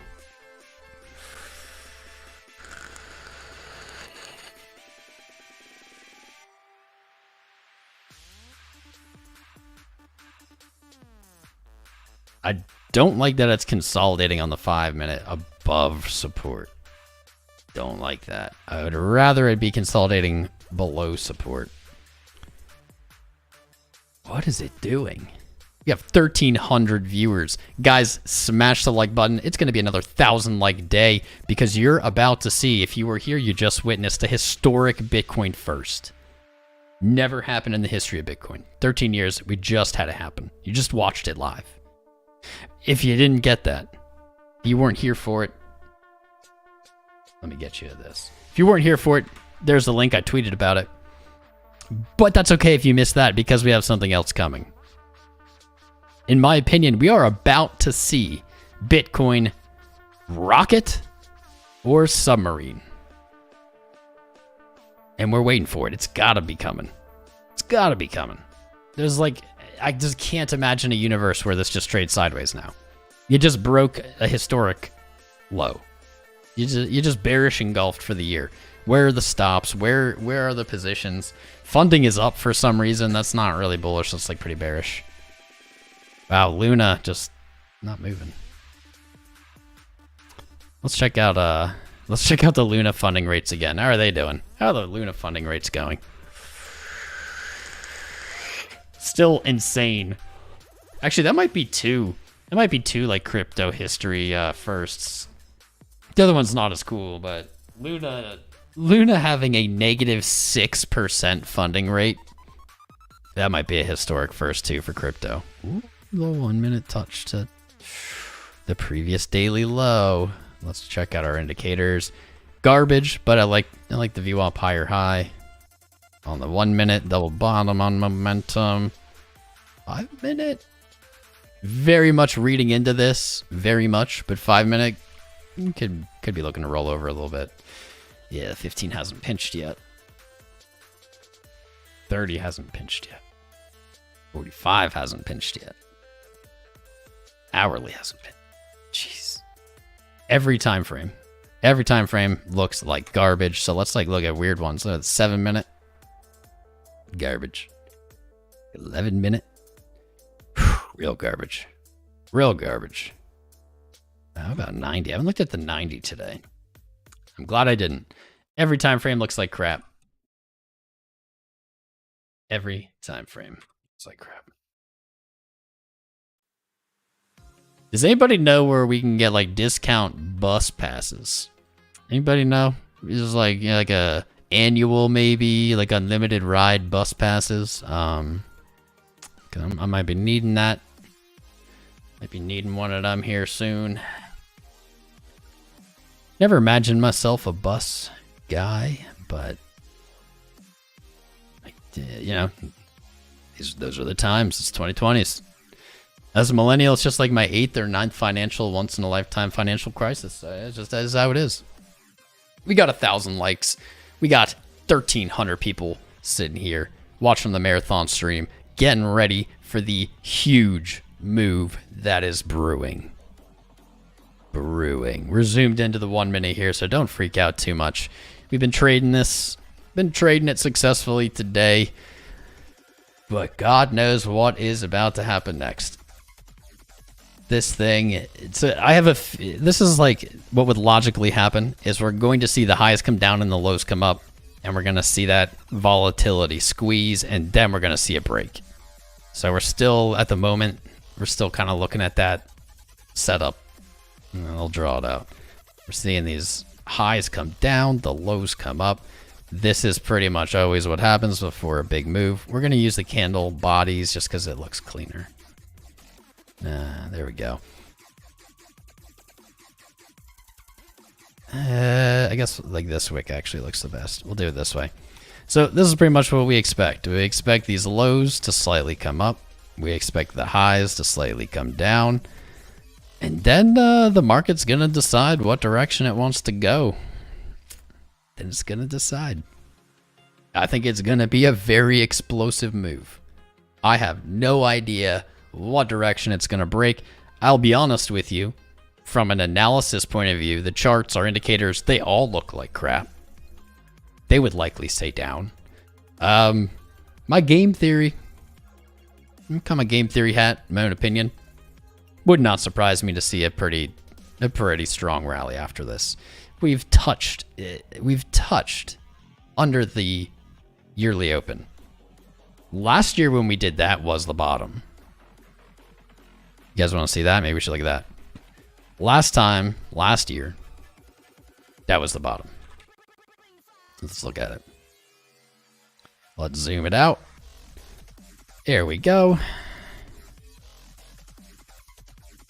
I don't like that it's consolidating on the 5-minute above support. Don't like that. I would rather it be consolidating below support. What is it doing? You have 1,300 viewers. Guys, smash the like button. It's going to be another 1,000 like day because you're about to see, if you were here, you just witnessed a historic Bitcoin first. Never happened in the history of Bitcoin. 13 years, we just had it happen. You just watched it live. If you didn't get that, you weren't here for it. Let me get you to this. If you weren't here for it, there's the link. I tweeted about it. But that's okay if you missed that because we have something else coming. In my opinion, we are about to see Bitcoin rocket or submarine. And we're waiting for it. It's gotta be coming. It's gotta be coming. There's like, I just can't imagine a universe where this just trades sideways now. You just broke a historic low. You just bearish engulfed for the year. Where are the stops? Where are the positions? Funding is up for some reason. That's not really bullish. That's like pretty bearish. Wow, Luna just not moving. Let's check out the Luna funding rates again. How are they doing? How are the Luna funding rates going? Still insane. Actually, that might be two. That might be two like crypto history firsts. The other one's not as cool, but Luna having a negative 6% funding rate. That might be a historic first too for crypto. Ooh, low 1 minute touch to the previous daily low. Let's check out our indicators. Garbage, but I like the VWAP higher high. On the 1 minute, double bottom on momentum. 5 minute. Very much reading into this, very much, but 5 minute could be looking to roll over a little bit. Yeah, 15 hasn't pinched yet. 30 hasn't pinched yet. 45 hasn't pinched yet. Hourly hasn't pinched. Jeez. Every time frame looks like garbage. So let's like look at weird ones. So 7 minute. Garbage. 11 minute. Real garbage. Real garbage. How about 90? I haven't looked at the 90 today. I'm glad I didn't. Every time frame looks like crap. Every time frame looks like crap. Does anybody know where we can get like discount bus passes? Anybody know? It's just like, you know, like a annual, maybe like unlimited ride bus passes. 'Cause I might be needing that. Might be needing one of them here soon. Never imagined myself a bus guy, but you know, those are the times. It's 2020s. As a millennial, it's just like my 8th or 9th financial once-in-a-lifetime financial crisis. It's just that is how it is. We got 1,000 likes. We got 1,300 people sitting here watching the marathon stream, getting ready for the huge move that is brewing. We're zoomed into the 1 minute here, so don't freak out too much. We've been trading this, been trading it successfully today, but God knows what is about to happen next. This thing, this is like what would logically happen is we're going to see the highs come down and the lows come up, and we're going to see that volatility squeeze, and then we're going to see a break. So we're still, at the moment, we're still kind of looking at that setup. I'll draw it out. We're seeing these highs come down, the lows come up. This is pretty much always what happens before a big move. We're going to use the candle bodies just because it looks cleaner. There we go. I guess like this wick actually looks the best. We'll do it this way. So this is pretty much what we expect. We expect these lows to slightly come up. We expect the highs to slightly come down. And then the market's going to decide what direction it wants to go. Then it's going to decide. I think it's going to be a very explosive move. I have no idea what direction it's going to break. I'll be honest with you. From an analysis point of view, the charts, our indicators, they all look like crap. They would likely stay down. My game theory, become a game theory hat, in my own opinion, would not surprise me to see a pretty strong rally after this. We've touched under the yearly open. Last year when we did that was the bottom. You guys want to see that? Maybe we should look at that. Last year, that was the bottom. Let's look at it. Let's zoom it out. There we go.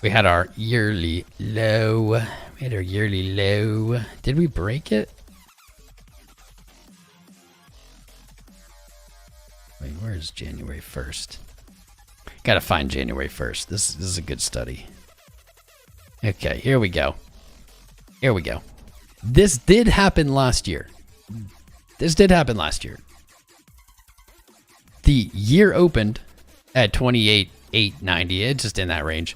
We had our yearly low. Did we break it? Wait, where's January 1st? Gotta find January 1st. This is a good study. Okay, here we go. This did happen last year. The year opened at 28,890. It's just in that range.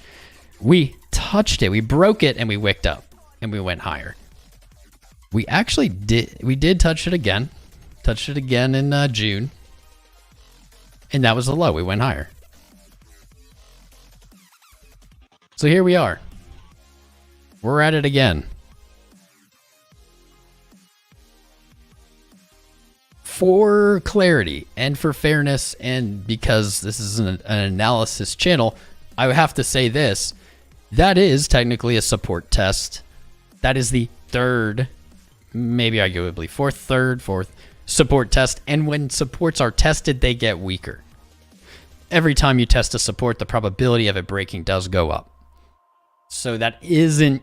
We touched it. We broke it and we wicked up and we went higher. We actually did touch it again. Touched it again in June. And that was the low. We went higher. So here we are. We're at it again. For clarity and for fairness, and because this is an analysis channel, I would have to say this. That is technically a support test. That is the third, maybe arguably fourth support test. And when supports are tested, they get weaker. Every time you test a support, the probability of it breaking does go up. So that isn't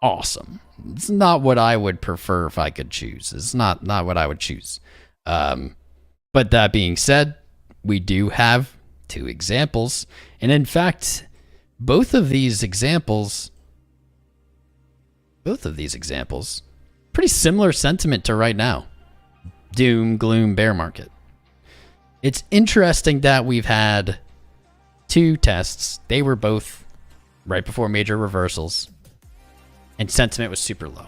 awesome. It's not what I would prefer if I could choose. It's not what I would choose. But that being said, we do have two examples. And in fact, both of these examples, pretty similar sentiment to right now. Doom, gloom, bear market. It's interesting that we've had two tests. They were both right before major reversals. And sentiment was super low.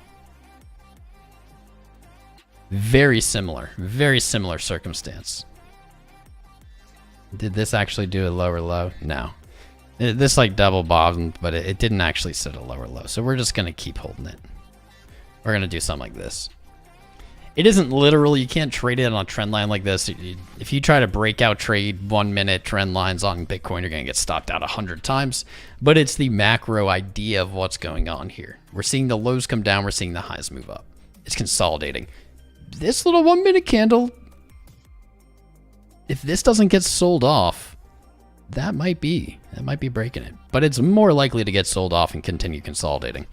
Very similar circumstance. Did this actually do a lower low? No. This like double bottomed, but it didn't actually set a lower low. So we're just going to keep holding it. we're going to do something like this. It isn't literal. You can't trade it on a trend line like this. If you try to break out trade 1 minute trend lines on Bitcoin, you're going to get stopped out 100 times. But it's the macro idea of what's going on here. We're seeing the lows come down. We're seeing the highs move up. It's consolidating. This little 1 minute candle, if this doesn't get sold off, that might be breaking it. But it's more likely to get sold off and continue consolidating.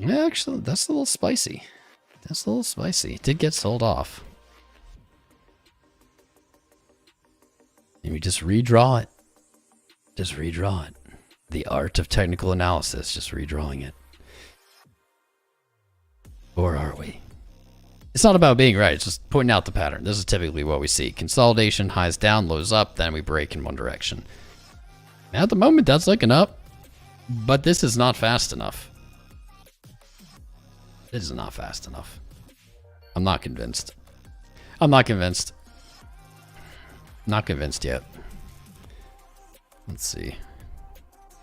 Actually, that's a little spicy. That's a little spicy. It did get sold off. And we just redraw it. Just redraw it. The art of technical analysis, just redrawing it. Or are we? It's not about being right, it's just pointing out the pattern. This is typically what we see. Consolidation, highs down, lows up, then we break in one direction. Now at the moment, that's looking up. But this is not fast enough. This is not fast enough. I'm not convinced. I'm not convinced. Not convinced yet. Let's see.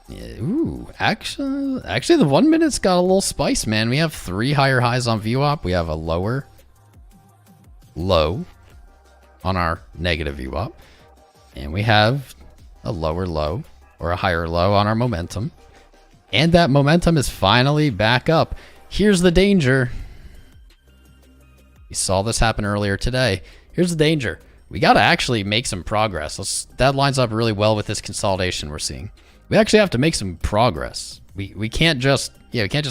Yeah, ooh, actually the 1 minute's got a little spice, man. We have 3 higher highs on VWAP. We have a lower low on our negative VWAP. And we have a lower low or a higher low on our momentum. And that momentum is finally back up. Here's the danger. We saw this happen earlier today. Here's the danger. We got to actually make some progress. That lines up really well with this consolidation we're seeing. We actually have to make some progress. We can't just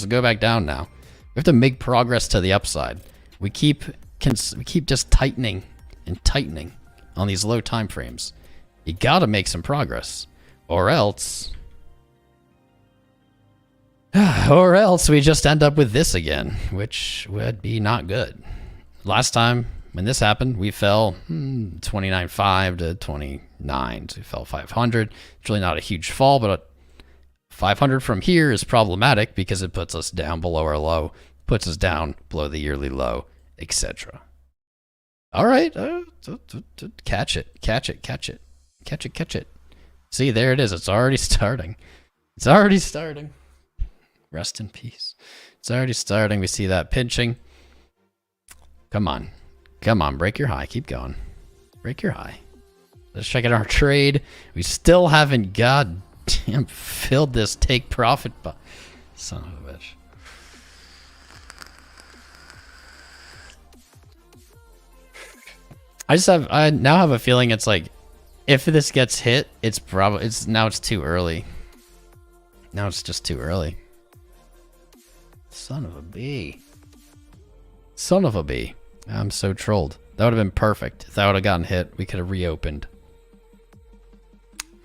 go back down now. We have to make progress to the upside. We keep just tightening and tightening on these low time frames. You got to make some progress, or else we just end up with this again, which would be not good. Last time when this happened, we fell 29.5 to 29. So we fell 500. It's really not a huge fall, but 500 from here is problematic because it puts us down below our low, puts us down below the yearly low, etc. All right. Catch it. Catch it. Catch it. Catch it. Catch it. See, there it is. It's already starting. It's already starting. Rest in peace. It's already starting. We see that pinching. Come on. Come on. Break your high. Keep going. Break your high. Let's check out our trade. We still haven't goddamn filled this take profit. Son of a bitch. I now have a feeling it's like, if this gets hit, it's too early. Now it's just too early. Son of a bee. Son of a bee. I'm so trolled. That would have been perfect. If that would have gotten hit, we could have reopened.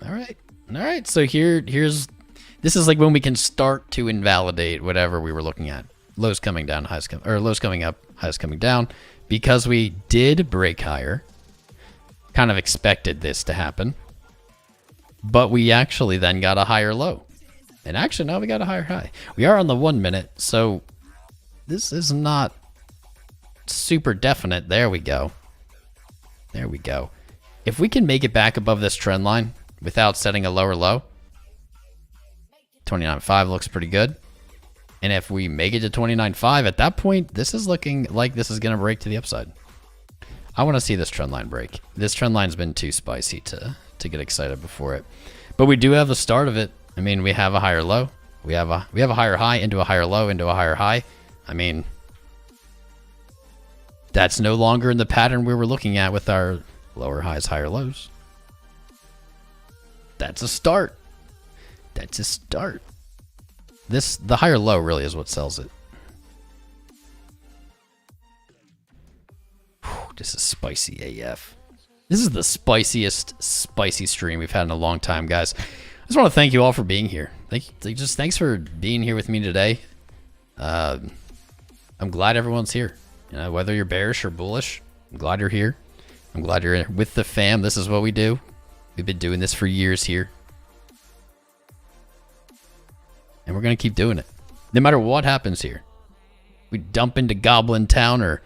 All right. All right. So this is like when we can start to invalidate whatever we were looking at. Lows coming down, lows coming up, highs coming down. Because we did break higher. Kind of expected this to happen. But we actually then got a higher low. And actually, now we got a higher high. We are on the 1 minute, so this is not super definite. There we go. There we go. If we can make it back above this trend line without setting a lower low, 29.5 looks pretty good. And if we make it to 29.5, at that point, this is looking like this is going to break to the upside. I want to see this trend line break. This trend line's been too spicy to get excited before it. But we do have the start of it. I mean, we have a higher low. We have a higher high into a higher low into a higher high. I mean, that's no longer in the pattern we were looking at with our lower highs, higher lows. That's a start. That's a start. The higher low really is what sells it. Whew, this is spicy AF. This is the spiciest spicy stream we've had in a long time, guys. I just want to thank you all for being here. Thanks for being here with me today. I'm glad everyone's here. You know, whether you're bearish or bullish, I'm glad you're here. I'm glad you're with the fam. This is what we do. We've been doing this for years here. And we're going to keep doing it. No matter what happens here. We dump into Goblin Town or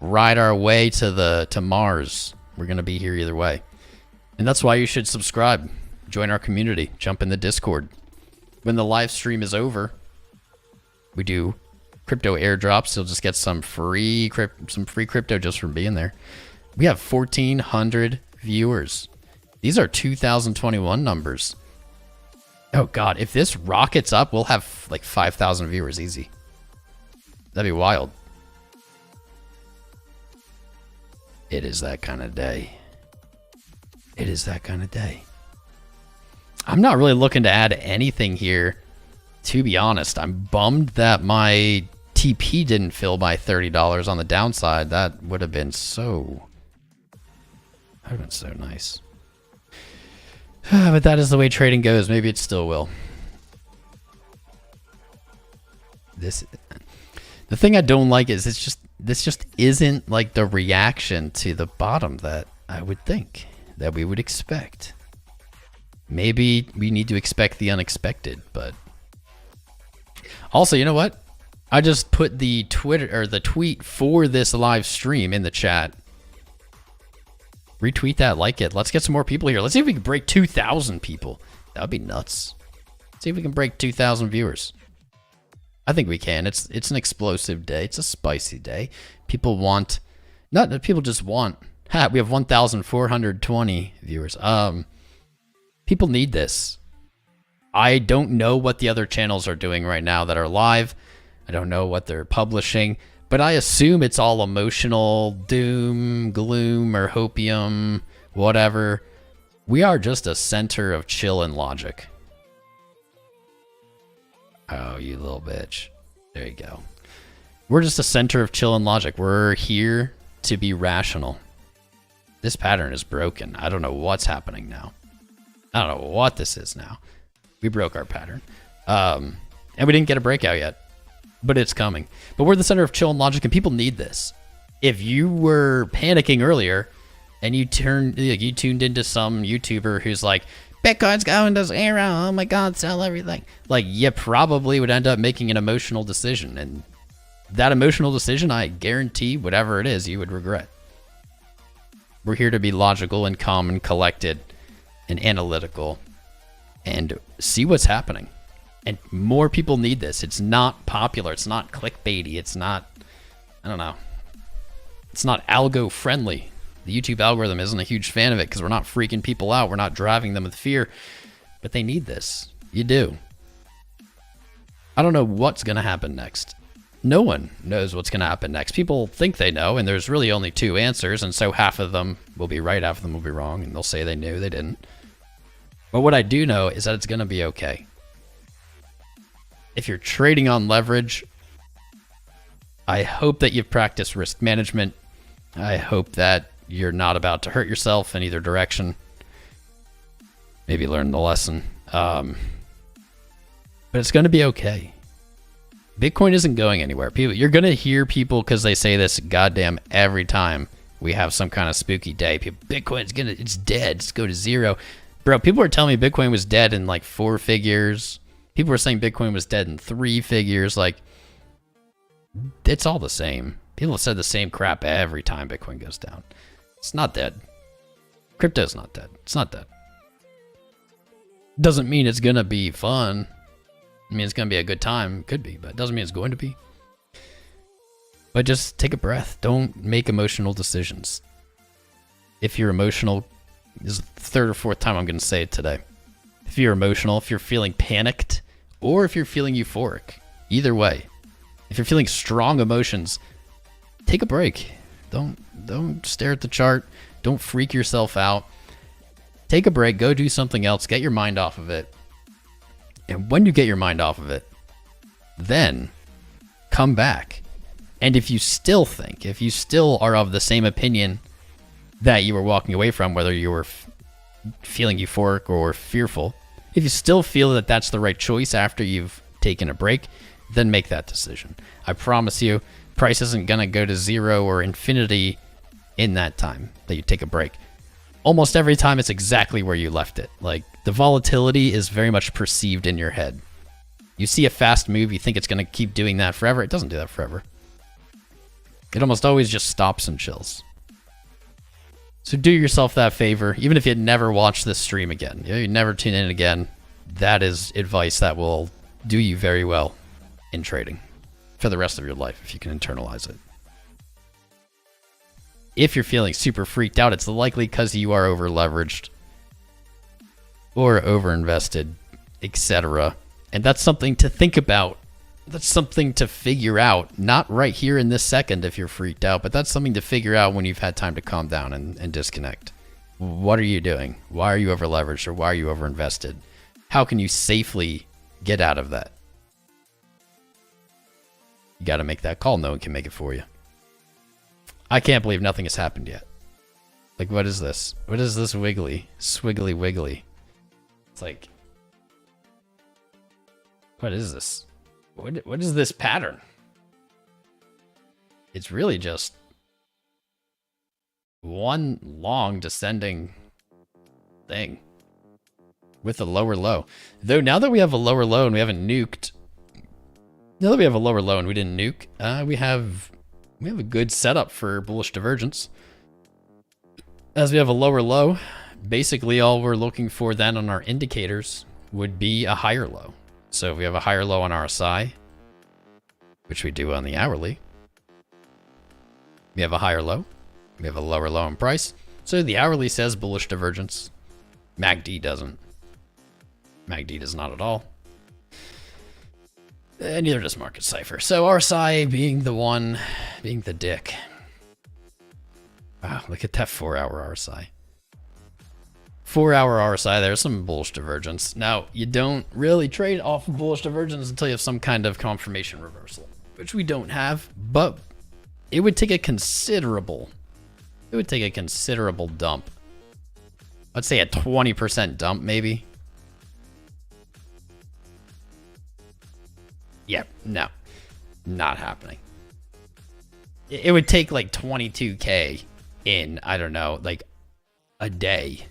ride our way to Mars. We're going to be here either way. And that's why you should subscribe. Join our community. Jump in the Discord. When the live stream is over, we do crypto airdrops. You'll just get some free crypto just from being there. We have 1,400 viewers. These are 2021 numbers. Oh God, if this rockets up, we'll have like 5,000 viewers easy. That'd be wild. It is that kind of day. It is that kind of day. I'm not really looking to add anything here, to be honest. I'm bummed that my TP didn't fill by $30 on the downside. That would have been so... That would have been so nice. But that is the way trading goes. Maybe it still will. The thing I don't like is this just isn't like the reaction to the bottom that I would think that we would expect. Maybe we need to expect the unexpected, but also, you know what? I just put the tweet for this live stream in the chat. Retweet that, like it. Let's get some more people here. Let's see if we can break 2,000 people. That would be nuts. Let's see if we can break 2,000 viewers. I think we can. It's an explosive day. It's a spicy day. People want, not people just want. We have 1,420 viewers. People need this. I don't know what the other channels are doing right now that are live. I don't know what they're publishing, but I assume it's all emotional doom, gloom, or hopium, whatever. We are just a center of chill and logic. Oh, you little bitch. There you go. We're just a center of chill and logic. We're here to be rational. This pattern is broken. I don't know what's happening now. I don't know what this is now. We broke our pattern. And we didn't get a breakout yet, but it's coming. But we're the center of chill and logic, and people need this. If you were panicking earlier and you tuned into some YouTuber who's like, Bitcoin's going to zero, oh my God, sell everything. Like, you probably would end up making an emotional decision. And that emotional decision, I guarantee, whatever it is, you would regret. We're here to be logical and calm and collected and analytical and see what's happening. And more people need this. It's not popular. It's not clickbaity. It's not, I don't know. It's not algo friendly. The YouTube algorithm isn't a huge fan of it because we're not freaking people out. We're not driving them with fear. But they need this. You do. I don't know what's going to happen next. No one knows what's going to happen next. People think they know, and there's really only two answers, and so half of them will be right, half of them will be wrong, and they'll say they knew, they didn't. But what I do know is that it's going to be okay. If you're trading on leverage, I hope that you've practiced risk management. I hope that you're not about to hurt yourself in either direction. Maybe learn the lesson. But it's going to be okay. Bitcoin isn't going anywhere. People, you're going to hear people, because they say this goddamn every time we have some kind of spooky day. People, it's dead. Just go to zero. Bro, people were telling me Bitcoin was dead in like 4 figures. People were saying Bitcoin was dead in 3 figures. Like, it's all the same. People have said the same crap every time Bitcoin goes down. It's not dead. Crypto's not dead. It's not dead. Doesn't mean it's going to be fun. I mean, it's going to be a good time. Could be, but it doesn't mean it's going to be. But just take a breath. Don't make emotional decisions. If you're emotional, this is the 3rd or 4th time I'm going to say it today. If you're emotional, if you're feeling panicked, or if you're feeling euphoric, either way, if you're feeling strong emotions, take a break. Don't stare at the chart. Don't freak yourself out. Take a break. Go do something else. Get your mind off of it. And when you get your mind off of it, then come back. And if you still are of the same opinion that you were walking away from, whether you were feeling euphoric or fearful, if you still feel that that's the right choice after you've taken a break, then make that decision. I promise you, price isn't going to go to zero or infinity in that time that you take a break. Almost every time it's exactly where you left it. Like, the volatility is very much perceived in your head. You see a fast move, you think it's going to keep doing that forever. It doesn't do that forever. It almost always just stops and chills. So do yourself that favor, even if you never watch this stream again, you never tune in again. That is advice that will do you very well in trading for the rest of your life if you can internalize it. If you're feeling super freaked out, it's likely because you are over leveraged or over invested, etc. And that's something to think about. That's something to figure out, not right here in this second if you're freaked out, but that's something to figure out when you've had time to calm down and disconnect. What are you doing? Why are you over leveraged or why are you over invested? How can you safely get out of that? You got to make that call. No one can make it for you. I can't believe nothing has happened yet. Like, what is this? What is this wiggly? Swiggly wiggly. It's like, what is this? What is this pattern? It's really just one long descending thing with a lower low. Though now that we have a lower low and we haven't nuked, now that we have a lower low and we didn't nuke, we have a good setup for bullish divergence. As we have a lower low, basically all we're looking for then on our indicators would be a higher low. So if we have a higher low on RSI, which we do on the hourly, we have a higher low, we have a lower low in price. So the hourly says bullish divergence. MACD doesn't. MACD does not at all. And neither does market Cipher. So RSI being the one, being the dick. Wow, look at that 4-hour RSI. 4-hour RSI, there's some bullish divergence. Now, you don't really trade off of bullish divergence until you have some kind of confirmation reversal, which we don't have, but it would take a considerable dump. Let's say a 20% dump, maybe. Yeah, no, not happening. It would take like 22K in, I don't know, like a day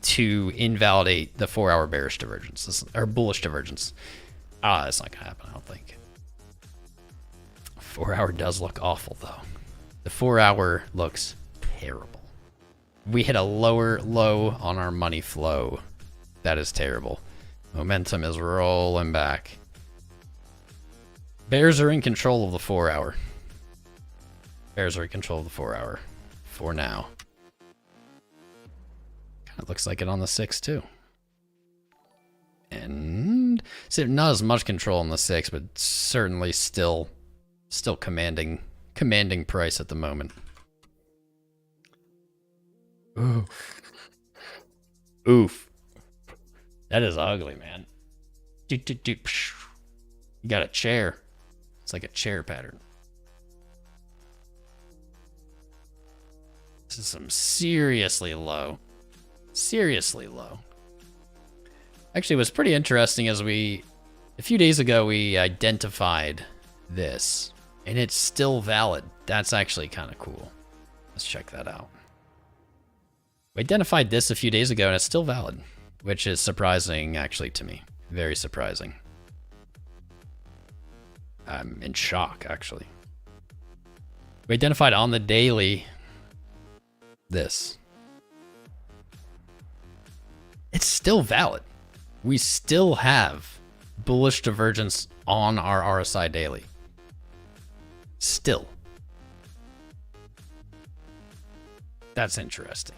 to invalidate the 4-hour bearish divergence or bullish divergence. That's not gonna happen, I don't think. 4-hour does look awful though. The 4-hour looks terrible. We hit a lower low on our money flow. That is terrible. Momentum is rolling back. Bears are in control of the 4-hour. Bears are in control of the 4-hour for now. It looks like it on the 6 too. And so not as much control on the 6, but certainly still commanding price at the moment. Oof. Oof. That is ugly, man. You got a chair. It's like a chair pattern. This is some seriously low. Seriously low. Actually, it was pretty interesting as a few days ago, we identified this and it's still valid. That's actually kind of cool. Let's check that out. We identified this a few days ago and it's still valid, which is surprising actually to me. Very surprising. I'm in shock actually. We identified on the daily this. It's still valid. We still have bullish divergence on our RSI daily. Still. That's interesting.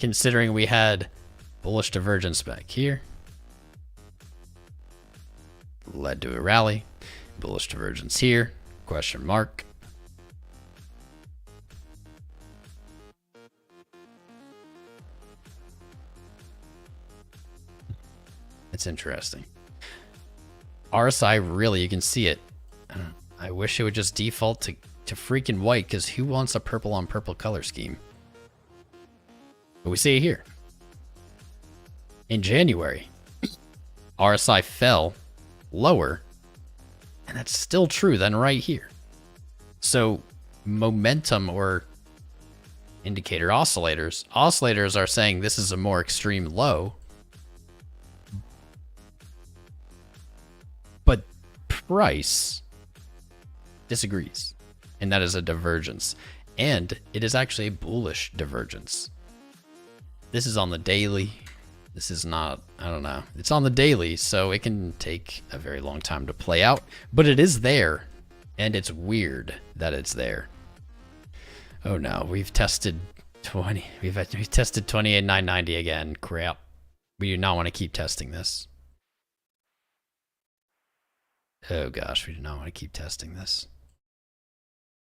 Considering we had bullish divergence back here. Led to a rally. Bullish divergence here. Question mark. It's interesting. RSI, really, you can see it. I wish it would just default to freaking white, because who wants a purple on purple color scheme? But we see it here. In January, RSI fell lower, and that's still true then right here. So momentum or indicator oscillators are saying this is a more extreme low. But price disagrees, and that is a divergence. And it is actually a bullish divergence. This is on the daily. This is not, I don't know. It's on the daily, so it can take a very long time to play out, but it is there, and it's weird that it's there. Oh no, we've tested 20. We've tested 28,990 again. Crap. We do not want to keep testing this. Oh gosh, we do not want to keep testing this.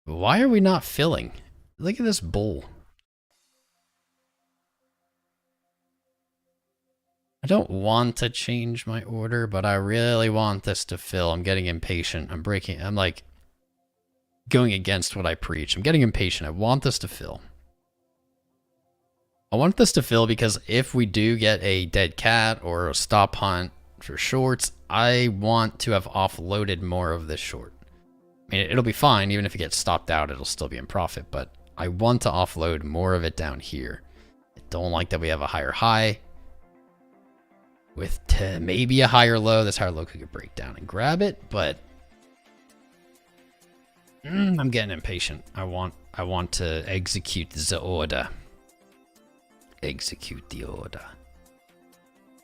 Why are we not filling? Look at this bull. I don't want to change my order, but I really want this to fill. I'm getting impatient. I'm like going against what I preach. I'm getting impatient. I want this to fill. I want this to fill because if we do get a dead cat or a stop hunt for shorts, I want to have offloaded more of this short. I mean, it'll be fine. Even if it gets stopped out, it'll still be in profit, but I want to offload more of it down here. I don't like that we have a higher high with maybe a higher low. This higher low could break down and grab it, but I'm getting impatient. I want to execute the order. Execute the order.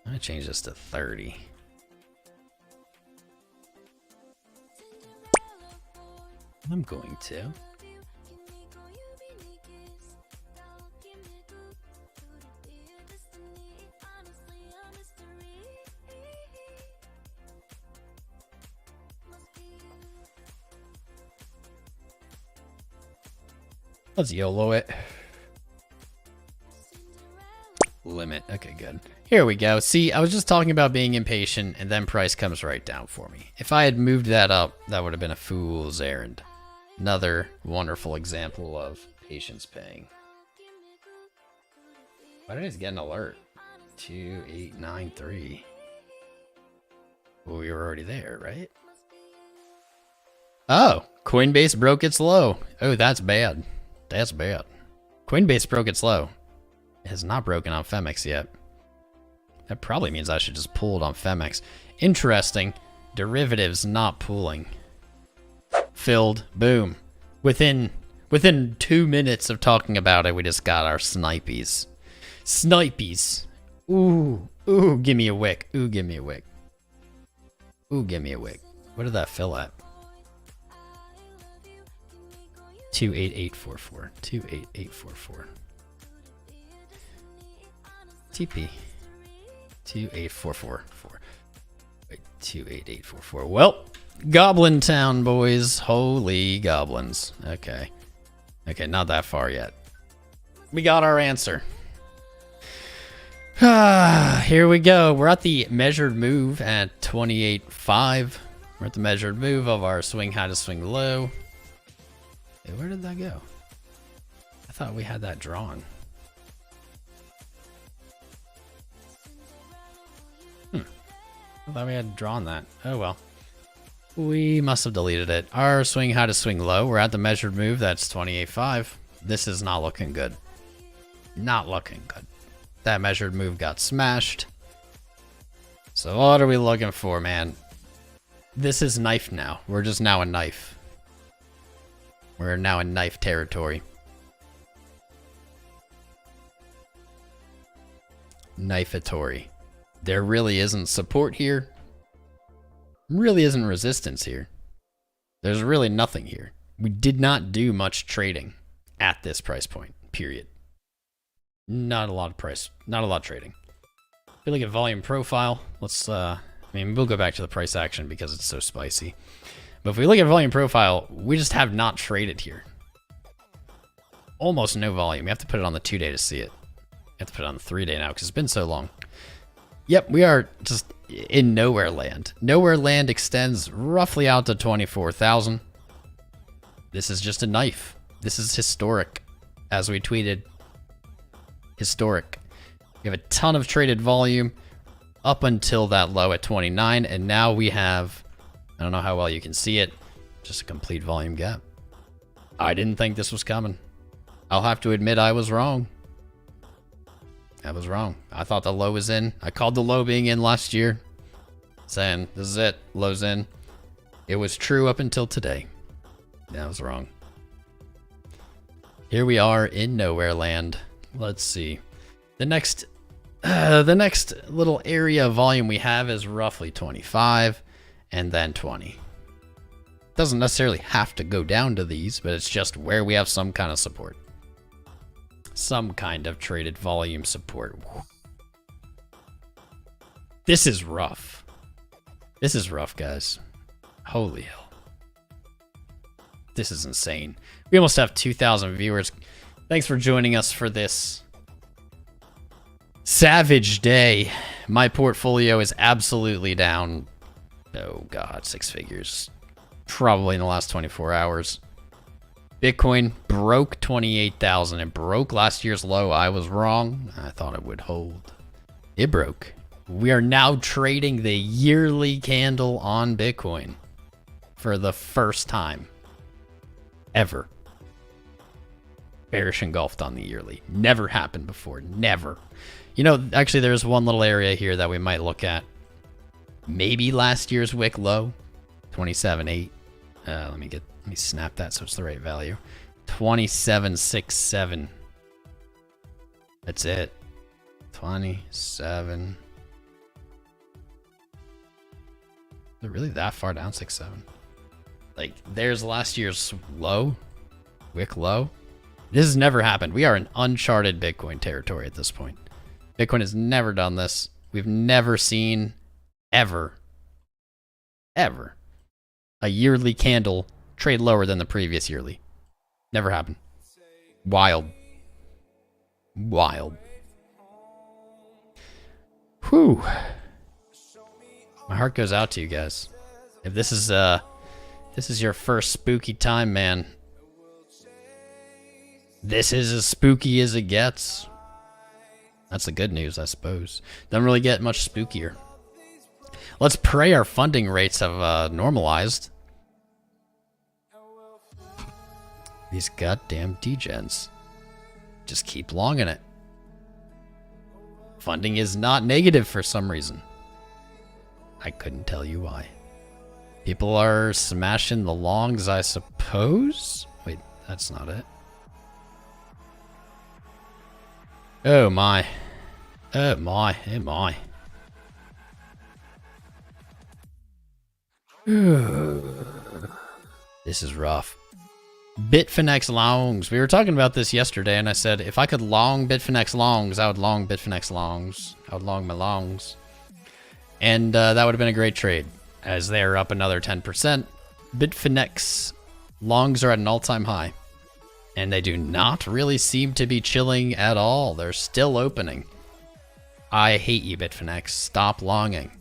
I'm gonna change this to 30. I'm going to. Let's YOLO it. Limit. Okay, good. Here we go. See, I was just talking about being impatient, and then price comes right down for me. If I had moved that up, that would have been a fool's errand. Another wonderful example of patience paying. Why did I just get an alert? 2893. Well, we were already there, right? Oh, Coinbase broke its low. Oh, that's bad. That's bad. Coinbase broke its low. It has not broken on Phemex yet. That probably means I should just pull it on Phemex. Interesting. Derivatives not pooling. Filled. Boom. Within 2 minutes of talking about it, we just got our snipies. Snipies. Ooh. Ooh, give me a wick. Ooh, give me a wick. Ooh, give me a wick. What did that fill at? 28844. 28844. TP. 28444. Wait, 28844. Well, Goblin Town, boys. Holy goblins. Okay. Okay, not that far yet. We got our answer. Here we go. We're at the measured move at 28.5. We're at the measured move of our swing high to swing low. Hey, where did that go? I thought we had that drawn. I thought we had drawn that. Oh well. We must have deleted it. Our swing high to swing low. We're at the measured move. That's 28.5. This is not looking good. Not looking good. That measured move got smashed. So what are we looking for, man? This is knife now. We're just now a knife. We're now in knife territory. Knifeatory. There really isn't support here. Really isn't resistance here. There's really nothing here. We did not do much trading at this price point, period. Not a lot of trading. If we look at volume profile, let's, I mean, we'll go back to the price action because it's so spicy. But if we look at volume profile, we just have not traded here. Almost no volume. You have to put it on the 2-day to see it. You have to put it on the 3-day now because it's been so long. Yep, we are just in nowhere land. Nowhere land extends roughly out to 24,000. This is just a knife. This is historic. As we tweeted, historic. We have a ton of traded volume up until that low at 29, and now we have, I don't know how well you can see it, just a complete volume gap. I didn't think this was coming. I'll have to admit I was wrong. I was wrong. I thought the low was in. I called the low being in last year, saying, this is it, low's in. It was true up until today. Yeah, I was wrong. Here we are in nowhere land. Let's see. The next little area of volume we have is roughly 25 and then 20. Doesn't necessarily have to go down to these, but it's just where we have some kind of support. Some kind of traded volume support. This is rough. This is rough, guys. Holy hell. This is insane. We almost have 2,000 viewers. Thanks for joining us for this savage day. My portfolio is absolutely down. Oh God, 6 figures. Probably in the last 24 hours. Bitcoin broke 28,000. It broke last year's low. I was wrong. I thought it would hold. It broke. We are now trading the yearly candle on Bitcoin for the first time ever. Bearish engulfed on the yearly. Never happened before. Never. You know, actually, there's one little area here that we might look at. Maybe last year's wick low, 27.8. Let me snap that so it's the right value. 27.67. That's it. 27. Is it really that far down? 6.7. Like, there's last year's low, wick low. This has never happened. We are in uncharted Bitcoin territory at this point. Bitcoin has never done this. We've never seen, ever, a yearly candle trade lower than the previous yearly. Never happened. Wild. Wild. Whew. My heart goes out to you guys. If this is your first spooky time, man. This is as spooky as it gets. That's the good news, I suppose. Doesn't really get much spookier. Let's pray our funding rates have normalized. These goddamn degens just keep longing it. Funding is not negative for some reason. I couldn't tell you why. People are smashing the longs, I suppose? Wait, that's not it. Oh my. Oh my. Oh my. This is rough. Bitfinex longs. We were talking about this yesterday, and I said if I could long Bitfinex longs, I would long Bitfinex longs. I would long my longs. And that would have been a great trade, as they're up another 10%. Bitfinex longs are at an all-time high. And they do not really seem to be chilling at all. They're still opening. I hate you, Bitfinex. Stop longing.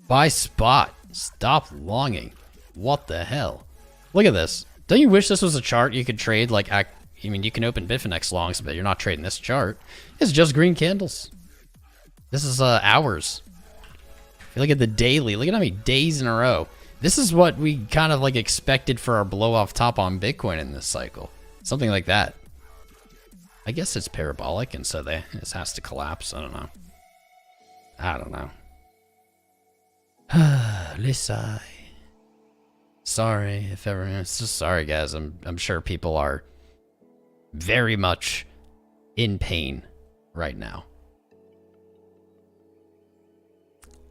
Buy spot. Stop longing. What the hell? Look at this. Don't you wish this was a chart you could trade? Like, I mean, you can open Bitfinex longs, but you're not trading this chart. It's just green candles. This is hours. If you look at the daily, look at how many days in a row. This is what we kind of like expected for our blow off top on Bitcoin in this cycle. Something like that. I guess it's parabolic, and so this has to collapse. I don't know. I don't know. Lisai. Sorry if ever. It's just sorry, guys. I'm sure people are very much in pain right now.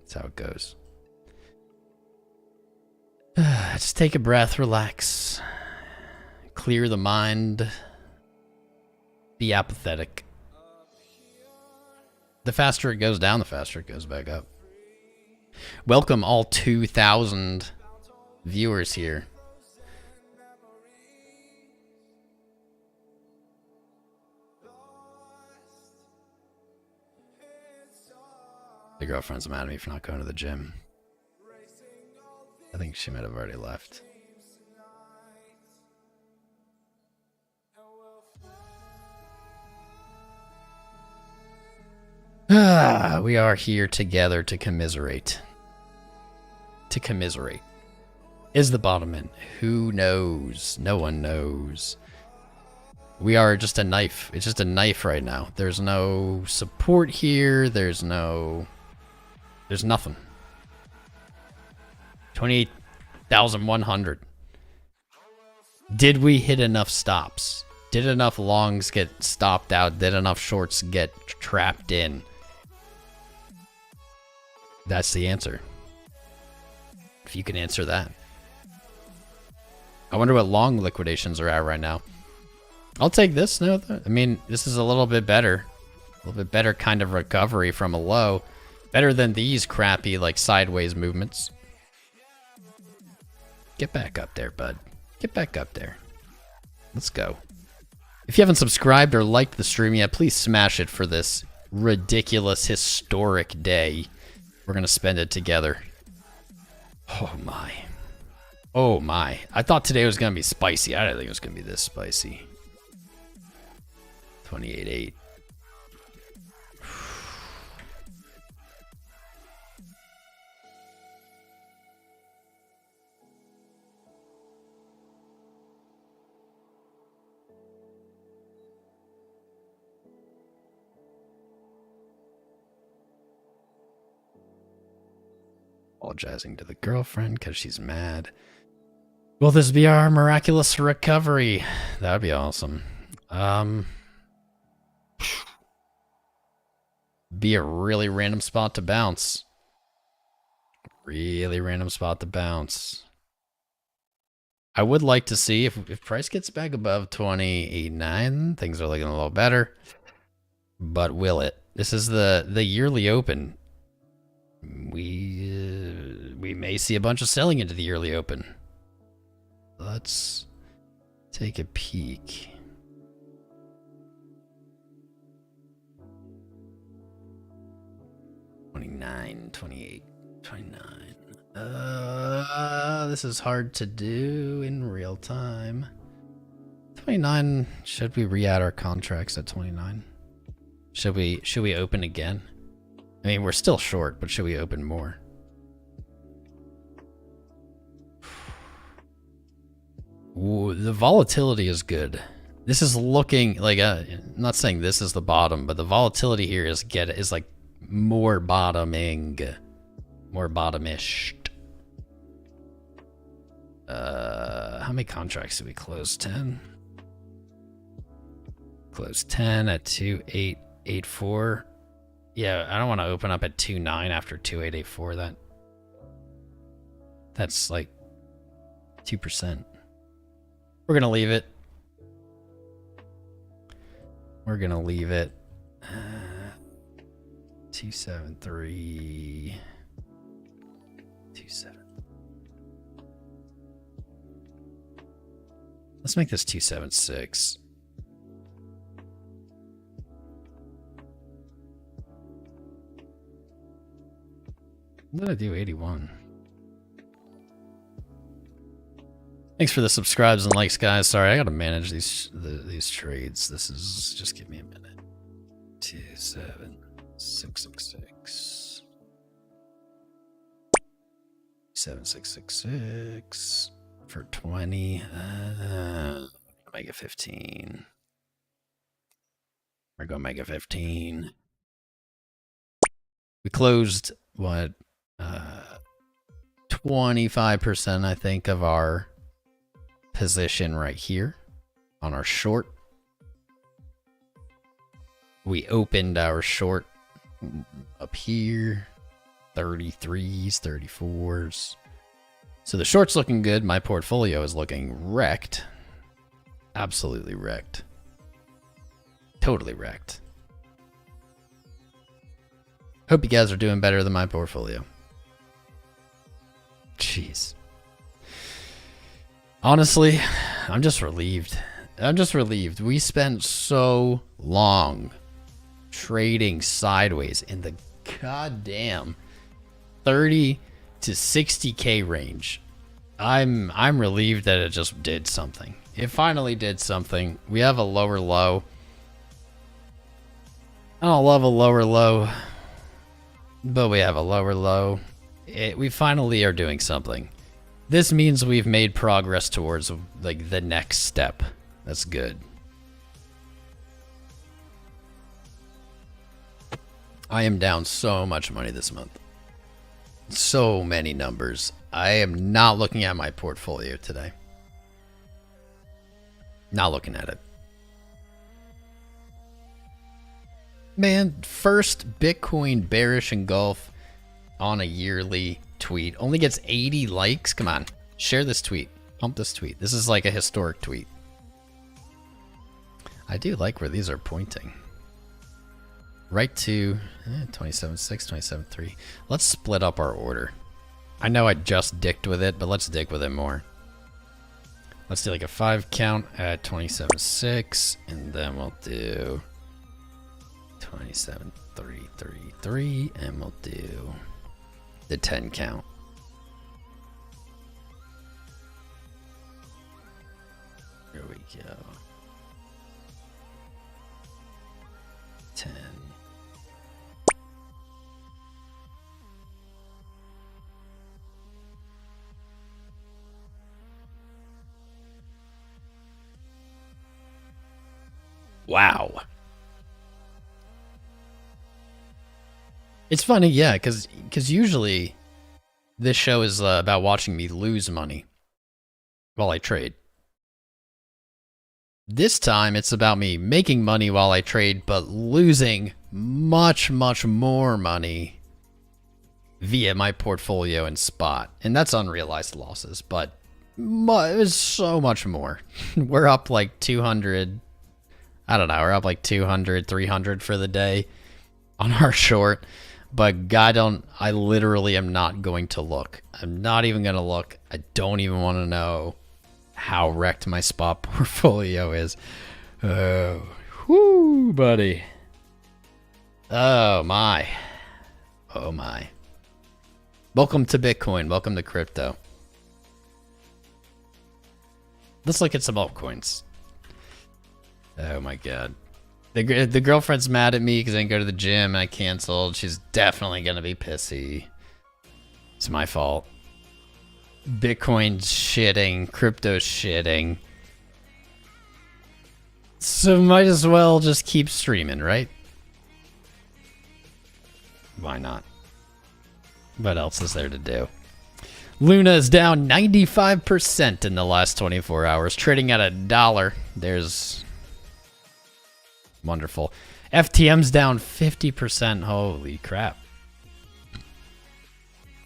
That's how it goes. Just take a breath, relax. Clear the mind. Be apathetic. The faster it goes down, the faster it goes back up. Welcome all 2,000 viewers here. The girlfriend's mad at me for not going to the gym. I think she might have already left. We are here together to commiserate. To commiserate. Is the bottom in? Who knows? No one knows. We are just a knife. It's just a knife right now. There's no support here. There's nothing. 28,100. Did we hit enough stops? Did enough longs get stopped out? Did enough shorts get trapped in? That's the answer. If you can answer that. I wonder what long liquidations are at right now. I'll take this. No, I mean, this is a little bit better. A little bit better kind of recovery from a low. Better than these crappy, like, sideways movements. Get back up there, bud. Get back up there. Let's go. If you haven't subscribed or liked the stream yet, please smash it for this ridiculous, historic day. We're going to spend it together. Oh, my. Oh, my. I thought today was going to be spicy. I didn't think it was going to be this spicy. 28.8. Apologizing to the girlfriend because she's mad. Will this be our miraculous recovery? That would be awesome. Be a really random spot to bounce. Really random spot to bounce. I would like to see if price gets back above 28.9, things are looking a little better. But will it? This is the yearly open. We may see a bunch of selling into the yearly open. Let's take a peek. $29, $28, $29. This is hard to do in real time. 29. Should we re-add our contracts at 29? Should we open again? I mean, we're still short, but should we open more? Ooh, the volatility is good. This is looking like I'm not saying this is the bottom, but the volatility here is like more bottoming, more bottomish. How many contracts did we close? 10. Close 10 at 2884. Yeah, I don't want to open up at 29 after 2884. That's like 2%. We're gonna leave it. We're gonna leave it. 273. 27. Let's make this 276. I'm gonna do 81. Thanks for the subscribes and likes, guys. Sorry, I gotta manage these trades. This is just give me a minute. 27666. 7666 for 20. Make it 15. We're gonna make it 15. We closed what? 25%, I think, of our position right here on our short. We opened our short up here, 33s, 34s. So the short's looking good. My portfolio is looking wrecked. Absolutely wrecked. Totally wrecked. Hope you guys are doing better than my portfolio. Jeez. Honestly, I'm just relieved. I'm just relieved. We spent so long trading sideways in the goddamn 30 to 60K range. I'm relieved that it just did something. It finally did something. We have a lower low. I don't love a lower low, but we have a lower low. We finally are doing something. This means we've made progress towards like the next step. That's good. I am down so much money this month. So many numbers. I am not looking at my portfolio today. Not looking at it. Man, first Bitcoin bearish engulf on a yearly tweet. Only gets 80 likes. Come on. Share this tweet. Pump this tweet. This is like a historic tweet. I do like where these are pointing. Right to 27.6, 27.3. Let's split up our order. I know I just dicked with it, but let's dick with it more. Let's do like a 5 count at 27.6, and then we'll do 27.333, and we'll do the 10 count. Here we go. 10. Wow. It's funny, yeah, because usually this show is about watching me lose money while I trade. This time it's about me making money while I trade, but losing much, much more money via my portfolio and spot. And that's unrealized losses, but it's so much more. We're up like 200, I don't know, we're up like 200, 300 for the day on our short. But I literally am not going to look. I'm not even going to look. I don't even want to know how wrecked my spot portfolio is. Oh, whoo, buddy. Oh, my. Oh, my. Welcome to Bitcoin. Welcome to crypto. Let's look at some altcoins. Oh, my God. The girlfriend's mad at me because I didn't go to the gym and I canceled. She's definitely going to be pissy. It's my fault. Bitcoin's shitting. Crypto's shitting. So might as well just keep streaming, right? Why not? What else is there to do? Luna is down 95% in the last 24 hours, trading at $1. There's... Wonderful. FTM's down 50%. Holy crap.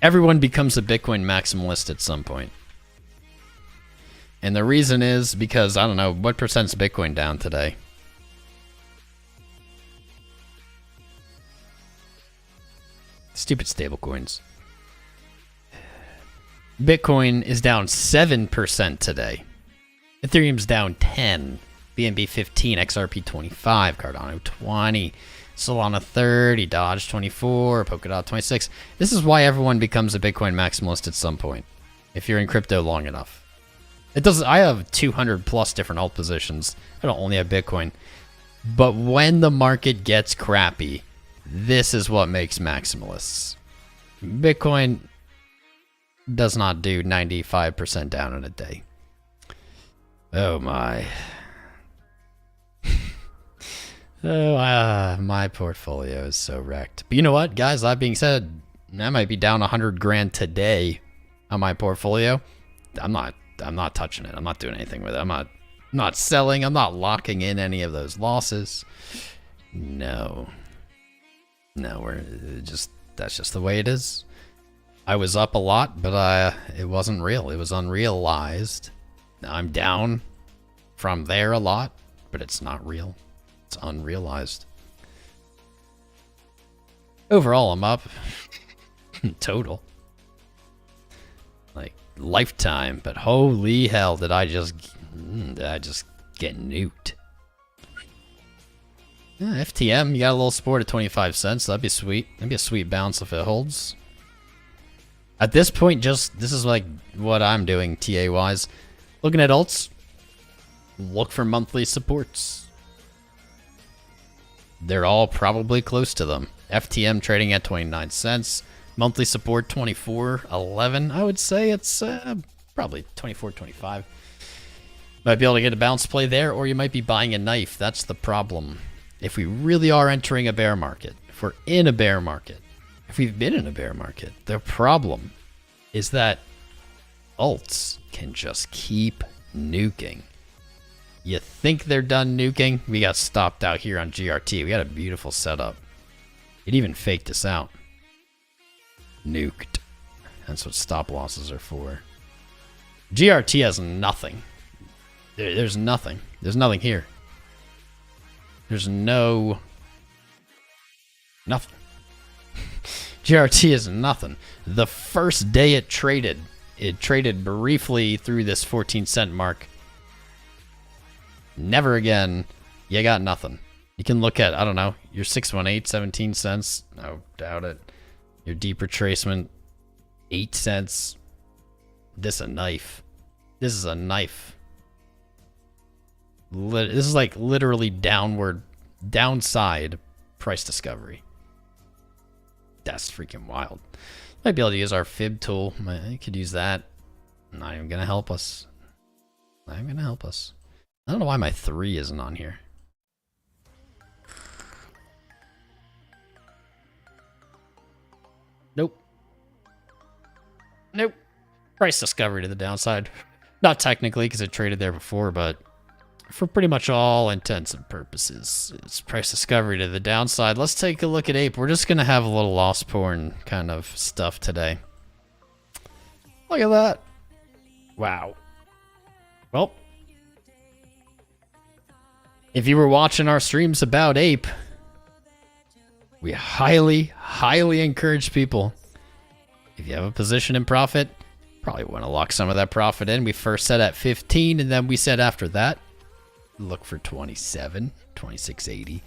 Everyone becomes a Bitcoin maximalist at some point. And the reason is because, I don't know, what percent's Bitcoin down today? Stupid stablecoins. Bitcoin is down 7% today. Ethereum's down 10%. BNB 15, XRP 25, Cardano 20, Solana 30, Dodge 24, Polkadot 26. This is why everyone becomes a Bitcoin maximalist at some point, if you're in crypto long enough. It doesn't. I have 200 plus different alt positions. I don't only have Bitcoin. But when the market gets crappy, this is what makes maximalists. Bitcoin does not do 95% down in a day. Oh my. Oh, my portfolio is so wrecked. But you know what, guys? That being said, I might be down 100 grand today on my portfolio. I'm not touching it. I'm not doing anything with it. I'm not selling. I'm not locking in any of those losses. No, that's just the way it is. I was up a lot, but it wasn't real. It was unrealized. Now I'm down from there a lot, but it's not real. It's unrealized. Overall, I'm up. Total. Like, lifetime. But holy hell, did I just get nuked. Yeah, FTM, you got a little support at 25 cents. That'd be sweet. That'd be a sweet bounce if it holds. At this point, this is like what I'm doing TA-wise. Looking at alts, look for monthly supports. They're all probably close to them. FTM trading at 29 cents. Monthly support 24.11. I would say it's probably 24.25. Might be able to get a bounce play there, or you might be buying a knife. That's the problem. If we really are entering a bear market, if we're in a bear market, if we've been in a bear market, the problem is that alts can just keep nuking. You think they're done nuking? We got stopped out here on GRT. We got a beautiful setup. It even faked us out. Nuked. That's what stop losses are for. GRT has nothing. There's nothing. There's nothing here. There's nothing. GRT is nothing. The first day it traded briefly through this 14-cent mark. Never again. You got nothing. You can look at, I don't know, your 618, 17 cents. No, doubt it. Your deep retracement, 8 cents. This a knife. This is a knife. This is like literally downside price discovery. That's freaking wild. Might be able to use our fib tool. I could use that. Not even gonna help us. Not even gonna help us. I don't know why my 3 isn't on here. Nope. Nope. Price discovery to the downside. Not technically because it traded there before, but for pretty much all intents and purposes, it's price discovery to the downside. Let's take a look at Ape. We're just going to have a little loss porn kind of stuff today. Look at that. Wow. Well, if you were watching our streams about Ape, we highly, highly encourage people, if you have a position in profit, probably want to lock some of that profit in. We first set at 15, and then we said after that, look for 27, 26.80.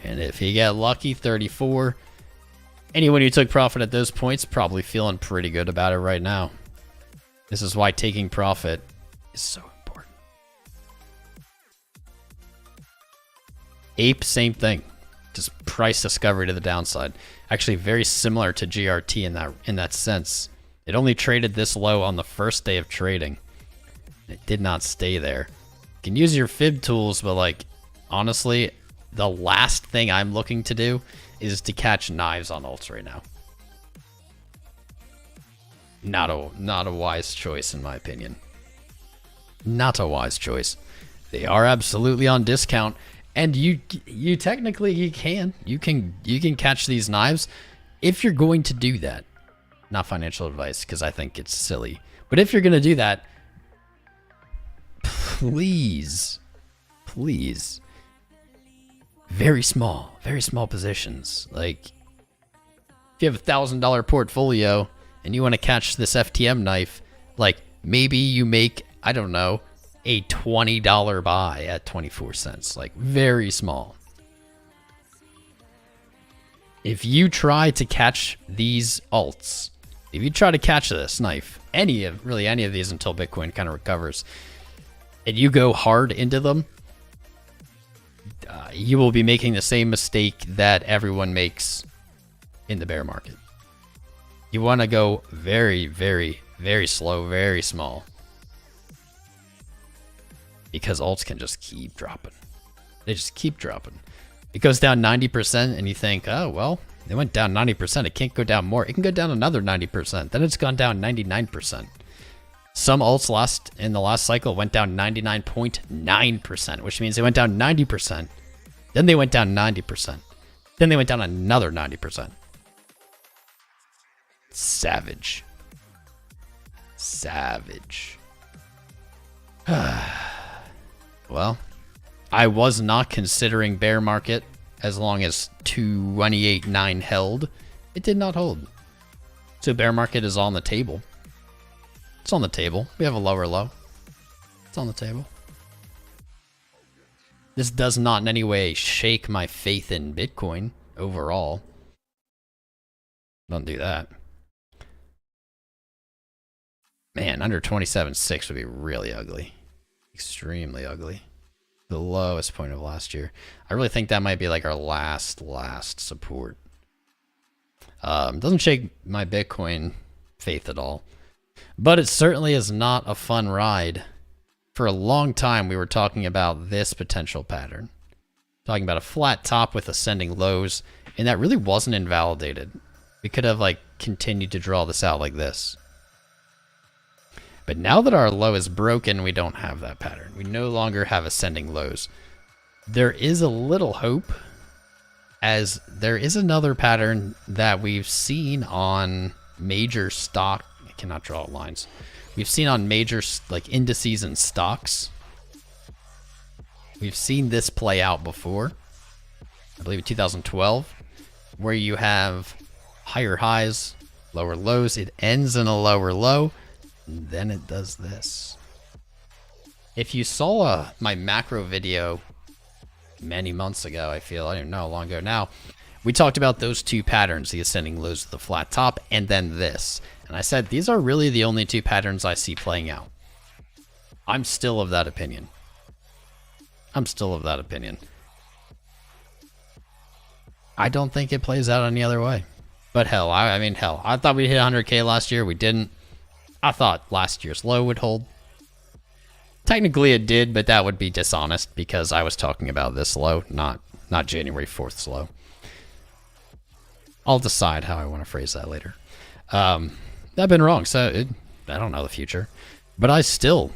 And if you get lucky, 34. Anyone who took profit at those points probably feeling pretty good about it right now. This is why taking profit is so important. Ape, same thing. Just price discovery to the downside. Actually very similar to GRT in that sense. It only traded this low on the first day of trading. It did not stay there. You can use your fib tools, but like honestly, the last thing I'm looking to do is to catch knives on alts right now. Not a wise choice in my opinion. Not a wise choice. They are absolutely on discount. And you technically you can catch these knives if you're going to do that. Not financial advice because I think it's silly. But if you're going to do that, please, very small positions. Like if you have $1,000 portfolio and you want to catch this FTM knife, like maybe you make, I don't know, a $20 buy at 24 cents, like very small. If you try to catch these alts, if you try to catch this knife, any of these until Bitcoin kind of recovers, and you go hard into them, you will be making the same mistake that everyone makes in the bear market. You want to go very, very, very slow, very small. Because alts can just keep dropping. They just keep dropping. It goes down 90% and you think, oh, well, it went down 90%. It can't go down more. It can go down another 90%. Then it's gone down 99%. Some alts in the last cycle went down 99.9%, which means they went down 90%. Then they went down 90%. Then they went down another 90%. Savage. Savage. Well, I was not considering bear market as long as 28.9 held. It did not hold. So bear market is on the table. It's on the table. We have a lower low. It's on the table. This does not in any way shake my faith in Bitcoin overall. Don't do that. Man, under 27.6 would be really ugly. Extremely ugly. The lowest point of last year. I really think that might be like our last support. Doesn't shake my Bitcoin faith at all. But it certainly is not a fun ride. For a long time, we were talking about this potential pattern. Talking about a flat top with ascending lows, and that really wasn't invalidated. We could have like continued to draw this out like this. But now that our low is broken, we don't have that pattern. We no longer have ascending lows. There is a little hope, as there is another pattern that we've seen on major stock. I cannot draw lines. We've seen on major like indices and stocks. We've seen this play out before. I believe in 2012, where you have higher highs, lower lows. It ends in a lower low, and then it does this. If you saw my macro video many months ago, I don't even know how long ago now, we talked about those two patterns, the ascending lows of the flat top, and then this. And I said, these are really the only two patterns I see playing out. I'm still of that opinion. I don't think it plays out any other way. But hell, I mean, hell, I thought we'd hit 100K last year. We didn't. I thought last year's low would hold. Technically it did, but that would be dishonest because I was talking about this low, not January 4th's low. I'll decide how I want to phrase that later. I've been wrong, so I don't know the future. But I still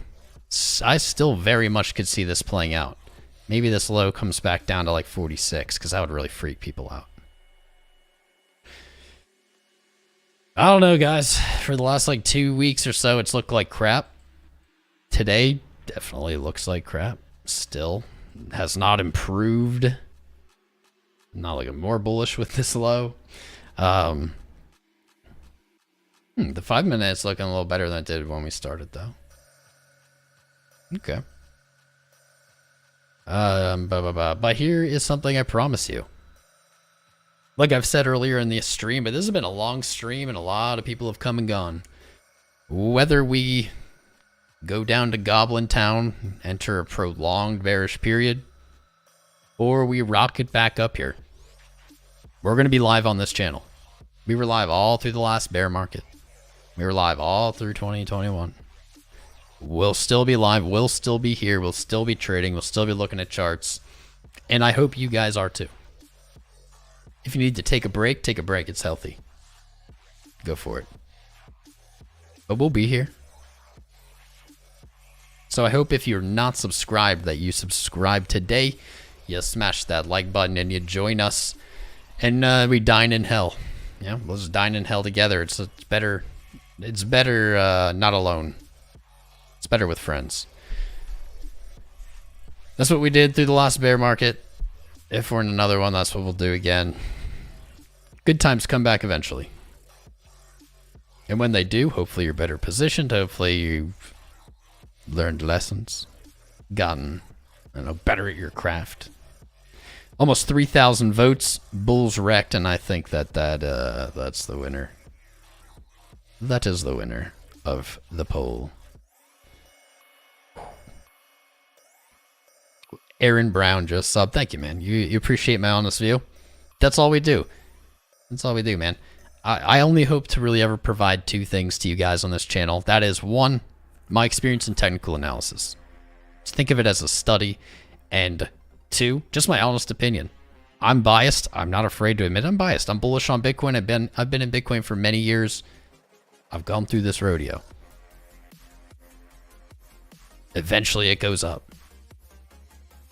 very much could see this playing out. Maybe this low comes back down to like 46, because that would really freak people out. I don't know, guys. For the last like 2 weeks or so, it's looked like crap. Today definitely looks like crap. Still has not improved. Not looking more bullish with this low. The 5 minutes looking a little better than it did when we started, though. Okay. But here is something I promise you. Like I've said earlier in the stream, but this has been a long stream and a lot of people have come and gone. Whether we go down to Goblin Town, enter a prolonged bearish period, or we rocket back up here, we're going to be live on this channel. We were live all through the last bear market. We were live all through 2021. We'll still be live. We'll still be here. We'll still be trading. We'll still be looking at charts. And I hope you guys are too. If you need to take a break, take a break. It's healthy. Go for it. But we'll be here. So I hope if you're not subscribed that you subscribe today. You smash that like button and you join us. And we dine in hell. Yeah, we'll just dine in hell together. It's better. It's better not alone. It's better with friends. That's what we did through the last bear market. If we're in another one, that's what we'll do again. Good times come back eventually. And when they do, hopefully you're better positioned. Hopefully you've learned lessons. Gotten, better at your craft. Almost 3,000 votes. Bulls wrecked, and I think that's the winner. That is the winner of the poll. Aaron Brown just subbed. Thank you, man. You appreciate my honest view. That's all we do. That's all we do, man. I only hope to really ever provide two things to you guys on this channel. That is, one, my experience in technical analysis. Just think of it as a study. And two, just my honest opinion. I'm biased. I'm not afraid to admit I'm biased. I'm bullish on Bitcoin. I've been in Bitcoin for many years. I've gone through this rodeo. Eventually it goes up.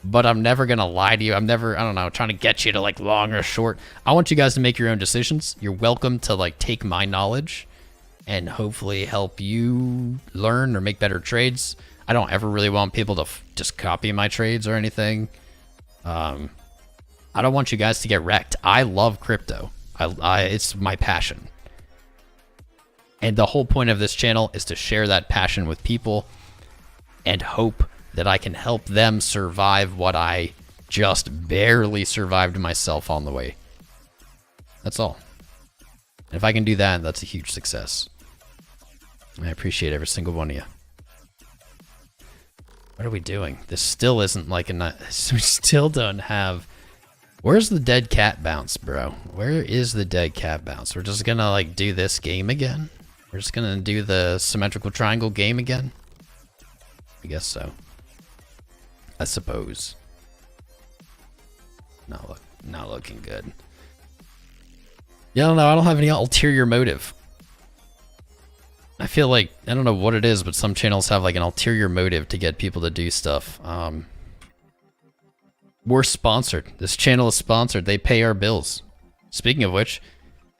But I'm never going to lie to you. I'm never, trying to get you to like long or short. I want you guys to make your own decisions. You're welcome to like take my knowledge and hopefully help you learn or make better trades. I don't ever really want people to just copy my trades or anything. I don't want you guys to get wrecked. I love crypto. It's my passion. And the whole point of this channel is to share that passion with people and hope that I can help them survive what I just barely survived myself on the way. That's all. And if I can do that, that's a huge success. I appreciate every single one of you. What are we doing? This still isn't like we still don't have... Where's the dead cat bounce, bro? Where is the dead cat bounce? We're just gonna like do this game again? We're just gonna do the symmetrical triangle game again? I guess so. I suppose. Not looking good. Yeah, I don't know. I don't have any ulterior motive. I feel like, I don't know what it is, but some channels have like an ulterior motive to get people to do stuff. We're sponsored. This channel is sponsored. They pay our bills. Speaking of which,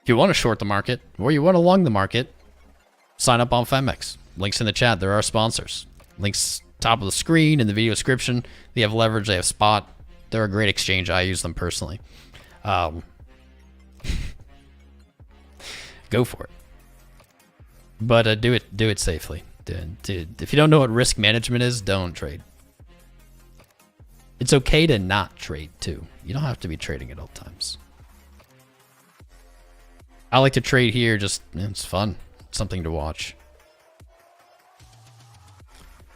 if you want to short the market or you want to long the market, sign up on Phemex. Links in the chat. They're our sponsors. Links top of the screen in the video description. They have leverage. They have spot. They're a great exchange. I use them personally. Go for it. But do it safely. If you don't know what risk management is, don't trade. It's okay to not trade too. You don't have to be trading at all times. I like to trade here. Just it's fun. It's something to watch.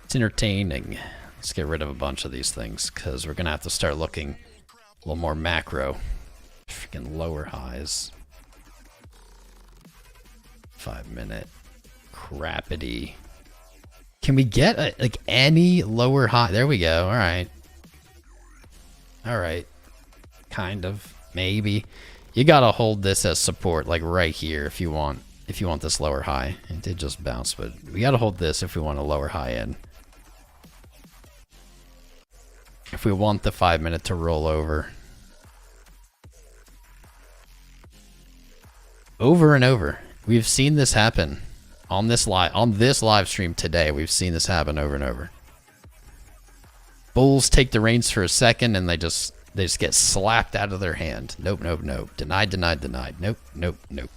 It's entertaining. Let's get rid of a bunch of these things because we're gonna have to start looking a little more macro. Freaking lower highs. 5 minute. Crappity. Can we get like any lower high? There we go. All right. All right. Kind of. Maybe. You gotta hold this as support, like right here, if you want this lower high. It did just bounce, but we gotta hold this if we want a lower high in. If we want the 5 minute to roll over. Over and over. We've seen this happen on this live stream today. We've seen this happen over and over. Bulls take the reins for a second and they just get slapped out of their hand. Nope, nope, nope. Denied, denied, denied. Nope, nope, nope.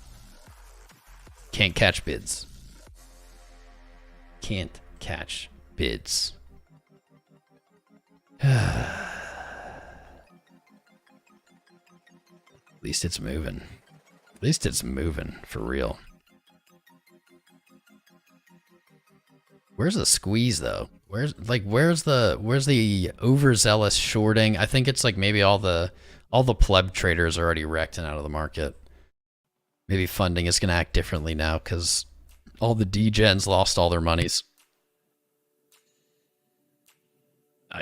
Can't catch bids. Can't catch bids. At least it's moving. At least it's moving for real. Where's the squeeze though? Where's the overzealous shorting? I think it's like maybe all the pleb traders are already wrecked and out of the market. Maybe funding is gonna act differently now because all the degens lost all their monies.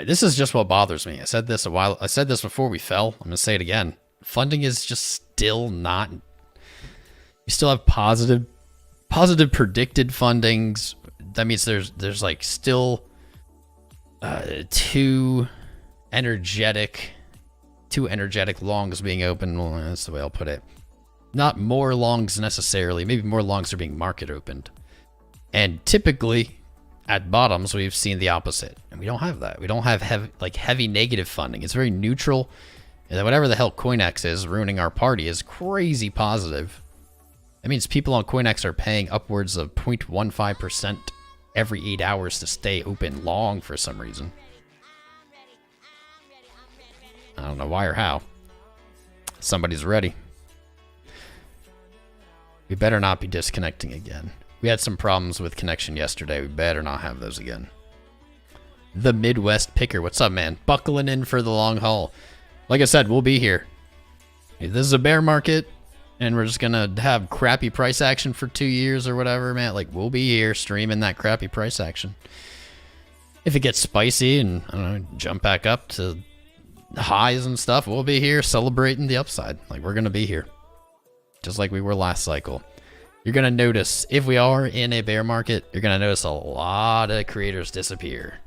This is just what bothers me. I said this before we fell. I'm gonna say it again. Funding is just still not. You still have positive predicted fundings. That means there's like still two energetic longs being open. Well, that's the way I'll put it. Not more longs necessarily. Maybe more longs are being market opened. And typically at bottoms we've seen the opposite. And we don't have that. We don't have heavy negative funding. It's very neutral. And whatever the hell CoinEx is ruining our party is crazy positive. That means people on CoinEx are paying upwards of 0.15% every 8 hours to stay open long for some reason. I don't know why or how. Somebody's ready. We better not be disconnecting again. We had some problems with connection yesterday. We better not have those again. The Midwest Picker. What's up, man? Buckling in for the long haul. Like I said, we'll be here. If this is a bear market and we're just gonna have crappy price action for 2 years or whatever, man, like we'll be here streaming that crappy price action. If it gets spicy and I don't know, jump back up to highs and stuff, we'll be here celebrating the upside. Like we're gonna be here. Just like we were last cycle. You're gonna notice if we are in a bear market, you're gonna notice a lot of creators disappear.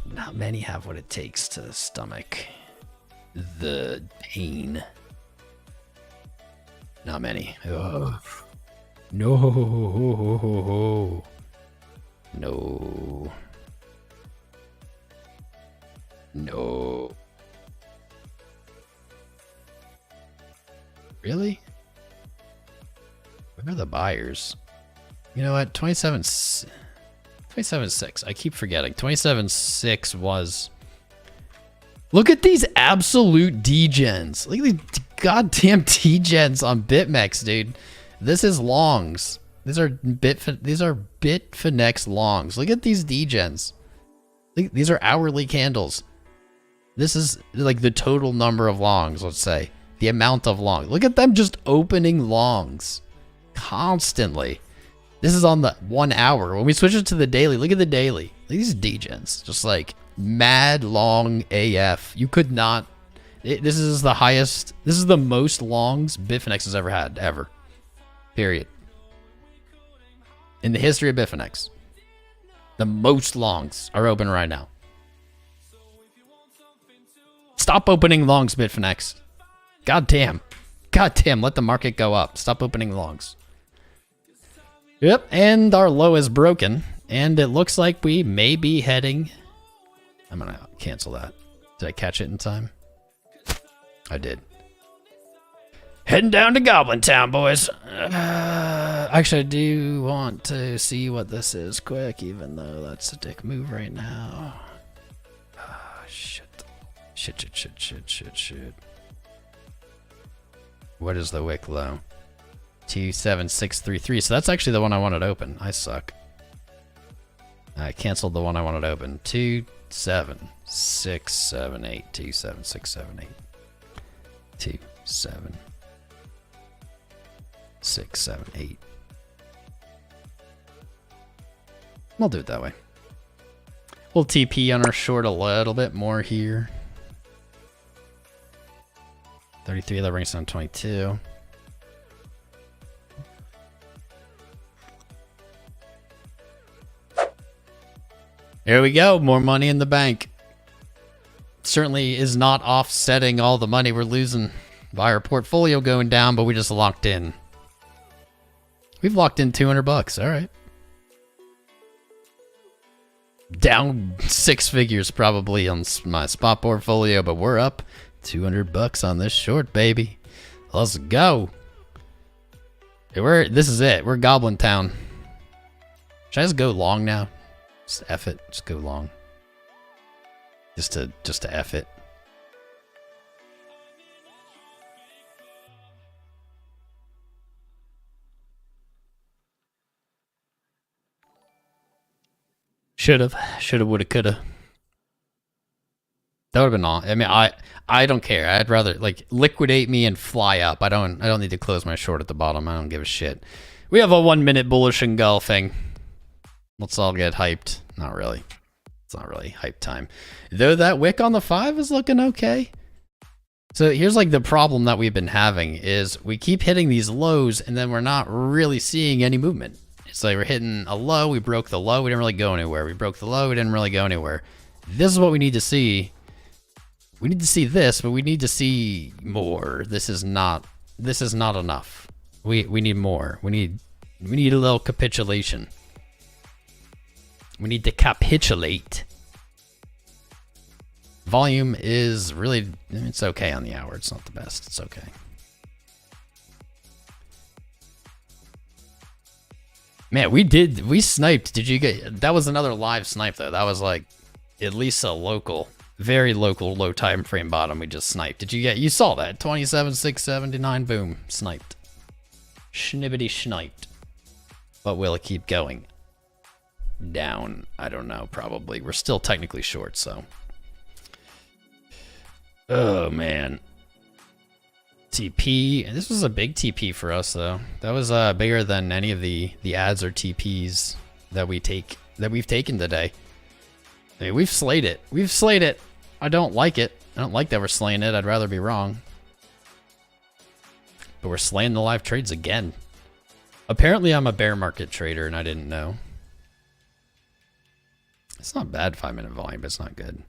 Not many have what it takes to stomach the pain. Not many. Ugh. No. No. No. Really? Where are the buyers? You know what? 27.6. I keep forgetting. 27.6 was... Look at these absolute degens. Look at these goddamn degens on Bitmex, dude. This is longs. These are Bitfinex longs. Look at these degens. These are hourly candles. This is like the total number of longs, let's say. The amount of longs. Look at them just opening longs constantly. This is on the 1 hour. When we switch it to the daily, look at the daily. Look at these degens. Just like mad long AF. You could not. This is the highest. This is the most longs Bitfinex has ever had, ever. Period. in the history of Bitfinex. The most longs are open right now. Stop opening longs, Bitfinex. God damn. God damn, let the market go up. Stop opening longs. Yep, and our low is broken. And it looks like we may be heading... I'm going to cancel that. Did I catch it in time? I did. Heading down to Goblin Town, boys. Actually, I do want to see what this is quick, even though that's a dick move right now. Shit. Shit. What is the wick low? 27633. So that's actually the one I wanted open. I suck. I canceled the one I wanted open. 27678. 27678. 27678. We'll do it that way. We'll TP on our short a little bit more here. 33, that brings down 22. There we go, more money in the bank. Certainly is not offsetting all the money we're losing by our portfolio going down, but we just locked in. We've locked in 200 bucks, all right. Down 6 figures probably on my spot portfolio, but we're up 200 bucks on this short, baby. Let's go. Hey, this is it. We're Goblin Town. Should I just go long now? Just F it. Just go long. Just to F it. Should've, would've, coulda. That would've been all. I mean, I don't care. I'd rather like liquidate me and fly up. I don't need to close my short at the bottom. I don't give a shit. We have a 1 minute bullish engulfing. Let's all get hyped. Not really. It's not really hype time. Though that wick on the 5 is looking okay. So here's like the problem that we've been having is we keep hitting these lows and then we're not really seeing any movement. It's like we're hitting a low, we broke the low, we didn't really go anywhere. We broke the low, we didn't really go anywhere. This is what we need to see. We need to see this, but we need to see more. This is not enough. We need more. We need a little capitulation. We need to capitulate. Volume is really, it's okay on the hour. It's not the best. It's okay. Man, we sniped. Did you get, that was another live snipe though. That was like at least a local, very local low time frame bottom we just sniped. Did you get, you saw that, 27,679, boom, sniped. Schnibbity sniped. But will it keep going? Down, I don't know, probably. We're still technically short, so. Oh, man. TP. This was a big TP for us, though. That was bigger than any of the ads or TPs that we've taken today. I mean, we've slayed it. We've slayed it. I don't like it. I don't like that we're slaying it. I'd rather be wrong. But we're slaying the live trades again. Apparently, I'm a bear market trader, and I didn't know. It's not bad 5 minute volume, but it's not good.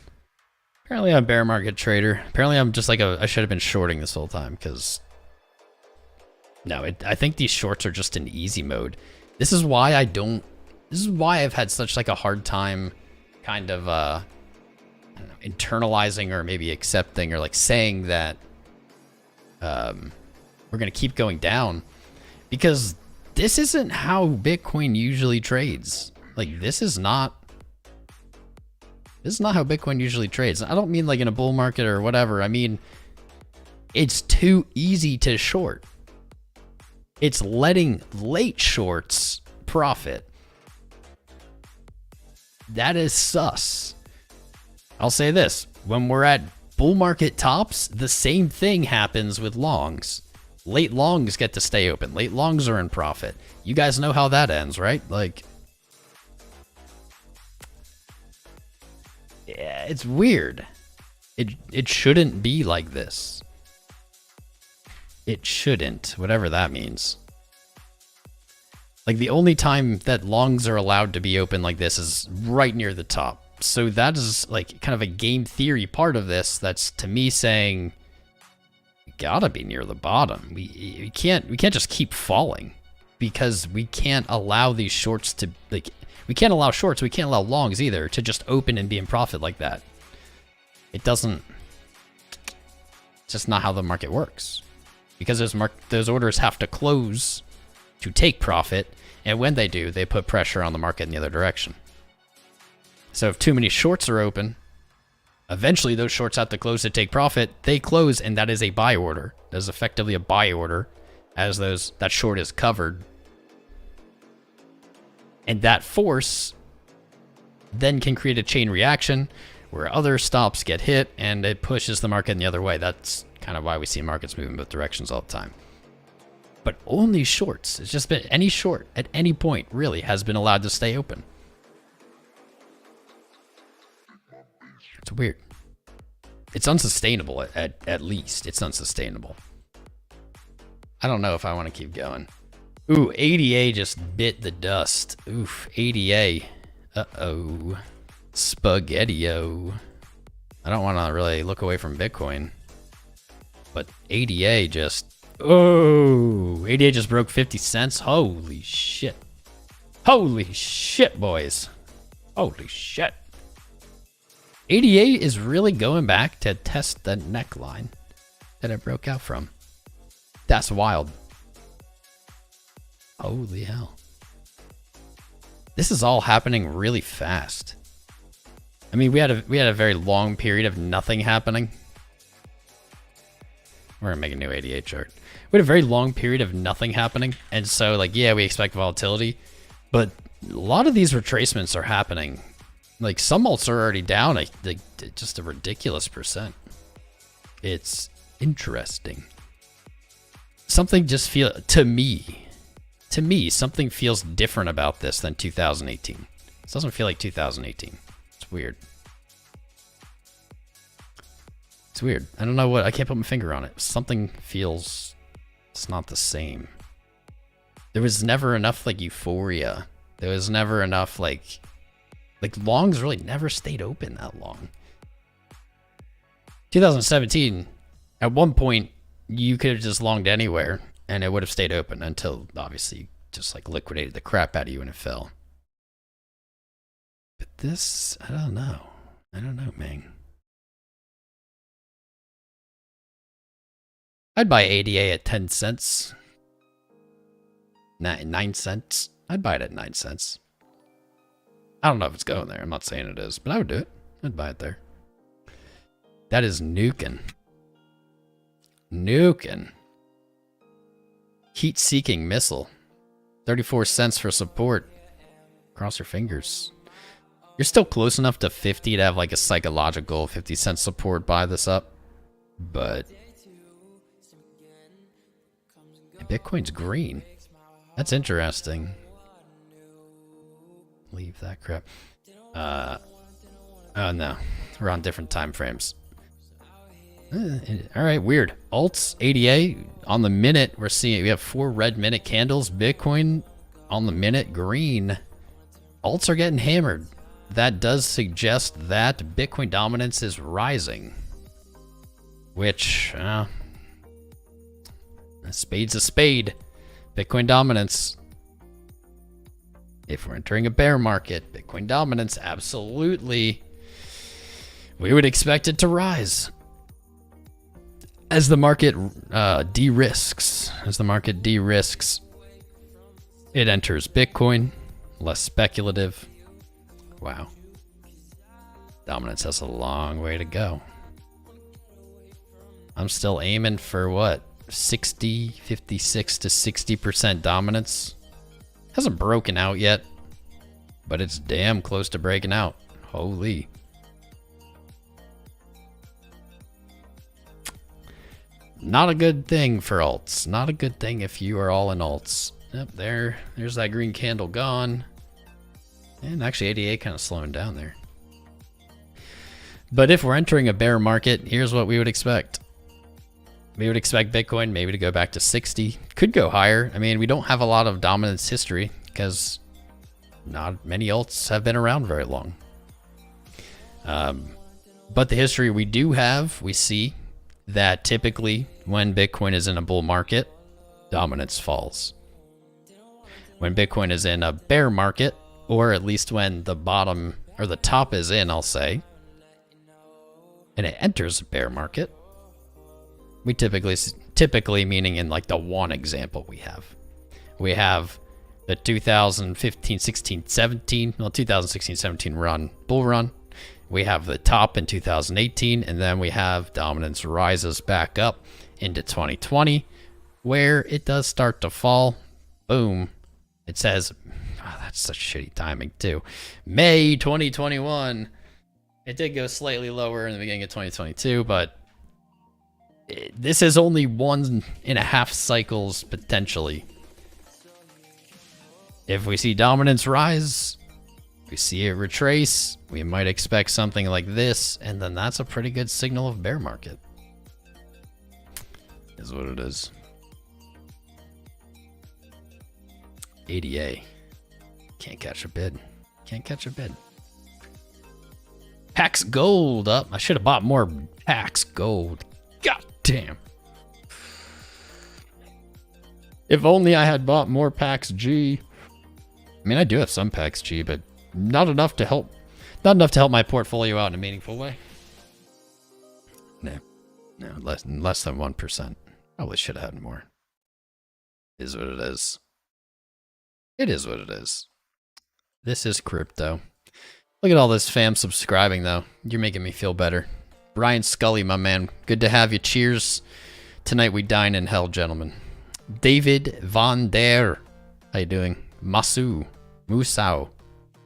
Apparently I'm a bear market trader. Apparently I'm just like I should have been shorting this whole time because no, I think these shorts are just in easy mode. This is why I've had such like a hard time kind of I don't know, internalizing or maybe accepting or like saying that we're going to keep going down because this isn't how Bitcoin usually trades. Like this is not how Bitcoin usually trades. I don't mean like in a bull market or whatever. I mean, it's too easy to short. It's letting late shorts profit. That is sus. I'll say this. When we're at bull market tops, the same thing happens with longs. Late longs get to stay open. Late longs are in profit. You guys know how that ends, right? Like, yeah, it's weird. It shouldn't be like this. It shouldn't, whatever that means. Like the only time that longs are allowed to be open like this is right near the top. So that is like kind of a game theory part of this. That's to me saying, we gotta be near the bottom. We can't just keep falling because we can't allow these shorts to like. We can't allow shorts. We can't allow longs either to just open and be in profit like that. It doesn't. It's just not how the market works. Because those orders have to close to take profit, and when they do, they put pressure on the market in the other direction. So if too many shorts are open, eventually those shorts have to close to take profit. They close, and that is a buy order. That is effectively a buy order, as that short is covered. And that force then can create a chain reaction where other stops get hit, and it pushes the market in the other way. That's kind of why we see markets move in both directions all the time. But only shorts. It's just been any short at any point really has been allowed to stay open. It's weird. It's unsustainable at least. It's unsustainable. I don't know if I want to keep going. Ooh, ADA just bit the dust. Oof, ADA. Uh-oh. Spaghetti-o. I don't want to really look away from Bitcoin. But ADA just... Oh! ADA just broke 50 cents? Holy shit. Holy shit, boys. Holy shit. ADA is really going back to test the neckline that it broke out from. That's wild. Holy hell. This is all happening really fast. I mean, we had a very long period of nothing happening. We're gonna make a new 88 chart. We had a very long period of nothing happening, and so like, yeah, we expect volatility, but a lot of these retracements are happening. Like some alts are already down, like just a ridiculous percent. It's interesting. Something just to me, something feels different about this than 2018. This doesn't feel like 2018. It's weird. It's weird. I don't know what, I can't put my finger on it. Something feels, it's not the same. There was never enough like euphoria. There was never enough like longs really never stayed open that long. 2017, at one point, you could have just longed anywhere and it would have stayed open until obviously just like liquidated the crap out of you and it fell. But this, I don't know. I don't know, man. I'd buy ADA at 10 cents. 9 cents. I'd buy it at 9 cents. I don't know if it's going there. I'm not saying it is, but I would do it. I'd buy it there. That is nuking. Nuking. Heat-seeking missile. 34 cents for support. Cross your fingers. You're still close enough to 50 to have like a psychological 50-cent support buy this up. But Bitcoin's green. That's interesting. Leave that crap. Oh no. We're on different time frames. Alright, weird. Alts, ADA, on the minute, we have 4 red minute candles. Bitcoin, on the minute, green. Alts are getting hammered. That does suggest that Bitcoin dominance is rising. Which, a spade's a spade. Bitcoin dominance. If we're entering a bear market, Bitcoin dominance, absolutely. We would expect it to rise. As the market de-risks, it enters Bitcoin, less speculative. Wow. Dominance has a long way to go. I'm still aiming for what? 56 to 60% dominance. Hasn't broken out yet, but it's damn close to breaking out. Holy. Not a good thing for alts. Not a good thing if you are all in alts. Yep, there's that green candle gone. And actually ADA kind of slowing down there. But if we're entering a bear market, here's what we would expect. We would expect Bitcoin maybe to go back to 60. Could go higher. I mean, we don't have a lot of dominance history because not many alts have been around very long. But the history we do have, we see that typically when Bitcoin is in a bull market, dominance falls. When Bitcoin is in a bear market, or at least when the bottom or the top is in, I'll say, and it enters a bear market, we typically meaning in like the one example we have the 2015, 16, 17, well, 2016, 17 bull run. We have the top in 2018, and then we have dominance rises back up into 2020, where it does start to fall. Boom. It says, oh, that's such shitty timing too. May 2021. It did go slightly lower in the beginning of 2022, but this is only 1.5 cycles potentially. If we see dominance rise, we see it retrace, we might expect something like this, and then that's a pretty good signal of bear market. Is what it is. ADA. Can't catch a bid. Can't catch a bid. Pax Gold up. I should have bought more Pax Gold. God damn. If only I had bought more Pax G. I mean, I do have some Pax G, but not enough to help my portfolio out in a meaningful way. No, less than 1%. Probably should have had more. Is what it is. It is what it is. This is crypto. Look at all this fam subscribing, though. You're making me feel better. Brian Scully, my man. Good to have you. Cheers. Tonight we dine in hell, gentlemen. David Von Der. How you doing? Masu. Musau.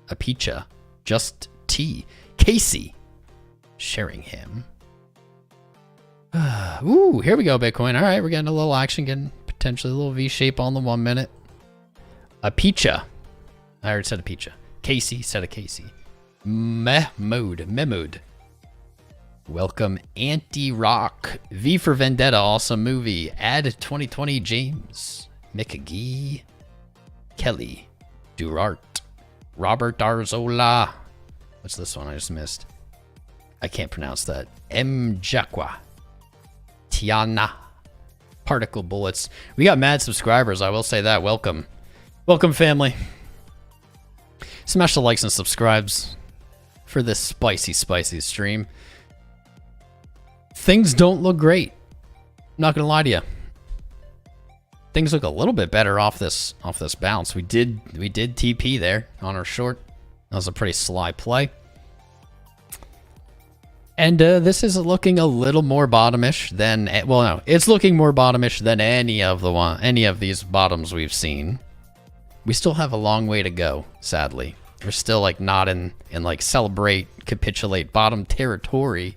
Apicha. Just T. Casey. Sheringham. Ooh, here we go, Bitcoin. All right, we're getting a little action, getting potentially a little V-shape on the 1 minute. Apicha. I already said Apicha. Casey said a Casey. Mehmood. Welcome, Anti-Rock. V for Vendetta, awesome movie. Add 2020 James. McGee. Kelly. Durart. Robert Arzola. What's this one I just missed? I can't pronounce that. M. Jaqua. Tiana. Particle Bullets. We got mad subscribers, I will say that. Welcome. Welcome, family. Smash the likes and subscribes for this spicy stream. Things don't look great. I'm not gonna lie to you. Things look a little bit better off this bounce. We did TP there on our short. That was a pretty sly play. And this is looking a little more bottomish than, well, no, it's looking more bottomish than any of these bottoms we've seen. We still have a long way to go, sadly. We're still like not in like celebrate, capitulate bottom territory.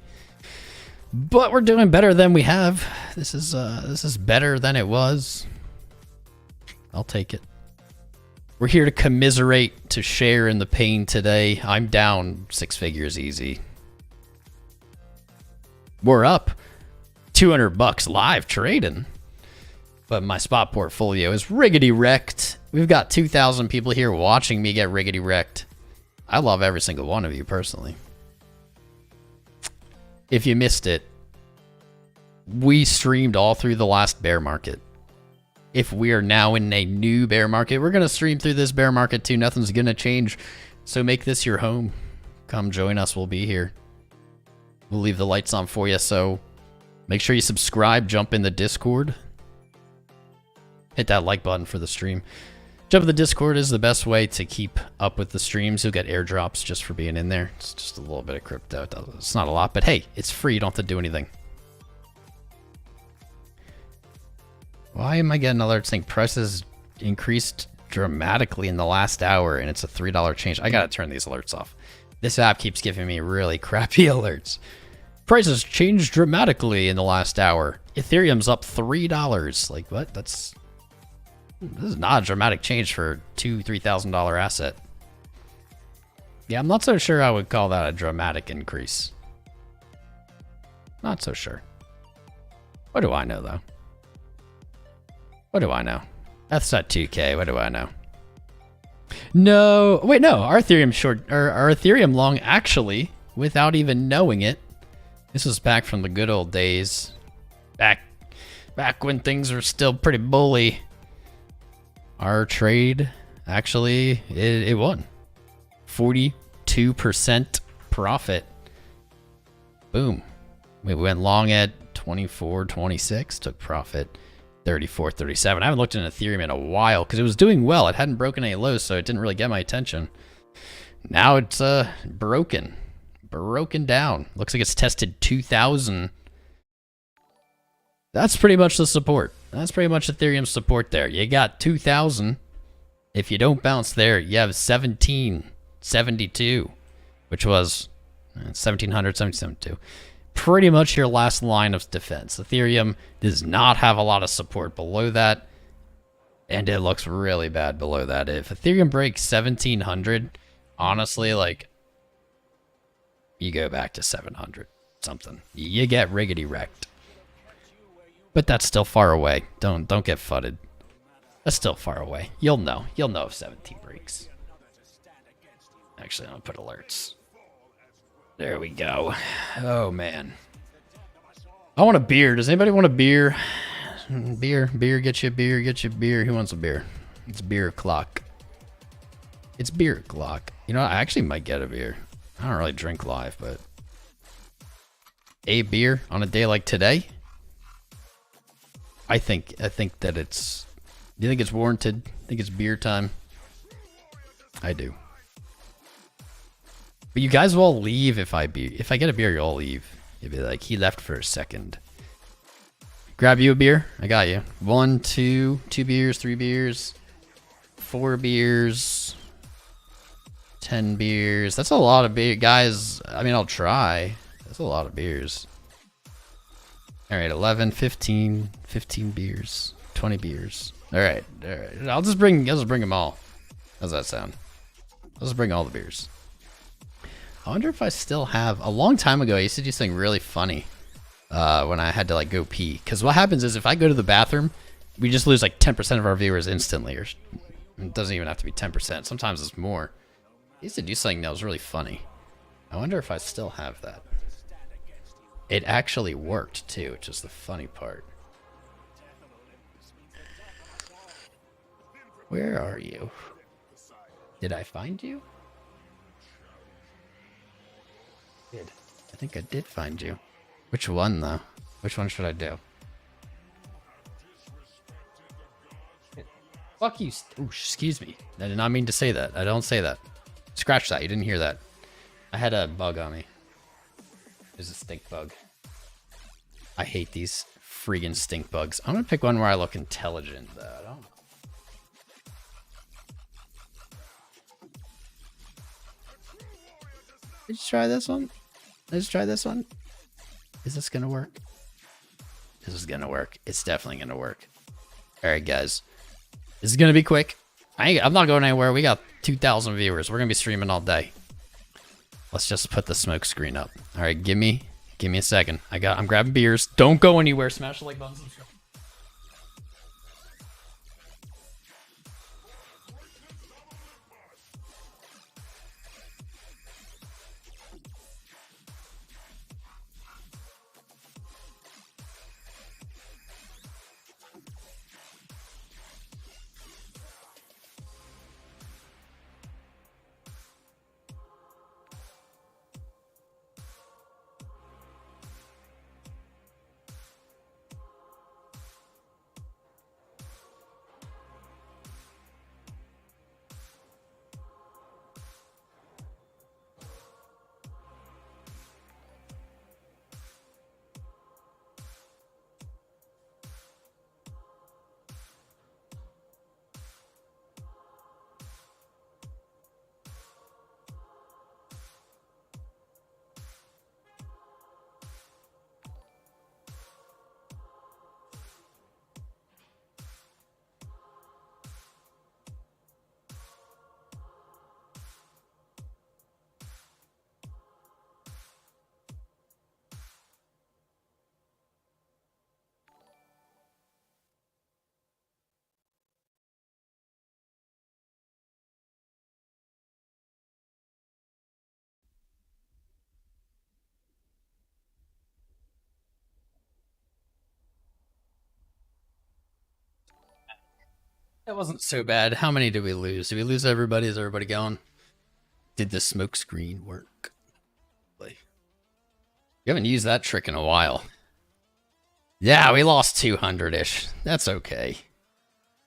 But we're doing better than we have. This is better than it was. I'll take it. We're here to commiserate, to share in the pain today. I'm down 6 figures easy. We're up $200 live trading. But my spot portfolio is riggedy wrecked. We've got 2,000 people here watching me get riggedy wrecked. I love every single one of you personally. If you missed it, we streamed all through the last bear market. If we are now in a new bear market, we're going to stream through this bear market too. Nothing's going to change. So make this your home. Come join us. We'll be here. We'll leave the lights on for you. So make sure you subscribe. Jump in the Discord. Hit that like button for the stream. Jump in the Discord is the best way to keep up with the streams. You'll get airdrops just for being in there. It's just a little bit of crypto. It's not a lot, but hey, it's free. You don't have to do anything. Why am I getting alerts saying prices increased dramatically in the last hour and it's a $3 change? I gotta turn these alerts off. This app keeps giving me really crappy alerts. Prices changed dramatically in the last hour. Ethereum's up $3. Like what? This is not a dramatic change for a $2,000-$3,000 asset. Yeah, I'm not so sure I would call that a dramatic increase. Not so sure. What do I know, though? What do I know? That's not 2K. What do I know? No, wait, no. Our Ethereum short, or our Ethereum long, actually, without even knowing it. This was back from the good old days. Back when things were still pretty bully. Our trade, actually, it won. 42% profit. Boom. We went long at 24, 26, took profit 34, 37. I haven't looked at Ethereum in a while because it was doing well. It hadn't broken any lows, so it didn't really get my attention. Now it's broken down. Looks like it's tested 2,000. That's pretty much the support. That's pretty much Ethereum's support there. You got 2,000. If you don't bounce there, you have 1772, which was 1,700, 1772. Pretty much your last line of defense. Ethereum does not have a lot of support below that, and it looks really bad below that. If Ethereum breaks 1,700, honestly, like, you go back to 700 something. You get riggedy wrecked. But that's still far away. Don't get fudded. That's still far away. You'll know. You'll know if 17 breaks. Actually, I'll put alerts. There we go. Oh, man. I want a beer. Does anybody want a beer? Beer. Get you a beer. Get you a beer. Who wants a beer? It's beer o'clock. It's beer o'clock. You know, I actually might get a beer. I don't really drink live, but a beer on a day like today? I think that it's... Do you think it's warranted? I think it's beer time. I do. But you guys will all leave if I get a beer, you'll all leave. You'll be like, he left for a second. Grab you a beer. I got you. 1, 2 beers, 3 beers, 4 beers, 10 beers. That's a lot of beer, guys. I mean, I'll try. That's a lot of beers. All right, 11, 15 beers, 20 beers. All right. I'll just bring them all. How's that sound? I'll just bring all the beers. I wonder if I still have... A long time ago, I used to do something really funny when I had to like go pee. Because what happens is if I go to the bathroom, we just lose like 10% of our viewers instantly. Or it doesn't even have to be 10%. Sometimes it's more. I used to do something that was really funny. I wonder if I still have that. It actually worked too, which is the funny part. Where are you? Did I find you? I think I did find you. Which one though? Which one should I do? Fuck you. Ooh, excuse me. I did not mean to say that. I don't say that. Scratch that. You didn't hear that. I had a bug on me. There's a stink bug. I hate these freaking stink bugs. I'm gonna pick one where I look intelligent though. I don't... Did you try this one? Let's try this one. Is this gonna work? This is gonna work. It's definitely gonna work. All right, guys. This is gonna be quick. I'm not going anywhere. We got 2,000 viewers. We're gonna be streaming all day. Let's just put the smoke screen up. All right, give me a second. I'm grabbing beers. Don't go anywhere. Smash the like button. Subscribe. That wasn't so bad. How many did we lose? Did we lose everybody? Is everybody gone? Did the smoke screen work? You haven't used that trick in a while. Yeah, we lost 200-ish. That's okay.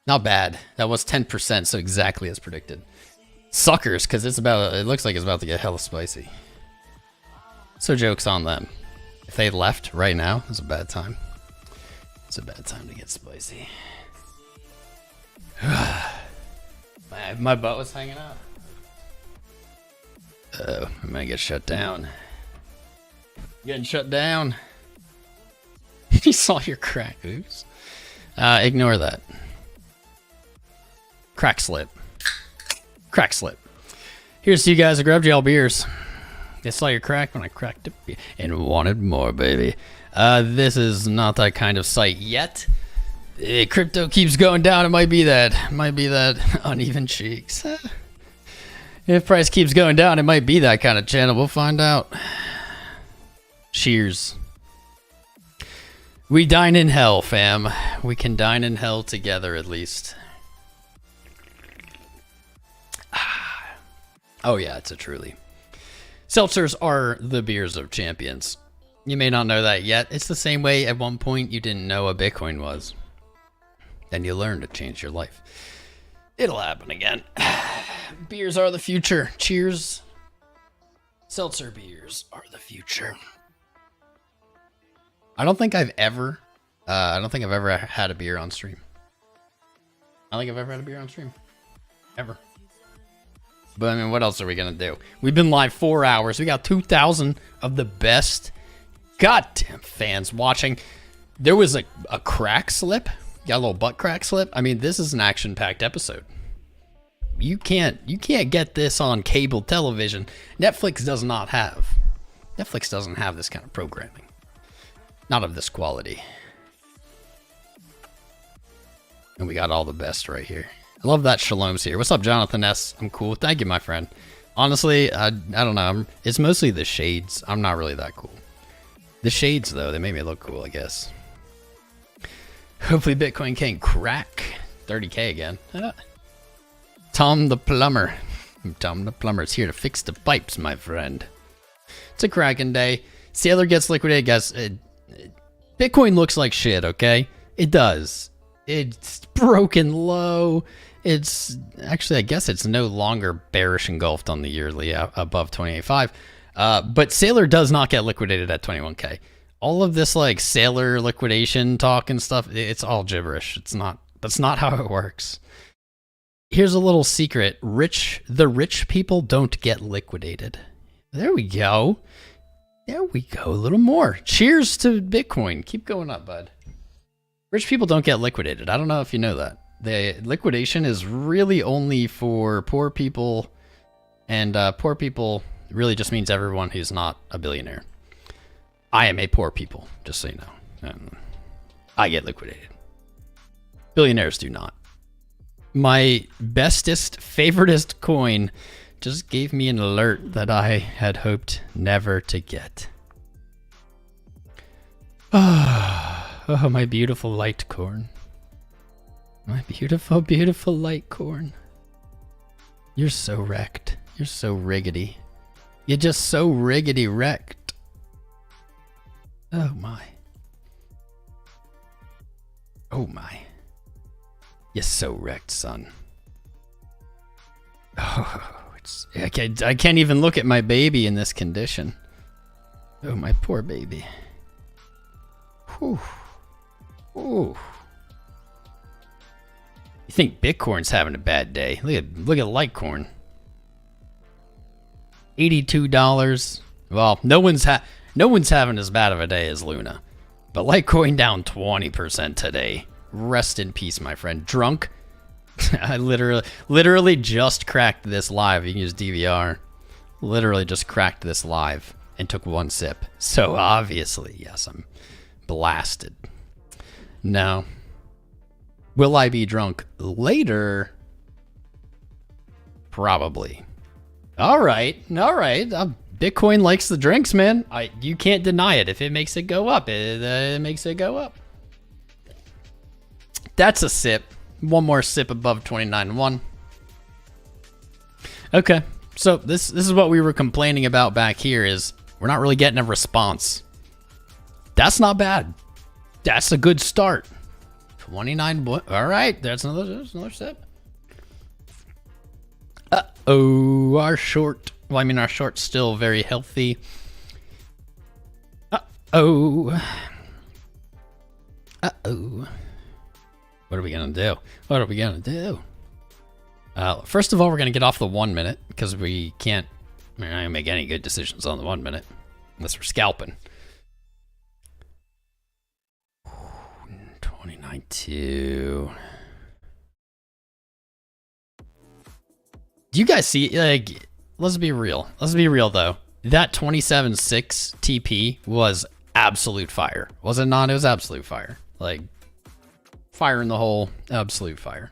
Not bad. That was 10%, so exactly as predicted. Suckers, because it looks like it's about to get hella spicy. So joke's on them. If they left right now, it's a bad time. It's a bad time to get spicy. My butt was hanging out. Oh, I'm gonna get shut down. Getting shut down. You saw your crack. Oops. Ignore that. Crack slip. Crack slip. Here's to you guys. I grabbed y'all beers. I saw your crack when I cracked it and wanted more, baby. This is not that kind of site yet. Crypto keeps going down. It might be that. Might be that uneven cheeks. If price keeps going down, it might be that kind of channel. We'll find out. Cheers. We dine in hell, fam. We can dine in hell together, at least. Oh yeah, it's a truly. Seltzers are the beers of champions. You may not know that yet. It's the same way at one point you didn't know what Bitcoin was. Then you learn to change your life. It'll happen again. Beers are the future. Cheers. Seltzer beers are the future. I don't think I've ever had a beer on stream. I don't think I've ever had a beer on stream. Ever. But I mean, what else are we gonna do? We've been live 4 hours. We got 2,000 of the best goddamn fans watching. There was a crack slip. Got a little butt crack slip. I mean, this is an action-packed episode. You can't get this on cable television. Netflix doesn't have this kind of programming. Not of this quality. And we got all the best right here. I love that Shalom's here. What's up, Jonathan S? I'm cool. Thank you, my friend. Honestly, I don't know. It's mostly the shades. I'm not really that cool. The shades, though, they made me look cool, I guess. Hopefully Bitcoin can't crack 30K again. Tom the plumber. Tom the plumber is here to fix the pipes, my friend. It's a cracking day. Sailor gets liquidated, guys. Bitcoin looks like shit, okay? It does. It's broken low. It's actually, I guess it's no longer bearish engulfed on the yearly above 28.5. But Sailor does not get liquidated at 21K. All of this like Sailor liquidation talk and stuff, it's all gibberish. That's not how it works. Here's a little secret. The rich people don't get liquidated. There we go. There we go. A little more. Cheers to Bitcoin. Keep going up, bud. Rich people don't get liquidated. I don't know if you know that. The liquidation is really only for poor people, and poor people really just means everyone who's not a billionaire. I am a poor people, just so you know. I get liquidated. Billionaires do not. My bestest, favoritist coin just gave me an alert that I had hoped never to get. Oh, my beautiful light corn. My beautiful, beautiful light corn. You're so wrecked. You're so riggedy. You're just so riggedy wrecked. Oh my. Oh my. You're so wrecked, son. Oh, I can't even look at my baby in this condition. Oh, my poor baby. Whew. Ooh. You think Bitcoin's having a bad day? Look at Litecoin. $82. Well, no one's having as bad of a day as Luna. But Litecoin down 20% today. Rest in peace, my friend. Drunk. I literally just cracked this live. You can use DVR. Literally just cracked this live and took one sip. So obviously, yes, I'm blasted. No. Will I be drunk later? Probably. All right. Bitcoin likes the drinks, man. You can't deny it. If it makes it go up, it makes it go up. That's a sip. One more sip above 29.1. Okay, so this is what we were complaining about back here is we're not really getting a response. That's not bad. That's a good start. 29. All right, there's another sip. Uh-oh, our short. Well, I mean, our short's still very healthy. Uh-oh. Uh-oh. What are we going to do? What are we going to do? First of all, we're going to get off the 1 minute because we can't, we're not going to make any good decisions on the 1 minute unless we're scalping. 29.2. Do you guys see, like, let's be real. Let's be real, though. That 27.6 TP was absolute fire. Was it not? It was absolute fire. Like, fire in the hole. Absolute fire.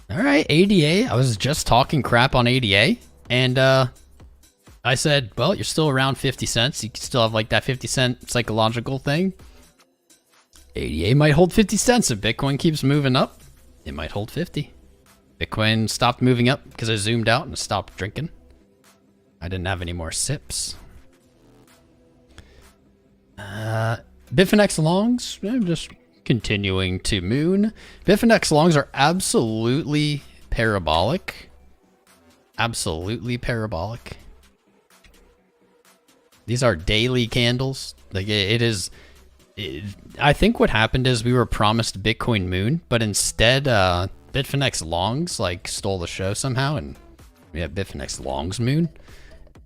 All right, ADA. I was just talking crap on ADA. And I said, well, you're still around 50 cents. You can still have, like, that 50-cent psychological thing. ADA might hold 50 cents if Bitcoin keeps moving up. It might hold 50. Bitcoin stopped moving up because I zoomed out and stopped drinking. I didn't have any more sips. Bitfinex longs, I'm just continuing to moon. Bitfinex longs are absolutely parabolic. Absolutely parabolic. These are daily candles. Like I think what happened is we were promised Bitcoin moon, but instead Bitfinex longs like stole the show somehow, and we have Bitfinex longs moon.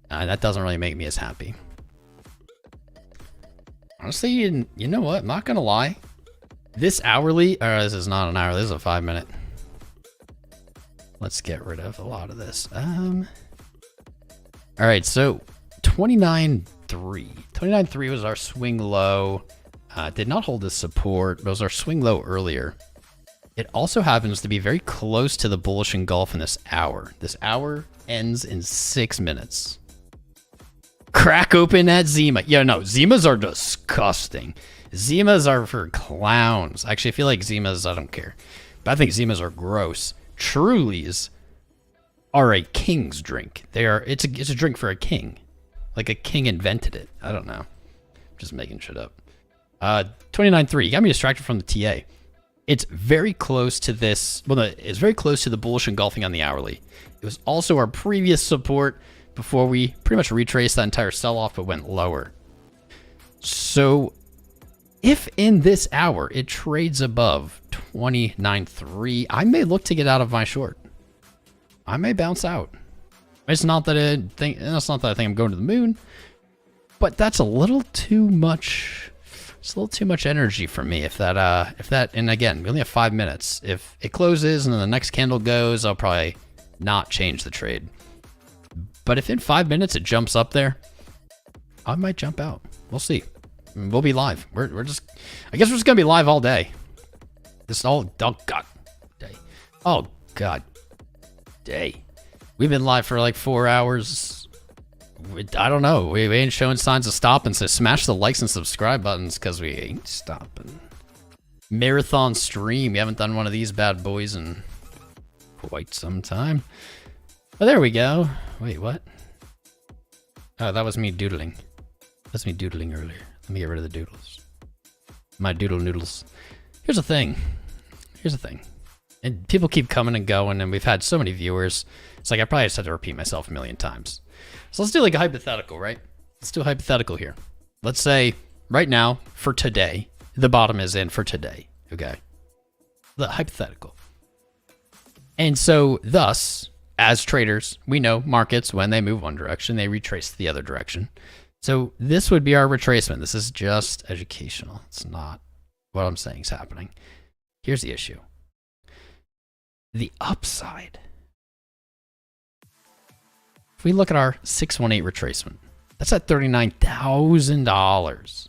That doesn't really make me as happy. Honestly, you know what? I'm not gonna lie. This hourly, or this is not an hour. This is a 5 minute. Let's get rid of a lot of this. All right, so 29.3. 29.3 was our swing low. Did not hold this support, but it was our swing low earlier. It also happens to be very close to the bullish engulf in this hour. This hour ends in 6 minutes. Crack open at Zima. Yeah, no, Zimas are disgusting. Zimas are for clowns. Actually, I feel like Zimas, I don't care. But I think Zimas are gross. Trulies are a king's drink. It's a drink for a king. Like a king invented it. I don't know. Just making shit up. 29.3. You got me distracted from the TA. It's very close to this. Well, it's very close to the bullish engulfing on the hourly. It was also our previous support before we pretty much retraced that entire sell-off but went lower. So if in this hour it trades above 29.3, I may look to get out of my short. I may bounce out. It's not that I think I'm going to the moon, but that's a little too much. It's a little too much energy for me. If that, and again, we only have 5 minutes. If it closes and then the next candle goes, I'll probably not change the trade. But if in 5 minutes it jumps up there, I might jump out. We'll see. We'll be live. We're just, I guess we're just gonna be live all day. Oh god, day. Oh god, day. We've been live for like 4 hours. I don't know. We ain't showing signs of stopping, so smash the likes and subscribe buttons because we ain't stopping. Marathon stream. We haven't done one of these bad boys in quite some time. Oh, there we go. Wait, what? Oh, that was me doodling. That's me doodling earlier. Let me get rid of the doodles. My doodle noodles. Here's the thing. And people keep coming and going, and we've had so many viewers. It's like I probably just had to repeat myself a million times. So let's do like a hypothetical, right? Let's do a hypothetical here. Let's say right now, for today, the bottom is in for today, okay? The hypothetical. And so thus, as traders, we know markets, when they move one direction, they retrace the other direction. So this would be our retracement. This is just educational. It's not what I'm saying is happening. Here's the issue. The upside. If we look at our 618 retracement, that's at $39,000.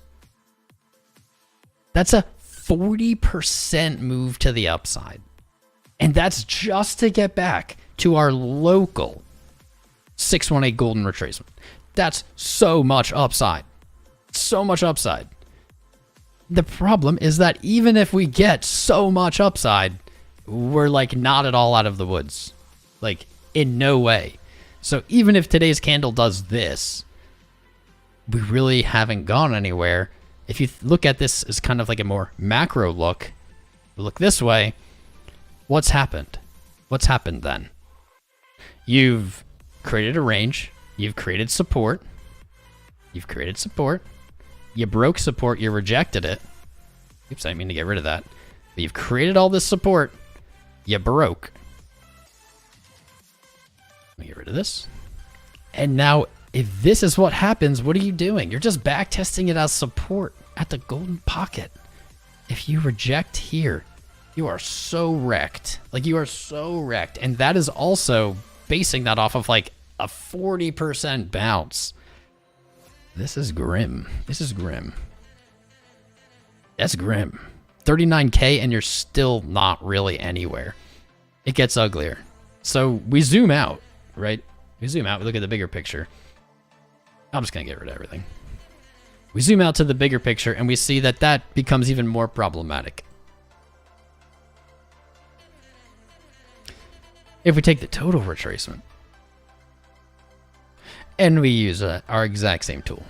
That's a 40% move to the upside. And that's just to get back to our local 618 golden retracement. That's so much upside. So much upside. The problem is that even if we get so much upside, we're like not at all out of the woods. Like in no way. So even if today's candle does this, we really haven't gone anywhere. If you look at this as kind of like a more macro look, look this way, what's happened? What's happened then? You've created a range. You've created support. You've created support. You broke support. You rejected it. Oops, I didn't mean to get rid of that. But you've created all this support. You broke. Let me get rid of this. And now, if this is what happens, what are you doing? You're just back testing it as support at the golden pocket. If you reject here, you are so wrecked. Like, you are so wrecked. And that is also basing that off of like a 40% bounce. This is grim. This is grim. That's grim. 39K and you're still not really anywhere. It gets uglier. So we zoom out, right? We zoom out, we look at the bigger picture. I'm just going to get rid of everything. We zoom out to the bigger picture and we see that that becomes even more problematic. If we take the total retracement and we use our exact same tool,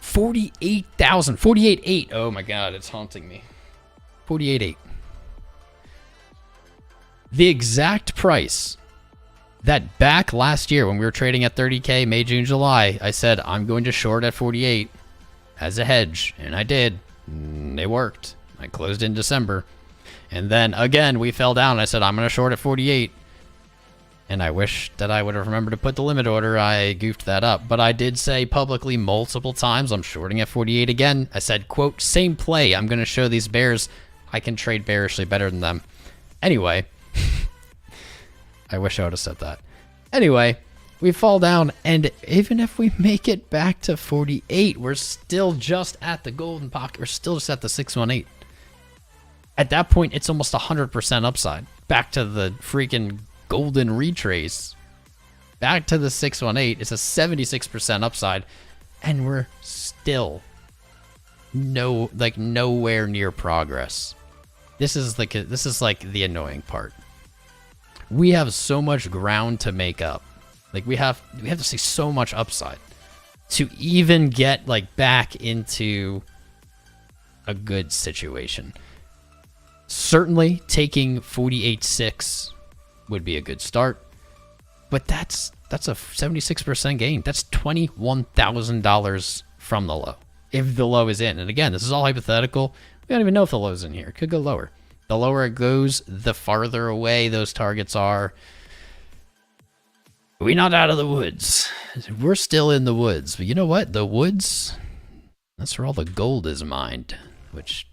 48,000, 48.8. Oh my God, it's haunting me. 48.8. The exact price that back last year when we were trading at 30K, May, June, July, I said, I'm going to short at 48 as a hedge. And I did. It worked. I closed in December. And then again, we fell down. I said, I'm going to short at 48. And I wish that I would have remembered to put the limit order. I goofed that up. But I did say publicly multiple times, I'm shorting at 48 again. I said, quote, same play. I'm going to show these bears I can trade bearishly better than them. Anyway, I wish I would have said that. Anyway, we fall down. And even if we make it back to 48, we're still just at the golden pocket. We're still just at the 618. At that point, it's almost 100% upside. Back to the freaking golden retrace. Back to the 618. It's a 76% upside. And we're still nowhere near progress. This is like the annoying part. We have so much ground to make up. Like we have to see so much upside to even get like back into a good situation. Certainly taking 48.6 would be a good start, but that's a 76% gain. That's $21,000 from the low. If the low is in, and again, this is all hypothetical. We don't even know if the low is in here. It could go lower. The lower it goes, the farther away those targets are. We're not out of the woods. We're still in the woods. But you know what? The woods, that's where all the gold is mined, which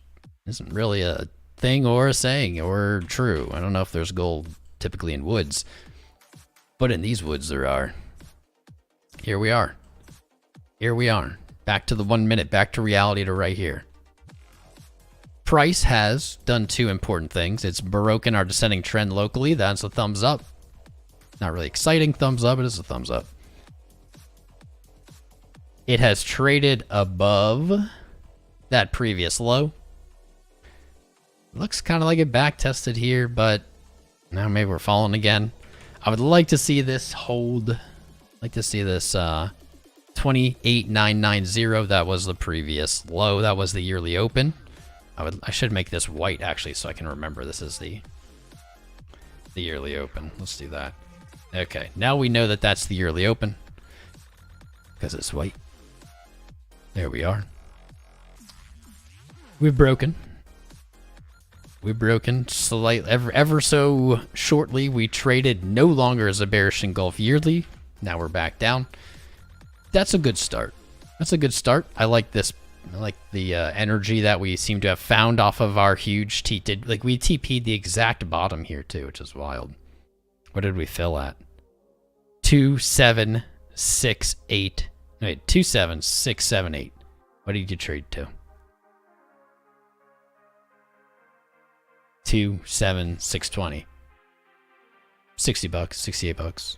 isn't really a thing or a saying or true. I don't know if there's gold typically in woods, but in these woods there are. Here we are. Here we are. Back to the 1 minute, back to reality, to right here. Price has done two important things. It's broken our descending trend locally. That's a thumbs up. Not really exciting thumbs up, but it's a thumbs up. It has traded above that previous low. Looks kind of like it back tested here, but now maybe we're falling again. I would like to see this hold. I'd like to see this 28,990. That was the previous low. That was the yearly open. I should make this white actually so I can remember this is the yearly open. Let's do that. Okay, now we know that that's the yearly open because it's white. There we are. We've broken. We've broken slightly, ever so shortly. We traded no longer as a bearish engulf yearly. Now we're back down. That's a good start. That's a good start. I like this. I like the energy that we seem to have found off of our huge like we TP'd the exact bottom here too, which is wild. What did we fill at? 2768. Wait, 27678. What did you trade to? 27620. $60, $68.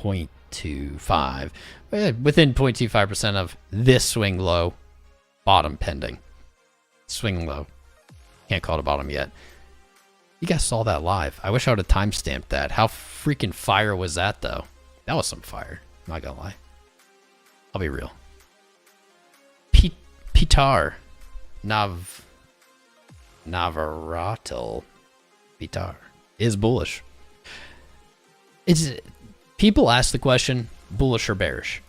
0.25. Within 0.25% of this swing low, bottom pending. Swing low. Can't call it a bottom yet. You guys saw that live. I wish I would have timestamped that. How freaking fire was that, though? That was some fire. I'm not gonna lie. I'll be real. Pitar. Navaratil. Pitar. Is bullish. People ask the question, bullish or bearish?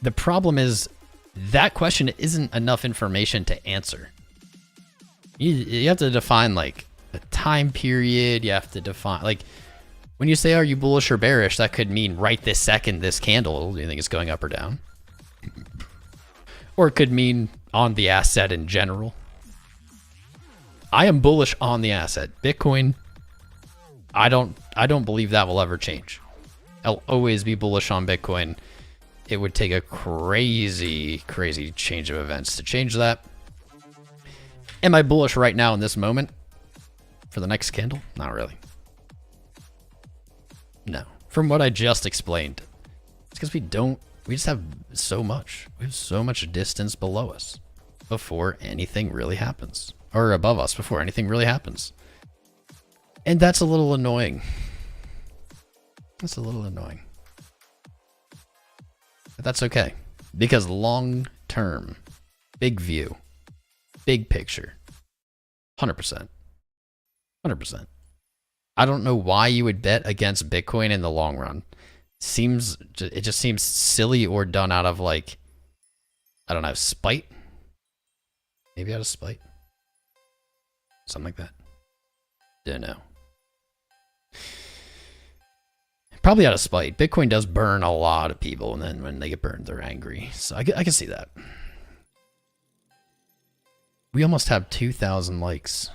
The problem is that question isn't enough information to answer. You have to define like a time period. You have to define like when you say, are you bullish or bearish? That could mean right this second, this candle, do you think it's going up or down? Or it could mean on the asset in general. I am bullish on the asset. Bitcoin, I don't believe that will ever change. I'll always be bullish on Bitcoin. It would take a crazy, crazy change of events to change that. Am I bullish right now in this moment for the next candle? Not really. No. From what I just explained, it's because we just have so much. We have so much distance below us before anything really happens. Or above us before anything really happens. And that's a little annoying. That's a little annoying. But that's okay. Because long term, big view, big picture, 100%. 100%. I don't know why you would bet against Bitcoin in the long run. It just seems silly or done out of like, I don't know, spite? Maybe out of spite? Something like that. Don't know. Probably out of spite. Bitcoin does burn a lot of people, and then when they get burned, they're angry. So I can see that. We almost have 2,000 likes.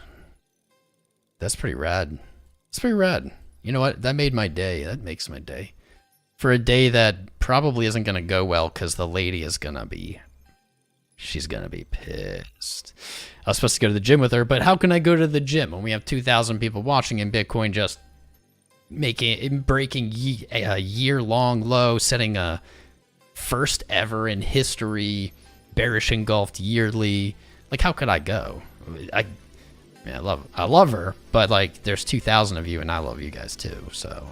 That's pretty rad. It's pretty rad. You know what? That made my day. That makes my day. For a day that probably isn't going to go well because the lady is going to be... She's going to be pissed. I was supposed to go to the gym with her, but how can I go to the gym when we have 2,000 people watching and Bitcoin just breaking a year-long low, setting a first ever in history, bearish engulfed yearly? Like, how could I go? I love her, but like, there's 2,000 of you, and I love you guys too. So,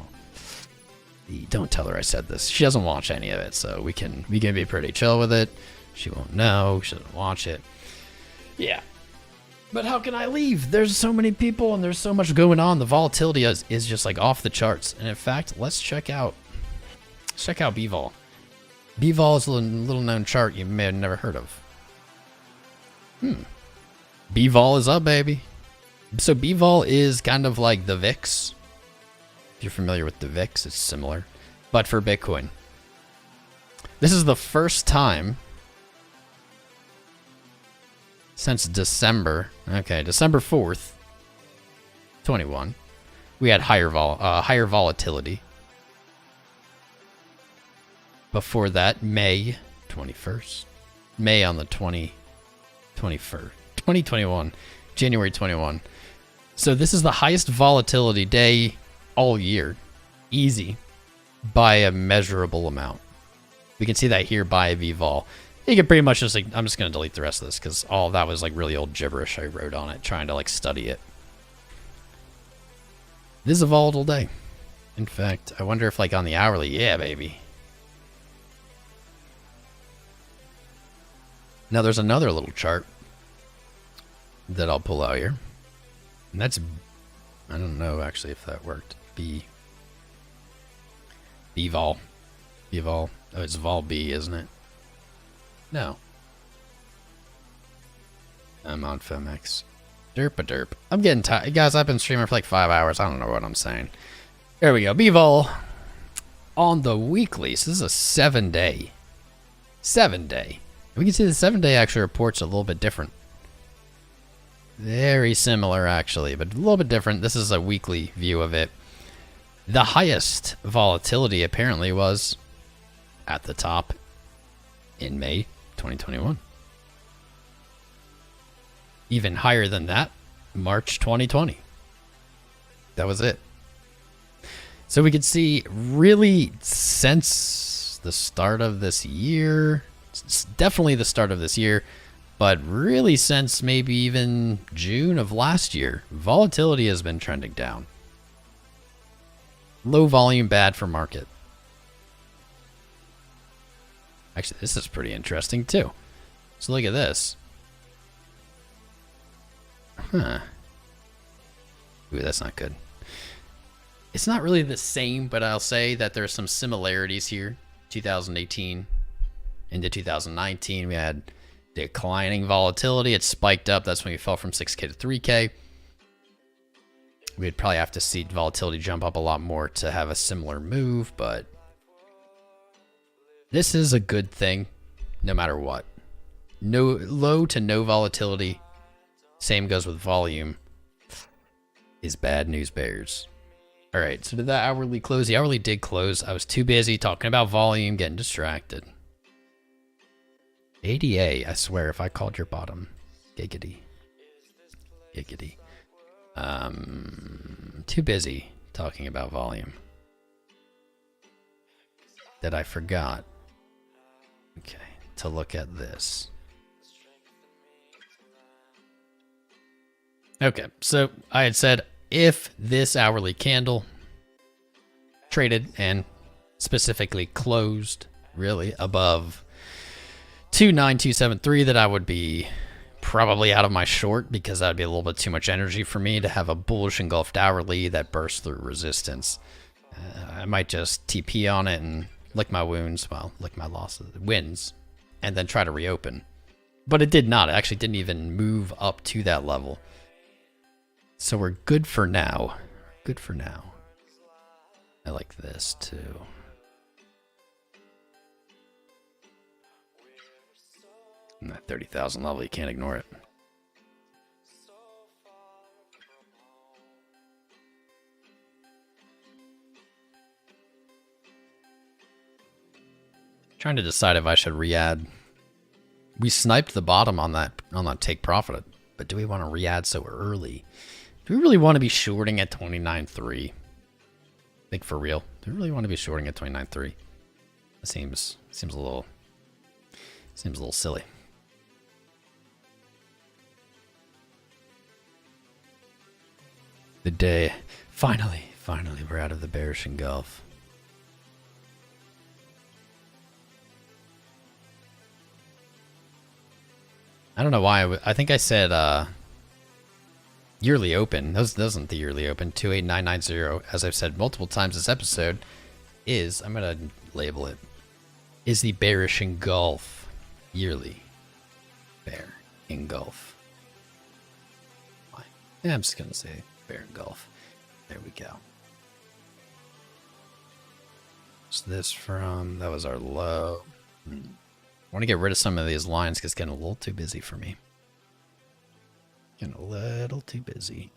don't tell her I said this. She doesn't watch any of it, so we can be pretty chill with it. She won't know. She doesn't watch it. Yeah. But how can I leave? There's so many people and there's so much going on. The volatility is just like off the charts. And in fact, let's check out BVol. BVol is a little known chart you may have never heard of. BVol is up, baby. So BVol is kind of like the VIX. If you're familiar with the VIX, it's similar. But for Bitcoin. This is the first time since December 4th, 21, we had higher volatility. Before that, May 21st, May on the 21st, 2021, January 21. So this is the highest volatility day all year, easy, by a measurable amount. We can see that here by VVol. You can pretty much just like, I'm just going to delete the rest of this because all that was like really old gibberish I wrote on it, trying to like study it. This is a volatile day. In fact, I wonder if like on the hourly, yeah, baby. Now there's another little chart that I'll pull out here. And that's, I don't know actually if that worked. VVol. Oh, it's Vol B, isn't it? No. I'm on Phemex. Derp-a-derp. I'm getting tired. Guys, I've been streaming for like 5 hours. I don't know what I'm saying. There we go. BVol on the weekly. So this is a 7-day. 7-day. We can see the 7-day actually reports a little bit different. Very similar actually, but a little bit different. This is a weekly view of it. The highest volatility apparently was at the top in May 2021. Even higher than that, March 2020. That was it. So we could see really since the start of this year, definitely the start of this year, but really since maybe even June of last year, volatility has been trending down. Low volume, bad for market. Actually, this is pretty interesting too. So look at this. Huh. Ooh, that's not good. It's not really the same, but I'll say that there's some similarities here. 2018 into 2019, we had declining volatility. It spiked up. That's when we fell from 6K to 3K. We'd probably have to see volatility jump up a lot more to have a similar move, but this is a good thing no matter what. No low to no volatility. Same goes with volume. Is bad news bears. All right, so did that hourly close? The hourly did close. I was too busy talking about volume, getting distracted. ADA, I swear, if I called your bottom, giggity. Giggity. Too busy talking about volume. That I forgot. Okay, to look at this. Okay, so I had said if this hourly candle traded and specifically closed really above 29273, that I would be probably out of my short, because that would be a little bit too much energy for me to have a bullish engulfed hourly that bursts through resistance. I might just TP on it and lick my wounds, well, lick my losses, wins, and then try to reopen. But it did not. It actually didn't even move up to that level. So we're good for now. Good for now. I like this too. And that 30,000 level, you can't ignore it. Trying to decide if I should re-add. We sniped the bottom on that take profit, but do we want to re-add so early? Do we really want to be shorting at 29.3? Think for real. Do we really want to be shorting at 29.3? That seems a little silly. The day, finally we're out of the bearish engulf. I don't know why. I think I said yearly open. That wasn't the yearly open. 28990. As I've said multiple times this episode, is, I'm gonna label it, is the bearish engulf. Yearly bear engulf. Yeah, I'm just gonna say bear engulf. There we go. What's this from? That was our low. I want to get rid of some of these lines because it's getting a little too busy for me. Getting a little too busy.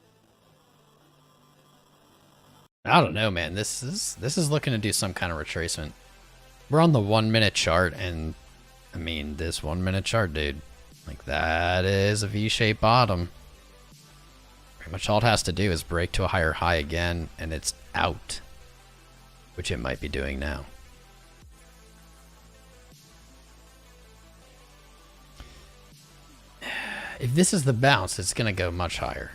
I don't know, man. This is looking to do some kind of retracement. We're on the 1 minute chart, and I mean, this 1 minute chart, dude, like that is a V-shaped bottom. Pretty much all it has to do is break to a higher high again, and it's out, which it might be doing now. If this is the bounce, it's gonna go much higher.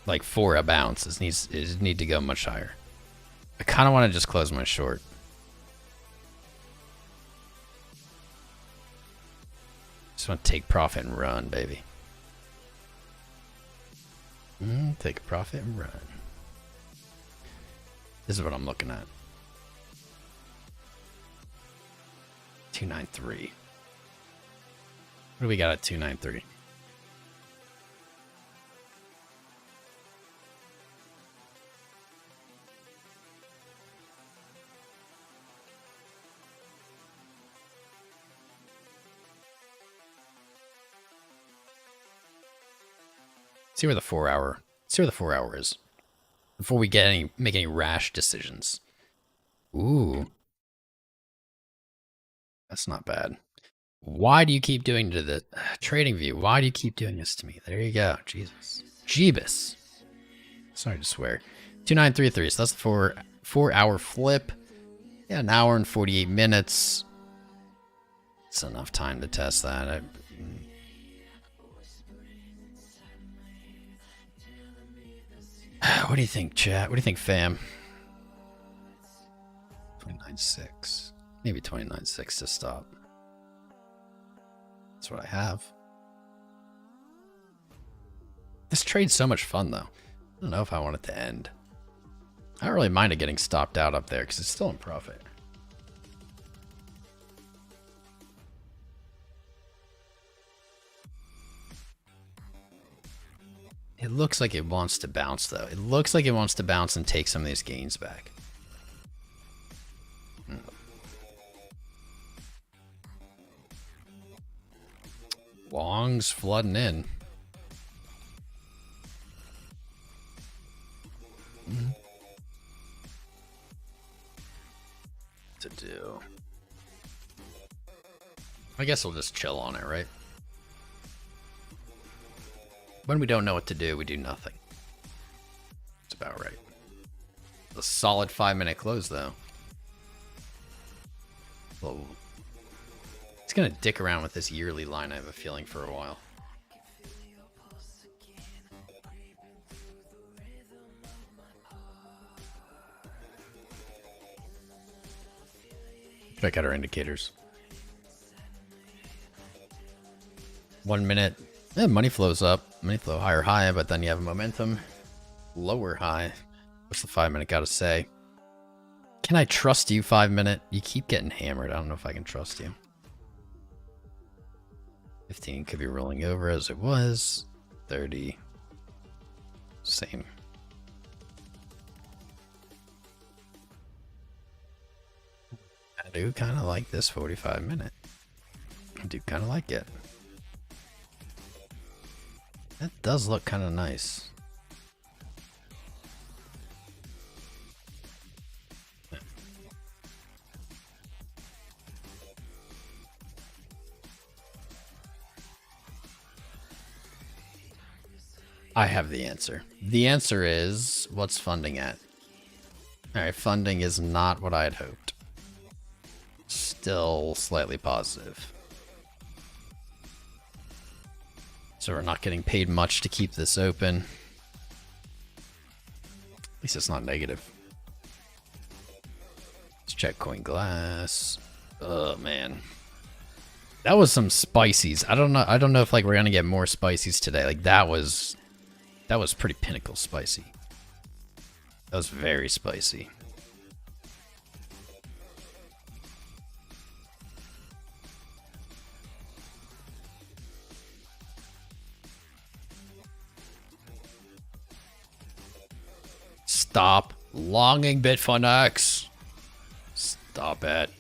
Like for a bounce, it needs to go much higher. I kind of want to just close my short. Just want to take profit and run, baby. Take a profit and run. This is what I'm looking at. 293. What do we got at 293? See where the 4 hour. See where the 4 hour is before we make any rash decisions. Ooh, that's not bad. Why do you keep doing to the trading view? Why do you keep doing this to me? There you go. Jesus, Jeebus. Sorry to swear. 2933. So that's the 4-hour flip. Yeah, an hour and 48 minutes. It's enough time to test that. What do you think, chat? What do you think, fam? 29.6. Maybe 29.6 to stop. That's what I have. This trade's so much fun, though. I don't know if I want it to end. I don't really mind it getting stopped out up there because it's still in profit. It looks like it wants to bounce, though. It looks like it wants to bounce and take some of these gains back. Long's flooding in. To do. I guess we'll just chill on it, right? When we don't know what to do, we do nothing. That's about right. A solid 5-minute close, though. Whoa. It's gonna dick around with this yearly line, I have a feeling, for a while. Check out our indicators. 1 minute. Yeah, money flows up. Money flow higher high, but then you have a momentum. Lower high. What's the 5-minute got to say? Can I trust you, 5-minute? You keep getting hammered. I don't know if I can trust you. 15 could be rolling over as it was. 30. Same. I do kind of like this 45-minute. I do kind of like it. That does look kind of nice. I have the answer. The answer is, what's funding at? Alright, funding is not what I had hoped. Still slightly positive. So we're not getting paid much to keep this open. At least it's not negative. Let's check coin glass. Oh man. That was some spices. I don't know if like we're gonna get more spices today. Like that was pretty pinnacle spicy. That was very spicy. Stop longing Bitfinex. Stop it.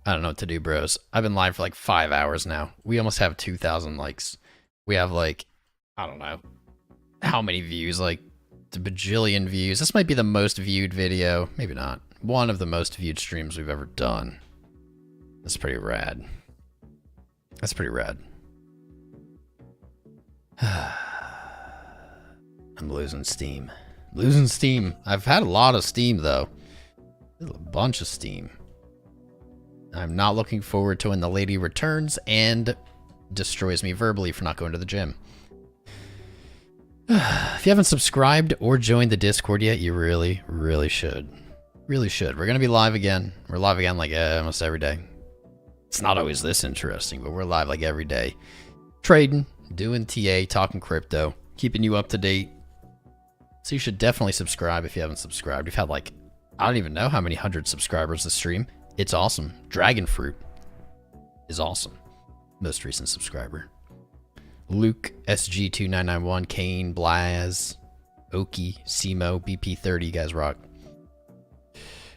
I don't know what to do, bros. I've been live for like 5 hours now. We almost have 2,000 likes. We have like, I don't know how many views, like a bajillion views. This might be the most viewed video. Maybe not. One of the most viewed streams we've ever done. That's pretty rad. That's pretty rad. I'm losing steam. Losing steam. I've had a lot of steam though. A bunch of steam. I'm not looking forward to when the lady returns and destroys me verbally for not going to the gym. If you haven't subscribed or joined the Discord yet, you really, really should. Really should. We're going to be live again. We're live again like almost every day. It's not always this interesting, but we're live like every day. Trading, doing TA, talking crypto, keeping you up to date. So you should definitely subscribe if you haven't subscribed. We've had like, I don't even know how many hundred subscribers this stream. It's awesome. Dragon Fruit is awesome. Most recent subscriber. Luke, SG2991, Kane, Blaz, Oki, Simo, BP30, you guys rock.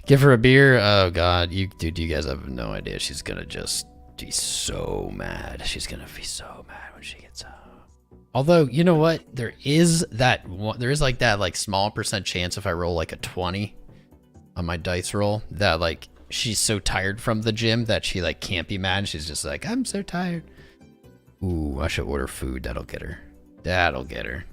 Give her a beer. Oh god, dude, you guys have no idea. She's gonna just be so mad. She's gonna be so mad when she gets home. Although, you know what? There is like that like small percent chance if I roll like a 20 on my dice roll that like she's so tired from the gym that she like can't be mad. She's just like, I'm so tired. Ooh, I should order food. That'll get her. That'll get her.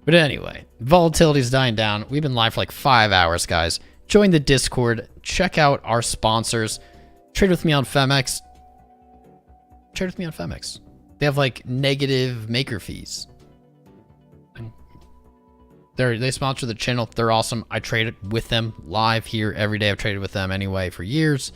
But anyway, volatility's dying down. We've been live for like 5 hours, guys. Join the Discord. Check out our sponsors. Trade with me on Phemex. Trade with me on Phemex. They have like negative maker fees. They sponsor the channel. They're awesome. I trade with them live here every day. I've traded with them anyway for years.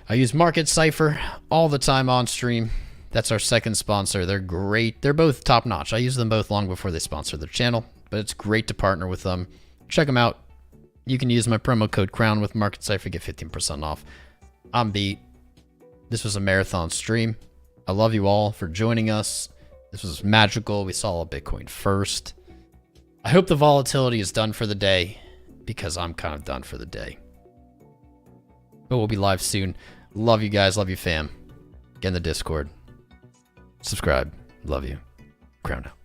I use Cipher all the time on stream. That's our second sponsor. They're great. They're both top notch. I use them both long before they sponsor their channel, but it's great to partner with them. Check them out. You can use my promo code CROWN with Cipher, get 15% off. I'm beat. This was a marathon stream. I love you all for joining us. This was magical. We saw Bitcoin first. I hope the volatility is done for the day, because I'm kind of done for the day. But we'll be live soon. Love you guys. Love you, fam. Get in the Discord. Subscribe. Love you. Crown out.